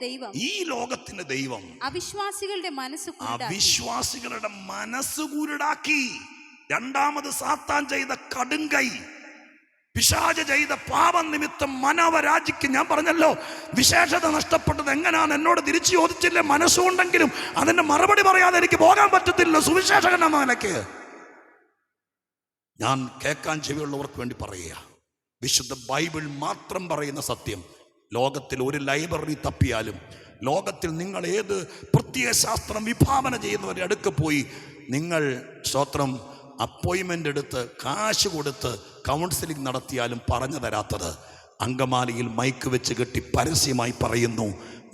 ദൈവം അവിശ്വാസികളുടെ മനസ്സ് കുരുടാക്കി. രണ്ടാമത് സാത്താൻ ചെയ്ത കടുങ്കൈ പിശാച് ചെയ്ത പാപം നിമിത്തം മനോവരാജിക്ക് ഞാൻ പറഞ്ഞല്ലോ വിശേഷത നഷ്ടപ്പെട്ടത് എങ്ങനെയാണ് എന്നോട് തിരിച്ചു ചോദിച്ചില്ലേ. മനസ്സുകൊണ്ടെങ്കിലും അതിന്റെ മറുപടി പറയാതെ എനിക്ക് പോകാൻ പറ്റത്തില്ല സുവിശേഷകൻ എന്ന നിലയ്ക്ക്. ഞാൻ കേൾക്കാൻ ചെവിയുള്ളവർക്ക് വേണ്ടി പറയുക, വിശുദ്ധ ബൈബിൾ മാത്രം പറയുന്ന സത്യം. ലോകത്തിൽ ഒരു ലൈബ്രറി തപ്പിയാലും, ലോകത്തിൽ നിങ്ങൾ ഏത് പ്രത്യയശാസ്ത്രം വിഭാവന ചെയ്യുന്നവരുടെ അടുക്ക് പോയി നിങ്ങൾ സ്തോത്രം അപ്പോയിൻമെൻ്റ് എടുത്ത് കാശ് കൊടുത്ത് കൗൺസിലിംഗ് നടത്തിയാലും പറഞ്ഞു തരാത്തത്, അങ്കമാലിയിൽ മൈക്ക് വെച്ച് കെട്ടി പരസ്യമായി പറയുന്നു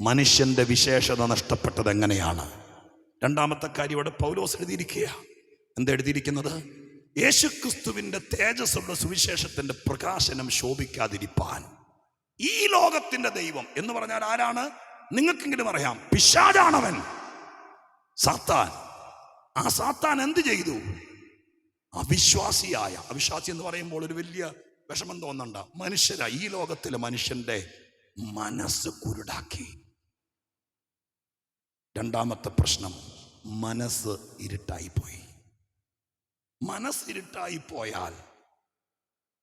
മനുഷ്യൻ്റെ വിശേഷത നഷ്ടപ്പെട്ടത് എങ്ങനെയാണ്. രണ്ടാമത്തെ കാര്യം ഇവിടെ പൗലോസ് എഴുതിയിരിക്കുക. എന്താ എഴുതിയിരിക്കുന്നത്? യേശുക്രിസ്തുവിൻ്റെ തേജസ്സുള്ള സുവിശേഷത്തിൻ്റെ പ്രകാശനം ശോഭിക്കാതിരിപ്പാൻ ഈ ലോകത്തിൻ്റെ ദൈവം എന്ന് പറഞ്ഞാൽ ആരാണ്? നിങ്ങൾക്കെങ്കിലും അറിയാം, പിശാചാണവൻ, സാത്താൻ. ആ സാത്താൻ എന്ത് ചെയ്തു? അവിശ്വാസി എന്ന് പറയുമ്പോൾ ഒരു വലിയ വിഷമം തോന്നണ്ട. ഈ ലോകത്തിലെ മനുഷ്യന്റെ മനസ്സ് കുരുടാക്കി. രണ്ടാമത്തെ പ്രശ്നം, മനസ്സ് ഇരുട്ടായിപ്പോയി. മനസ്സ് ഇരുട്ടായിപ്പോയാൽ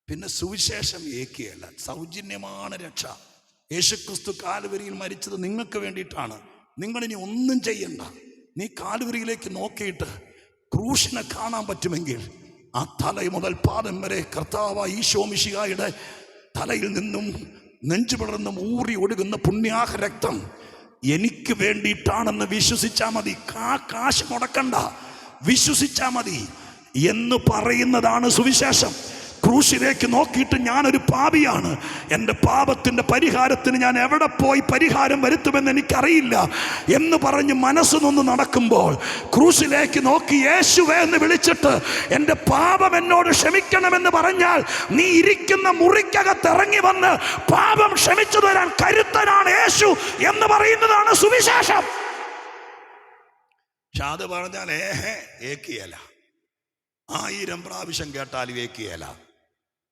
പിന്നെ സുവിശേഷം ഏക്കുകയല്ല. സൗജന്യമാണ് രക്ഷ. യേശുക്രിസ്തു കാൽവരിയിൽ മരിച്ചത് നിങ്ങൾക്ക് വേണ്ടിയിട്ടാണ്. നിങ്ങളിനി ഒന്നും ചെയ്യണ്ട. നീ കാൽവരിയിലേക്ക് നോക്കിയിട്ട് ക്രൂശിനെ കാണാൻ പറ്റുമെങ്കിൽ ആ തല മുതൽ പാദം വരെ കർത്താവായ ഈശോ മിശിഹായുടെ തലയിൽ നിന്നും നെഞ്ചു പിളർന്നും ഊറി ഒഴുകുന്ന പുണ്യാഹ രക്തം എനിക്ക് വേണ്ടിയിട്ടാണെന്ന് വിശ്വസിച്ചാൽ മതി. കാശ് മുടക്കണ്ട, വിശ്വസിച്ചാൽ മതി എന്ന് പറയുന്നതാണ് സുവിശേഷം. ക്രൂശിലേക്ക് നോക്കിയിട്ട് ഞാനൊരു പാപിയാണ്, എൻ്റെ പാപത്തിൻ്റെ പരിഹാരത്തിന് ഞാൻ എവിടെ പോയി പരിഹാരം വരുത്തുമെന്ന് എനിക്കറിയില്ല എന്ന് പറഞ്ഞ് മനസ്സ് നൊന്ന് നടക്കുമ്പോൾ ക്രൂശിലേക്ക് നോക്കി യേശുവേ എന്ന് വിളിച്ചിട്ട് എൻ്റെ പാപം എന്നോട് ക്ഷമിക്കണമെന്ന് പറഞ്ഞാൽ നീ ഇരിക്കുന്ന മുറിക്കകത്ത് ഇറങ്ങി വന്ന് പാപം ക്ഷമിച്ചു തരാൻ കരുത്തനാണ് യേശു എന്ന് പറയുന്നതാണ് സുവിശേഷം. പക്ഷെ അത് പറഞ്ഞാൽ ഏക്കിയല, 1000 പ്രാവശ്യം കേട്ടാലും ഏക്കിയല.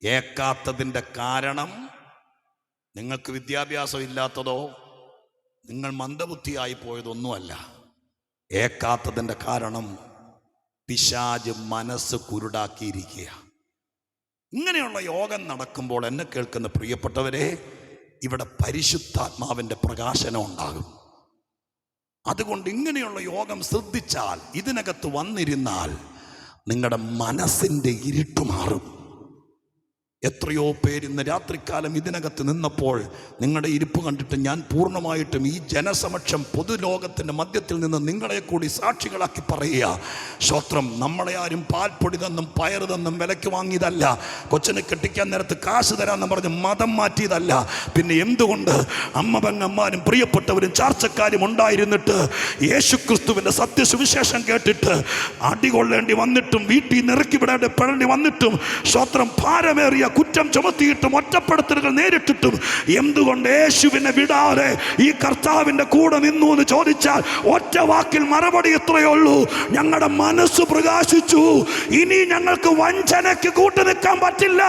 ഏക്കാത്തതിൻ്റെ കാരണം നിങ്ങൾക്ക് വിദ്യാഭ്യാസം ഇല്ലാത്തതോ നിങ്ങൾ മന്ദബുദ്ധിയായി പോയതൊന്നുമല്ല. ഏക്കാത്തതിൻ്റെ കാരണം പിശാച് മനസ്സ് കുരുടാക്കിയിരിക്കുക. ഇങ്ങനെയുള്ള യോഗം നടക്കുമ്പോൾ എന്നെ കേൾക്കുന്ന പ്രിയപ്പെട്ടവരെ, ഇവിടെ പരിശുദ്ധാത്മാവിൻ്റെ പ്രകാശനം ഉണ്ടാകും. അതുകൊണ്ട് ഇങ്ങനെയുള്ള യോഗം ശ്രദ്ധിച്ചാൽ, ഇതിനകത്ത് വന്നിരുന്നാൽ നിങ്ങളുടെ മനസ്സിൻ്റെ ഇരുട്ട് മാറും. എത്രയോ പേര് ഇന്ന് രാത്രികാലം ഇതിനകത്ത് നിന്നപ്പോൾ നിങ്ങളുടെ ഇരിപ്പ് കണ്ടിട്ട് ഞാൻ പൂർണ്ണമായിട്ടും ഈ ജനസമക്ഷം പൊതുലോകത്തിൻ്റെ മധ്യത്തിൽ നിന്ന് നിങ്ങളെ കൂടി സാക്ഷികളാക്കി പറയുക, സ്തോത്രം, നമ്മളെ ആരും പാൽപ്പൊടി തന്നും പയർ തന്നും വിലയ്ക്ക് വാങ്ങിയതല്ല, കൊച്ചിനെ കെട്ടിക്കാൻ നേരത്ത് കാശ് തരാമെന്ന് പറഞ്ഞ് മതം മാറ്റിയതല്ല. പിന്നെ എന്തുകൊണ്ട് അമ്മ പെങ്ങന്മാരും പ്രിയപ്പെട്ടവരും ചാർച്ചക്കാരും ഉണ്ടായിരുന്നിട്ട് യേശുക്രിസ്തുവിൻ്റെ സത്യസുവിശേഷം കേട്ടിട്ട് അടികൊള്ളേണ്ടി വന്നിട്ടും വീട്ടിൽ നിന്ന് ഇറക്കി വിടേണ്ടി വന്നിട്ടും സ്തോത്രം ഭാരമേറിയ കുറ്റം ചുമത്തിയിട്ടും ഒറ്റപ്പെടുത്തലുകൾ നേരിട്ടിട്ടും എന്തുകൊണ്ട് യേശുവിനെ വിടാതെ ഈ കർത്താവിന്റെ കൂടെ നിന്നു എന്ന് ചോദിച്ചാൽ ഒറ്റ വാക്കിൽ മറുപടി ഇത്രയേ ഉള്ളൂ: ഞങ്ങളുടെ മനസ്സ് പ്രകാശിച്ചു. ഇനി ഞങ്ങൾക്ക് വഞ്ചനയ്ക്ക് കൂട്ടു നിൽക്കാൻ പറ്റില്ല.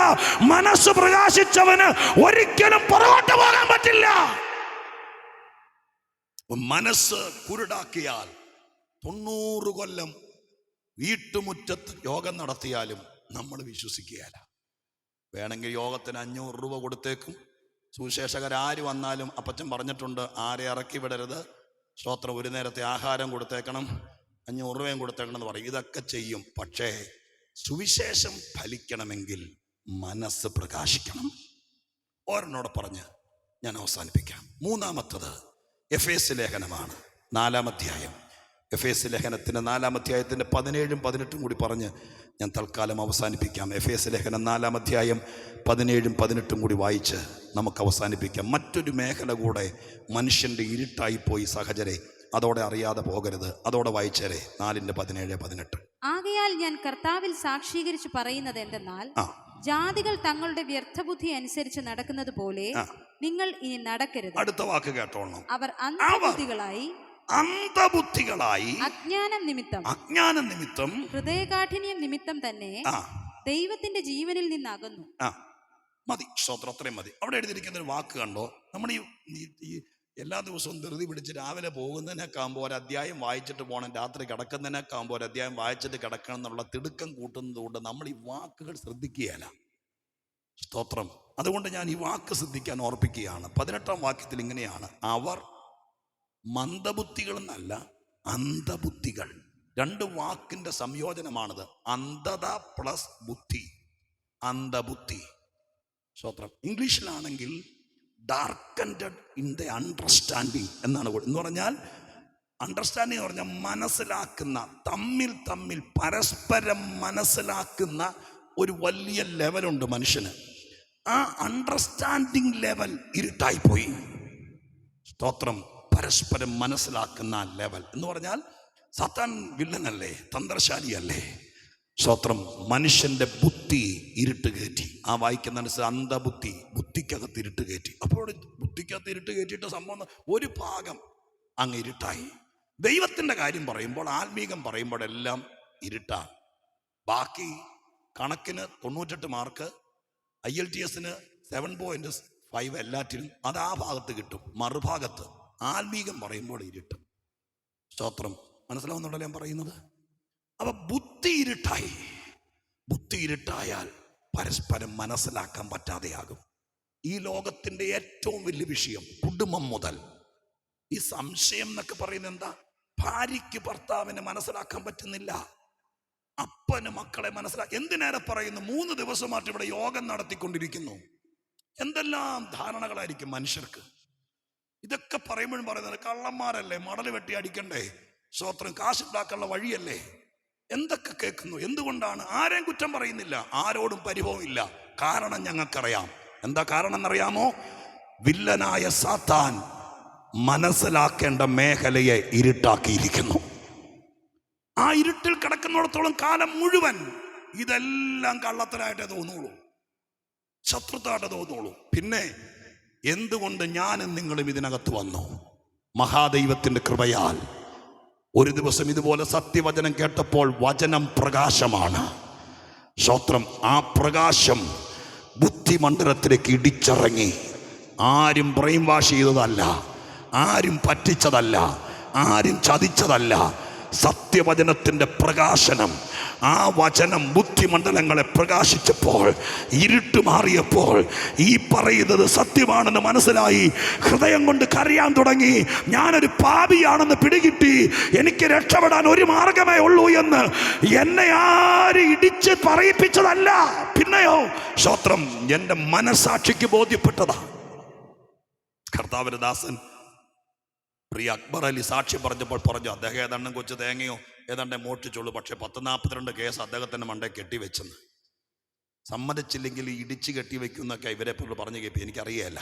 മനസ്സ് പ്രകാശിച്ചവന് ഒരിക്കലും പുറകോട്ട് പോകാൻ പറ്റില്ല. മനസ്സ് കുരുടാക്കിയാൽ 90 കൊല്ലം വീട്ടുമുറ്റത്ത് യോഗം നടത്തിയാലും നമ്മൾ വിശ്വസിക്കുകയല്ല. വേണമെങ്കിൽ യോഗത്തിന് 500 രൂപ കൊടുത്തേക്കും. സുവിശേഷകരാര് വന്നാലും അപ്പച്ചൻ പറഞ്ഞിട്ടുണ്ട്, ആരെ ഇറക്കി വിടരുത്, സ്തോത്രം, ഒരു നേരത്തെ ആഹാരം കൊടുത്തേക്കണം, 500 രൂപയും കൊടുത്തേക്കണം എന്ന് പറയും. ഇതൊക്കെ ചെയ്യും. പക്ഷേ സുവിശേഷം ഫലിക്കണമെങ്കിൽ മനസ്സ് പ്രകാശിക്കണം. ഓരോന്നോടെ പറഞ്ഞ് ഞാൻ അവസാനിപ്പിക്കാം. മൂന്നാമത്തത് എഫേസ് ലേഖനമാണ്, 4-ാം അധ്യായം. എഫേസ് ലേഖനത്തിൻ്റെ 4-ാം അധ്യായത്തിൻ്റെ 17ഉം 18ഉം കൂടി പറഞ്ഞ് ഞാൻ തൽക്കാലം അവസാനിപ്പിക്കാം. എഫേസ് ലേഖനം 4-ാം അധ്യായം 17ഉം 18ഉം കൂടി വായിച്ച് നമുക്ക് അവസാനിപ്പിക്കാം. മറ്റൊരു മേഖല കൂടെ മനുഷ്യൻ്റെ ഇരുട്ടായിപ്പോയി സഹചരെ, അതോടെ അറിയാതെ പോകരുത്. അതോടെ വായിച്ചേരെ 4:17-18. ആകയാൽ ഞാൻ കർത്താവിൽ സാക്ഷീകരിച്ച് പറയുന്നത് എന്തെന്നാൽ, ജാതികൾ തങ്ങളുടെ വ്യർത്ഥബുദ്ധി അനുസരിച്ച് നടക്കുന്നത് പോലെ നിങ്ങൾ ഇനി നടക്കരുത്. അടുത്ത വാക്ക് കേട്ടോളണം. അവർ അന്ധബുദ്ധികളായി അജ്ഞാനം നിമിത്തം ഹൃദയകാഠിന്യം നിമിത്തം തന്നെ ദൈവത്തിന്റെ ജീവനിൽ നിന്നകന്നു. മതി, സ്തോത്രം, അത്രയും മതി. അവിടെ എഴുതിയിരിക്കുന്ന ഒരു വാക്ക് കണ്ടോ? നമ്മൾ ഈ എല്ലാ ദിവസവും ധൃതി പിടിച്ച് രാവിലെ പോകുന്നതിനേക്കാകുമ്പോൾ ഒരു അധ്യായം വായിച്ചിട്ട് പോകണം, രാത്രി കിടക്കുന്നതിനേക്കാകുമ്പോൾ ഒരു അധ്യായം വായിച്ചിട്ട് കിടക്കണം എന്നുള്ള തിടുക്കം കൂട്ടുന്നത് കൊണ്ട് നമ്മൾ ഈ വാക്കുകൾ ശ്രദ്ധിക്കുകയല്ല. സ്തോത്രം. അതുകൊണ്ട് ഞാൻ ഈ വാക്ക് ശ്രദ്ധിക്കാൻ ഓർപ്പിക്കുകയാണ്. 18-ാം വാക്യത്തിൽ ഇങ്ങനെയാണ്, അവർ മന്ദബുദ്ധികളെന്നല്ല അന്ധബുദ്ധികൾ. 2 വാക്കിന്റെ സംയോജനമാണിത്. അന്ധത പ്ലസ് ബുദ്ധി, അന്ധബുദ്ധി. സ്തോത്രം. ഇംഗ്ലീഷിലാണെങ്കിൽ ഡാർക്കൻഡ് ഇൻ ദ അണ്ടർസ്റ്റാൻഡിങ് എന്നാണ്. എന്ന് പറഞ്ഞാൽ അണ്ടർസ്റ്റാൻഡിങ് എന്ന് പറഞ്ഞാൽ മനസ്സിലാക്കുന്ന, തമ്മിൽ പരസ്പരം മനസ്സിലാക്കുന്ന ഒരു വലിയ ലെവലുണ്ട് മനുഷ്യന്. ആ അണ്ടർസ്റ്റാൻഡിങ് ലെവൽ ഇരുട്ടായിപ്പോയി. സ്തോത്രം. പരസ്പരം മനസ്സിലാക്കുന്ന ലെവൽ എന്ന് പറഞ്ഞാൽ സാത്താൻ വില്ലനല്ലേ, തന്ത്രശാലിയല്ലേ. സ്തോത്രം. മനുഷ്യന്റെ ബുദ്ധി ഇരുട്ട് കയറ്റി. ആ വായിക്കുന്ന അനുസരിച്ച് അന്ധബുദ്ധി, ബുദ്ധിക്കകത്ത് ഇരുട്ട് കയറ്റി. അപ്പോൾ ബുദ്ധിക്കകത്ത് ഇരുട്ട് കയറ്റിയിട്ട് സംഭവം ഒരു ഭാഗം അങ്ങ് ഇരുട്ടായി. ദൈവത്തിന്റെ കാര്യം പറയുമ്പോൾ, ആത്മീകം പറയുമ്പോഴെല്ലാം ഇരുട്ടാണ്. ബാക്കി കണക്കിന് 98 മാർക്ക്, IELTS-ന് 7.5 എല്ലാറ്റിലും അത് ആ ഭാഗത്ത് കിട്ടും. മറുഭാഗത്ത് ആത്മീകം പറയുമ്പോൾ ഇരുട്ട്. സ്തോത്രം. മനസ്സിലാവുന്നുണ്ടല്ലോ ഞാൻ പറയുന്നത്? അപ്പൊ ബുദ്ധി ഇരുട്ടായി. ബുദ്ധി ഇരുട്ടായാൽ പരസ്പരം മനസ്സിലാക്കാൻ പറ്റാതെയാകും. ഈ ലോകത്തിന്റെ ഏറ്റവും വലിയ വിഷയം കുടുംബം മുതൽ ഈ സംശയം എന്നൊക്കെ പറയുന്നത് എന്താ? ഭാര്യയ്ക്ക് ഭർത്താവിനെ മനസ്സിലാക്കാൻ പറ്റുന്നില്ല, അപ്പന് മക്കളെ എന്തിനേറെ പറയുന്നു? 3 ദിവസമായിട്ട് ഇവിടെ യോഗം നടത്തിക്കൊണ്ടിരിക്കുന്നു. എന്തെല്ലാം ധാരണകളായിരിക്കും മനുഷ്യർക്ക്. ഇതൊക്കെ പറയുമ്പോഴും പറയുന്നത് കള്ളന്മാരല്ലേ, മടല് വെട്ടി അടിക്കണ്ടേ, സ്തോത്രം, കാശുണ്ടാക്കാനുള്ള വഴിയല്ലേ, എന്തൊക്കെ കേൾക്കുന്നു. എന്തുകൊണ്ടാണ്? ആരെയും കുറ്റം പറയുന്നില്ല, ആരോടും പരിഭവമില്ല. കാരണം ഞങ്ങൾക്കറിയാം. എന്താ കാരണം എന്നറിയാമോ? വില്ലനായ സാത്താൻ മനസ്സിലാക്കേണ്ട മേഖലയെ ഇരുട്ടാക്കിയിരിക്കുന്നു. ആ ഇരുട്ടിൽ കിടക്കുന്നിടത്തോളം കാലം മുഴുവൻ ഇതെല്ലാം കള്ളത്തരായിട്ടേ തോന്നുള്ളൂ, ശത്രുത്തായിട്ടേ തോന്നുള്ളൂ. പിന്നെ എന്തുകൊണ്ട് ഞാനും നിങ്ങളും ഇതിനകത്ത് വന്നു? മഹാദൈവത്തിന്റെ കൃപയാൽ ഒരു ദിവസം ഇതുപോലെ സത്യവചനം കേട്ടപ്പോൾ, വചനം പ്രകാശമാണ്. സ്തോത്രം. ആ പ്രകാശം ബുദ്ധിമണ്ഡലത്തിലേക്ക് ഇടിച്ചിറങ്ങി. ആരും ബ്രെയിൻ വാഷ് ചെയ്തതല്ല, ആരും പറ്റിച്ചതല്ല, ആരും ചതിച്ചതല്ല. സത്യവചനത്തിന്റെ പ്രകാശനം, ആ വചനം ബുദ്ധിമണ്ഡലങ്ങളെ പ്രകാശിച്ചപ്പോൾ, ഇരുട്ട് മാറിയപ്പോൾ ഈ പറയുന്നത് സത്യമാണെന്ന് മനസ്സിലായി. ഹൃദയം കൊണ്ട് കരയാൻ തുടങ്ങി. ഞാനൊരു പാപിയാണെന്ന് പിടികിട്ടി. എനിക്ക് രക്ഷപ്പെടാൻ ഒരു മാർഗമേ ഉള്ളൂ എന്ന് എന്നെ ആരും ഇടിച്ച് പറയിപ്പിച്ചതല്ല, പിന്നെയോ സ്തോത്രം, എൻ്റെ മനസാക്ഷിക്ക് ബോധ്യപ്പെട്ടതാ. കർത്താവിന്റെ ദാസൻ പ്രിയ അക്ബർ അലി സാക്ഷി പറഞ്ഞപ്പോൾ പറഞ്ഞു, അദ്ദേഹം ഏതാണ്ടും കൊച്ചു തേങ്ങയോ ഏതാണ്ട് മോഷ്ടിച്ചുള്ളൂ, പക്ഷെ 1042 കേസ് അദ്ദേഹത്തിന്റെ മണ്ടേ കെട്ടിവെച്ചെന്ന്. സമ്മതിച്ചില്ലെങ്കിൽ ഇടിച്ച് കെട്ടിവെക്കുന്നൊക്കെ ഇവരെ പോലും പറഞ്ഞു കേൾപ്പി. എനിക്കറിയല്ല,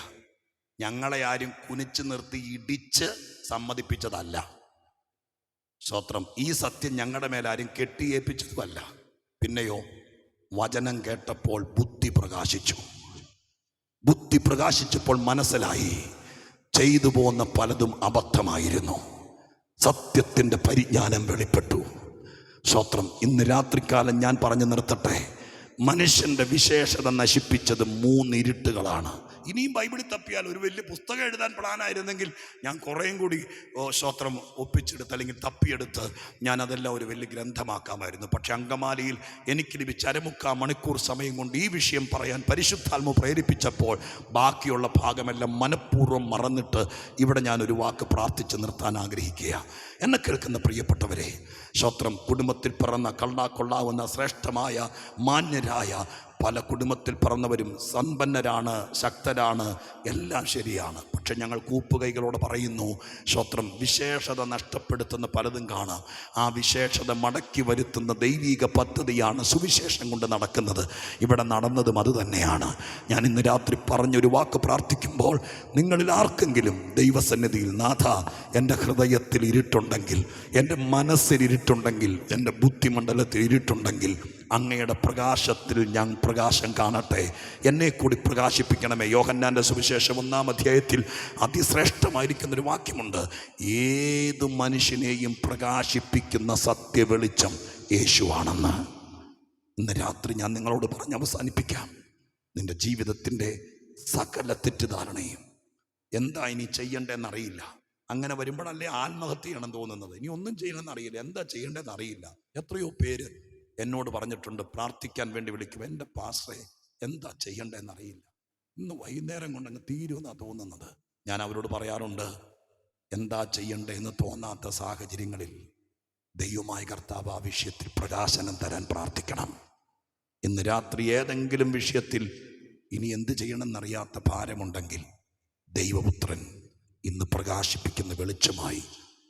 ഞങ്ങളെ ആരും കുനിച്ചു നിർത്തി ഇടിച്ച് സമ്മതിപ്പിച്ചതല്ല. സ്തോത്രം. ഈ സത്യം ഞങ്ങളുടെ മേലാരും കെട്ടിയേൽപ്പിച്ചതുമല്ല. പിന്നെയോ വചനം കേട്ടപ്പോൾ ബുദ്ധി പ്രകാശിച്ചു. ബുദ്ധി പ്രകാശിച്ചപ്പോൾ മനസ്സിലായി ചെയ്തു പോകുന്ന പലതും അബദ്ധമായിരുന്നു. സത്യത്തിന്റെ പരിജ്ഞാനം വെളിപ്പെട്ടു. സ്തോത്രം. ഇന്ന് രാത്രികാലം ഞാൻ പറഞ്ഞു നിർത്തട്ടെ, മനുഷ്യന്റെ വിശേഷത നശിപ്പിച്ചത് 3 ഇരുട്ടുകളാണ്. ഇനിയും ബൈബിളിൽ തപ്പിയാൽ ഒരു വലിയ പുസ്തകം എഴുതാൻ പ്ലാനായിരുന്നെങ്കിൽ ഞാൻ കുറേയും കൂടി സ്തോത്രം ഒപ്പിച്ചെടുത്ത് അല്ലെങ്കിൽ തപ്പിയെടുത്ത് ഞാൻ അതെല്ലാം ഒരു വലിയ ഗ്രന്ഥമാക്കാമായിരുന്നു. പക്ഷെ അങ്കമാലിയിൽ എനിക്ക് ലഭിച്ച 1/4 മണിക്കൂർ സമയം കൊണ്ട് ഈ വിഷയം പറയാൻ പരിശുദ്ധാത്മ പ്രേരിപ്പിച്ചപ്പോൾ ബാക്കിയുള്ള ഭാഗമെല്ലാം മനഃപൂർവ്വം മറന്നിട്ട് ഇവിടെ ഞാനൊരു വാക്ക് പ്രാർത്ഥിച്ച് നിർത്താൻ ആഗ്രഹിക്കുക. എന്നെ കേൾക്കുന്ന പ്രിയപ്പെട്ടവരെ, സ്തോത്രം, കുടുംബത്തിൽ പിറന്ന കൊള്ളാവുന്ന ശ്രേഷ്ഠമായ മാന്യരായ പല കുടുംബത്തിൽ പിറന്നവരും സമ്പന്നരാണ്, ശക്തരാണ്, എല്ലാം ശരിയാണ്. പക്ഷെ ഞങ്ങൾ കൂപ്പുകൈകളോട് പറയുന്നു, സ്തോത്രം, വിശേഷത നഷ്ടപ്പെടുത്തുന്ന പലതും കാണാം. ആ വിശേഷത മടക്കി വരുത്തുന്ന ദൈവിക പദ്ധതിയാണ് സുവിശേഷം കൊണ്ട് നടക്കുന്നത്. ഇവിടെ നടന്നതും അത് തന്നെയാണ്. ഞാൻ ഇന്ന് രാത്രി പറഞ്ഞൊരു വാക്ക് പ്രാർത്ഥിക്കുമ്പോൾ നിങ്ങളിൽ ആർക്കെങ്കിലും ദൈവസന്നിധിയിൽ, നാഥ, എൻ്റെ ഹൃദയത്തിൽ ഇരുട്ടുണ്ടെങ്കിൽ, എൻ്റെ മനസ്സിൽ ഇരുട്ടുണ്ടെങ്കിൽ, എൻ്റെ ബുദ്ധിമണ്ഡലത്തിൽ ഇരുട്ടുണ്ടെങ്കിൽ, അങ്ങയുടെ പ്രകാശത്തിൽ ഞാൻ പ്രകാശം കാണട്ടെ, എന്നെ കൂടി പ്രകാശിപ്പിക്കണമേ. യോഹന്നാൻ്റെ സുവിശേഷം 1-ാം അധ്യായത്തിൽ അതിശ്രേഷ്ഠമായിരിക്കുന്നൊരു വാക്യമുണ്ട്, ഏത് മനുഷ്യനെയും പ്രകാശിപ്പിക്കുന്ന സത്യവെളിച്ചം യേശുവാണെന്ന്. ഇന്ന് രാത്രി ഞാൻ നിങ്ങളോട് പറഞ്ഞ് അവസാനിപ്പിക്കാം. നിന്റെ ജീവിതത്തിൻ്റെ സകല തെറ്റിദ്ധാരണയും എന്താ ഇനി ചെയ്യേണ്ടതെന്നറിയില്ല. അങ്ങനെ വരുമ്പോഴല്ലേ ആത്മഹത്യ ചെയ്യണം തോന്നുന്നത്. ഇനി ഒന്നും ചെയ്യണമെന്നറിയില്ല, എന്താ ചെയ്യേണ്ടതെന്ന് അറിയില്ല. എത്രയോ പേര് എന്നോട് പറഞ്ഞിട്ടുണ്ട്, പ്രാർത്ഥിക്കാൻ വേണ്ടി വിളിക്കും, എൻ്റെ പാസ്റ്ററെ എന്താ ചെയ്യേണ്ടതെന്നറിയില്ല. ഇന്ന് വൈകുന്നേരം കൊണ്ടങ്ങ് തീരുമെന്നാണ് തോന്നുന്നത്. ഞാൻ അവരോട് പറയാറുണ്ട്, എന്താ ചെയ്യണ്ടേന്ന് തോന്നാത്ത സാഹചര്യങ്ങളിൽ ദൈവമായ കർത്താവ് ആ വിഷയത്തിൽ പ്രകാശനം തരാൻ പ്രാർത്ഥിക്കണം. ഇന്ന് രാത്രി ഏതെങ്കിലും വിഷയത്തിൽ ഇനി എന്ത് ചെയ്യണമെന്നറിയാത്ത ഭാരമുണ്ടെങ്കിൽ ദൈവപുത്രൻ ഇന്ന് പ്രകാശിപ്പിക്കുന്ന വെളിച്ചമായി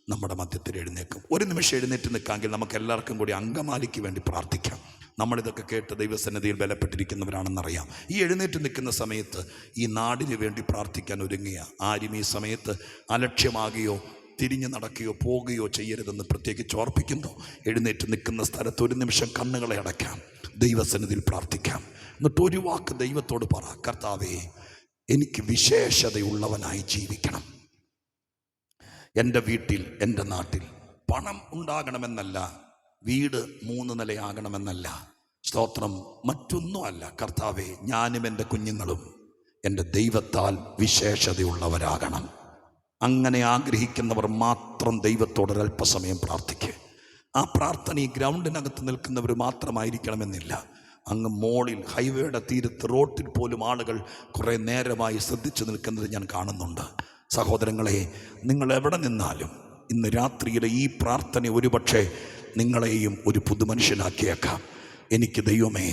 നമ്മുടെ മധ്യത്തിൽ എഴുന്നേക്കും. ഒരു നിമിഷം എഴുന്നേറ്റ് നിൽക്കാമെങ്കിൽ നമുക്ക് എല്ലാവർക്കും കൂടി അങ്കമാലിക്ക് വേണ്ടി പ്രാർത്ഥിക്കാം. നമ്മളിതൊക്കെ കേട്ട് ദൈവസന്നിധിയിൽ ബലപ്പെട്ടിരിക്കുന്നവരാണെന്നറിയാം. ഈ എഴുന്നേറ്റ് നിൽക്കുന്ന സമയത്ത് ഈ നാടിന് വേണ്ടി പ്രാർത്ഥിക്കാൻ ഒരുങ്ങിയ ആരും ഈ സമയത്ത് അലക്ഷ്യമാകുകയോ തിരിഞ്ഞു നടക്കുകയോ പോകുകയോ ചെയ്യരുതെന്ന് പ്രത്യേകിച്ച് ഓർപ്പിക്കുന്നു. എഴുന്നേറ്റ് നിൽക്കുന്ന സ്ഥലത്ത് ഒരു നിമിഷം കണ്ണുകളെ അടയ്ക്കാം, ദൈവസന്നിധിയിൽ പ്രാർത്ഥിക്കാം. എന്നിട്ട് ഒരു വാക്ക് ദൈവത്തോട് പറ, കർത്താവേ, എനിക്ക് വിശേഷതയുള്ളവനായി ജീവിക്കണം. എൻ്റെ വീട്ടിൽ, എൻ്റെ നാട്ടിൽ പണം ഉണ്ടാകണമെന്നല്ല, വീട് 3 നിലയാകണമെന്നല്ല, സ്തോത്രം, മറ്റൊന്നുമല്ല. കർത്താവേ, ഞാനും എൻ്റെ കുഞ്ഞുങ്ങളും എൻ്റെ ദൈവത്താൽ വിശേഷതയുള്ളവരാകണം. അങ്ങനെ ആഗ്രഹിക്കുന്നവർ മാത്രം ദൈവത്തോടൊരല്പസമയം പ്രാർത്ഥിക്കുക. ആ പ്രാർത്ഥന ഈ ഗ്രൗണ്ടിനകത്ത് നിൽക്കുന്നവർ മാത്രമായിരിക്കണമെന്നില്ല. അങ്ങ് മോളിൽ ഹൈവേയുടെ തീരത്ത് റോട്ടിൽ പോലും ആളുകൾ കുറേ നേരമായി ശ്രദ്ധിച്ചു നിൽക്കുന്നത് ഞാൻ കാണുന്നുണ്ട്. സഹോദരങ്ങളെ, നിങ്ങൾ എവിടെ നിന്നാലും ഇന്ന് രാത്രിയിലെ ഈ പ്രാർത്ഥന ഒരുപക്ഷെ നിങ്ങളെയും ഒരു പുതുമനുഷ്യനാക്കിയേക്കാം. എനിക്ക് ദൈവമേ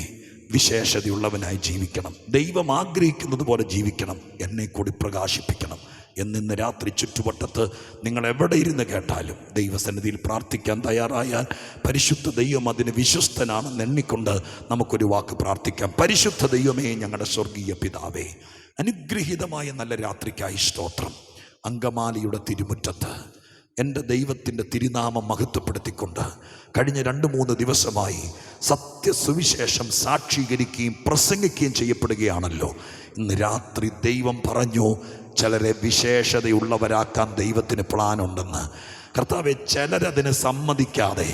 വിശേഷതയുള്ളവനായി ജീവിക്കണം, ദൈവം ആഗ്രഹിക്കുന്നത് പോലെ ജീവിക്കണം, എന്നെ കൂടി പ്രകാശിപ്പിക്കണം എന്നിന്ന് രാത്രി ചുറ്റുവട്ടത്ത് നിങ്ങൾ എവിടെ ഇരുന്ന് കേട്ടാലും ദൈവസന്നിധിയിൽ പ്രാർത്ഥിക്കാൻ തയ്യാറായാൽ പരിശുദ്ധ ദൈവം അതിന് വിശ്വസ്തനാണെന്ന് എണ്ണിക്കൊണ്ട് നമുക്കൊരു വാക്ക് പ്രാർത്ഥിക്കാം. പരിശുദ്ധ ദൈവമേ, ഞങ്ങളുടെ സ്വർഗീയ പിതാവേ, അനുഗ്രഹീതമായ നല്ല രാത്രിക്കായി സ്തോത്രം. അങ്കമാലിയുടെ തിരുമുറ്റത്ത് എൻ്റെ ദൈവത്തിൻ്റെ തിരുനാമം മഹത്വപ്പെടുത്തിക്കൊണ്ട് കഴിഞ്ഞ 2-3 ദിവസമായി സത്യസുവിശേഷം സാക്ഷീകരിക്കുകയും പ്രസംഗിക്കുകയും ചെയ്യപ്പെടുകയാണല്ലോ. ഇന്ന് രാത്രി ദൈവം പറഞ്ഞു, ചിലരെ വിശേഷതയുള്ളവരാക്കാൻ ദൈവത്തിന് പ്ലാനുണ്ടെന്ന്. കർത്താവെ, ചിലരതിന് സമ്മതിക്കാതെ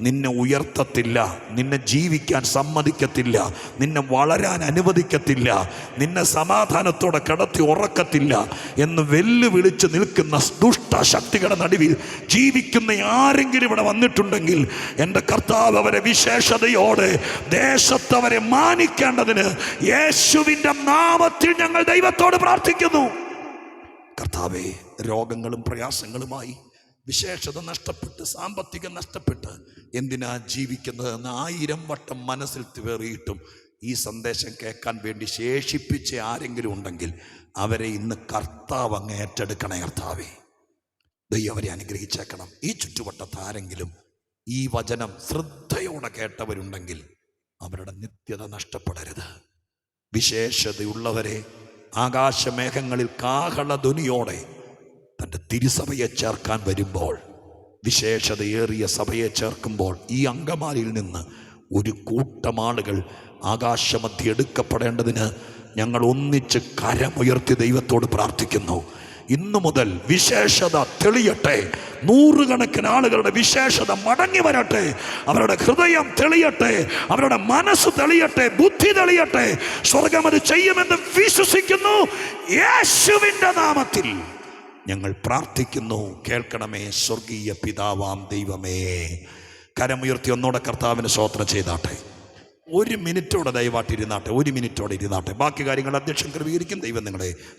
നിന്നെ ഉയർത്തത്തില്ല, നിന്നെ ജീവിക്കാൻ സമ്മതിക്കത്തില്ല, നിന്നെ വളരാൻ അനുവദിക്കത്തില്ല, നിന്നെ സമാധാനത്തോടെ കിടത്തി ഉറക്കത്തില്ല എന്ന് വെല്ലുവിളിച്ച് നിൽക്കുന്ന ദുഷ്ടശക്തികളുടെ നടുവിൽ ജീവിക്കുന്ന ആരെങ്കിലും ഇവിടെ വന്നിട്ടുണ്ടെങ്കിൽ എൻ്റെ കർത്താവ് അവരെ വിശേഷതയോടെ ദേശത്തവരെ മാനിക്കേണ്ടതിന് യേശുവിൻ്റെ നാമത്തിൽ ഞങ്ങൾ ദൈവത്തോട് പ്രാർത്ഥിക്കുന്നു. കർത്താവേ, രോഗങ്ങളും പ്രയാസങ്ങളുമായി വിശേഷത നഷ്ടപ്പെട്ട് സാമ്പത്തികം നഷ്ടപ്പെട്ട് എന്തിനാ ജീവിക്കുന്നതെന്ന് 1000 വട്ടം മനസ്സിൽ വേറിയിട്ടും ഈ സന്ദേശം കേൾക്കാൻ വേണ്ടി ശേഷിപ്പിച്ച് ആരെങ്കിലും ഉണ്ടെങ്കിൽ അവരെ ഇന്ന് കർത്താവ് അങ്ങ് ഏറ്റെടുക്കണേ. കർത്താവേ, ദൈവം അവരെ അനുഗ്രഹിച്ചേക്കണം. ഈ ചുറ്റുവട്ടത്ത് ആരെങ്കിലും ഈ വചനം ശ്രദ്ധയോടെ കേട്ടവരുണ്ടെങ്കിൽ അവരുടെ നിത്യത നഷ്ടപ്പെടരുത്. വിശേഷതയുള്ളവരെ ആകാശമേഘങ്ങളിൽ കാഹളധ്വനിയോടെ തൻ്റെ തിരുസഭയെ ചേർക്കാൻ വരുമ്പോൾ, വിശേഷതയേറിയ സഭയെ ചേർക്കുമ്പോൾ ഈ അങ്കമാലിയിൽ നിന്ന് ഒരു കൂട്ടം ആളുകൾ ആകാശമധ്യ എടുക്കപ്പെടേണ്ടതിന് ഞങ്ങൾ ഒന്നിച്ച് കരമുയർത്തി ദൈവത്തോട് പ്രാർത്ഥിക്കുന്നു. ഇന്നു മുതൽ വിശേഷത തെളിയട്ടെ. 100 കണക്കിന് ആളുകളുടെ വിശേഷത മടങ്ങി വരട്ടെ. അവരുടെ ഹൃദയം തെളിയട്ടെ, അവരുടെ മനസ്സ് തെളിയട്ടെ, ബുദ്ധി തെളിയട്ടെ. സ്വർഗം അത് ചെയ്യുമെന്ന് വിശ്വസിക്കുന്നു. യേശുവിൻ്റെ നാമത്തിൽ ഞങ്ങൾ പ്രാർത്ഥിക്കുന്നു. കേൾക്കണമേ സ്വർഗീയ പിതാവാം ദൈവമേ. കരമുയർത്തി ഒന്നോടെ കർത്താവിന് സ്തോത്രം ചെയ്താട്ടെ. 1 മിനിറ്റോടെ ദയവായിട്ട് ഇരുന്നാട്ടെ, 1 മിനിറ്റോടെ ഇരുന്നാട്ടെ. ബാക്കി കാര്യങ്ങൾ അധ്യക്ഷൻ ക്രമീകരിക്കും. ദൈവം നിങ്ങളെ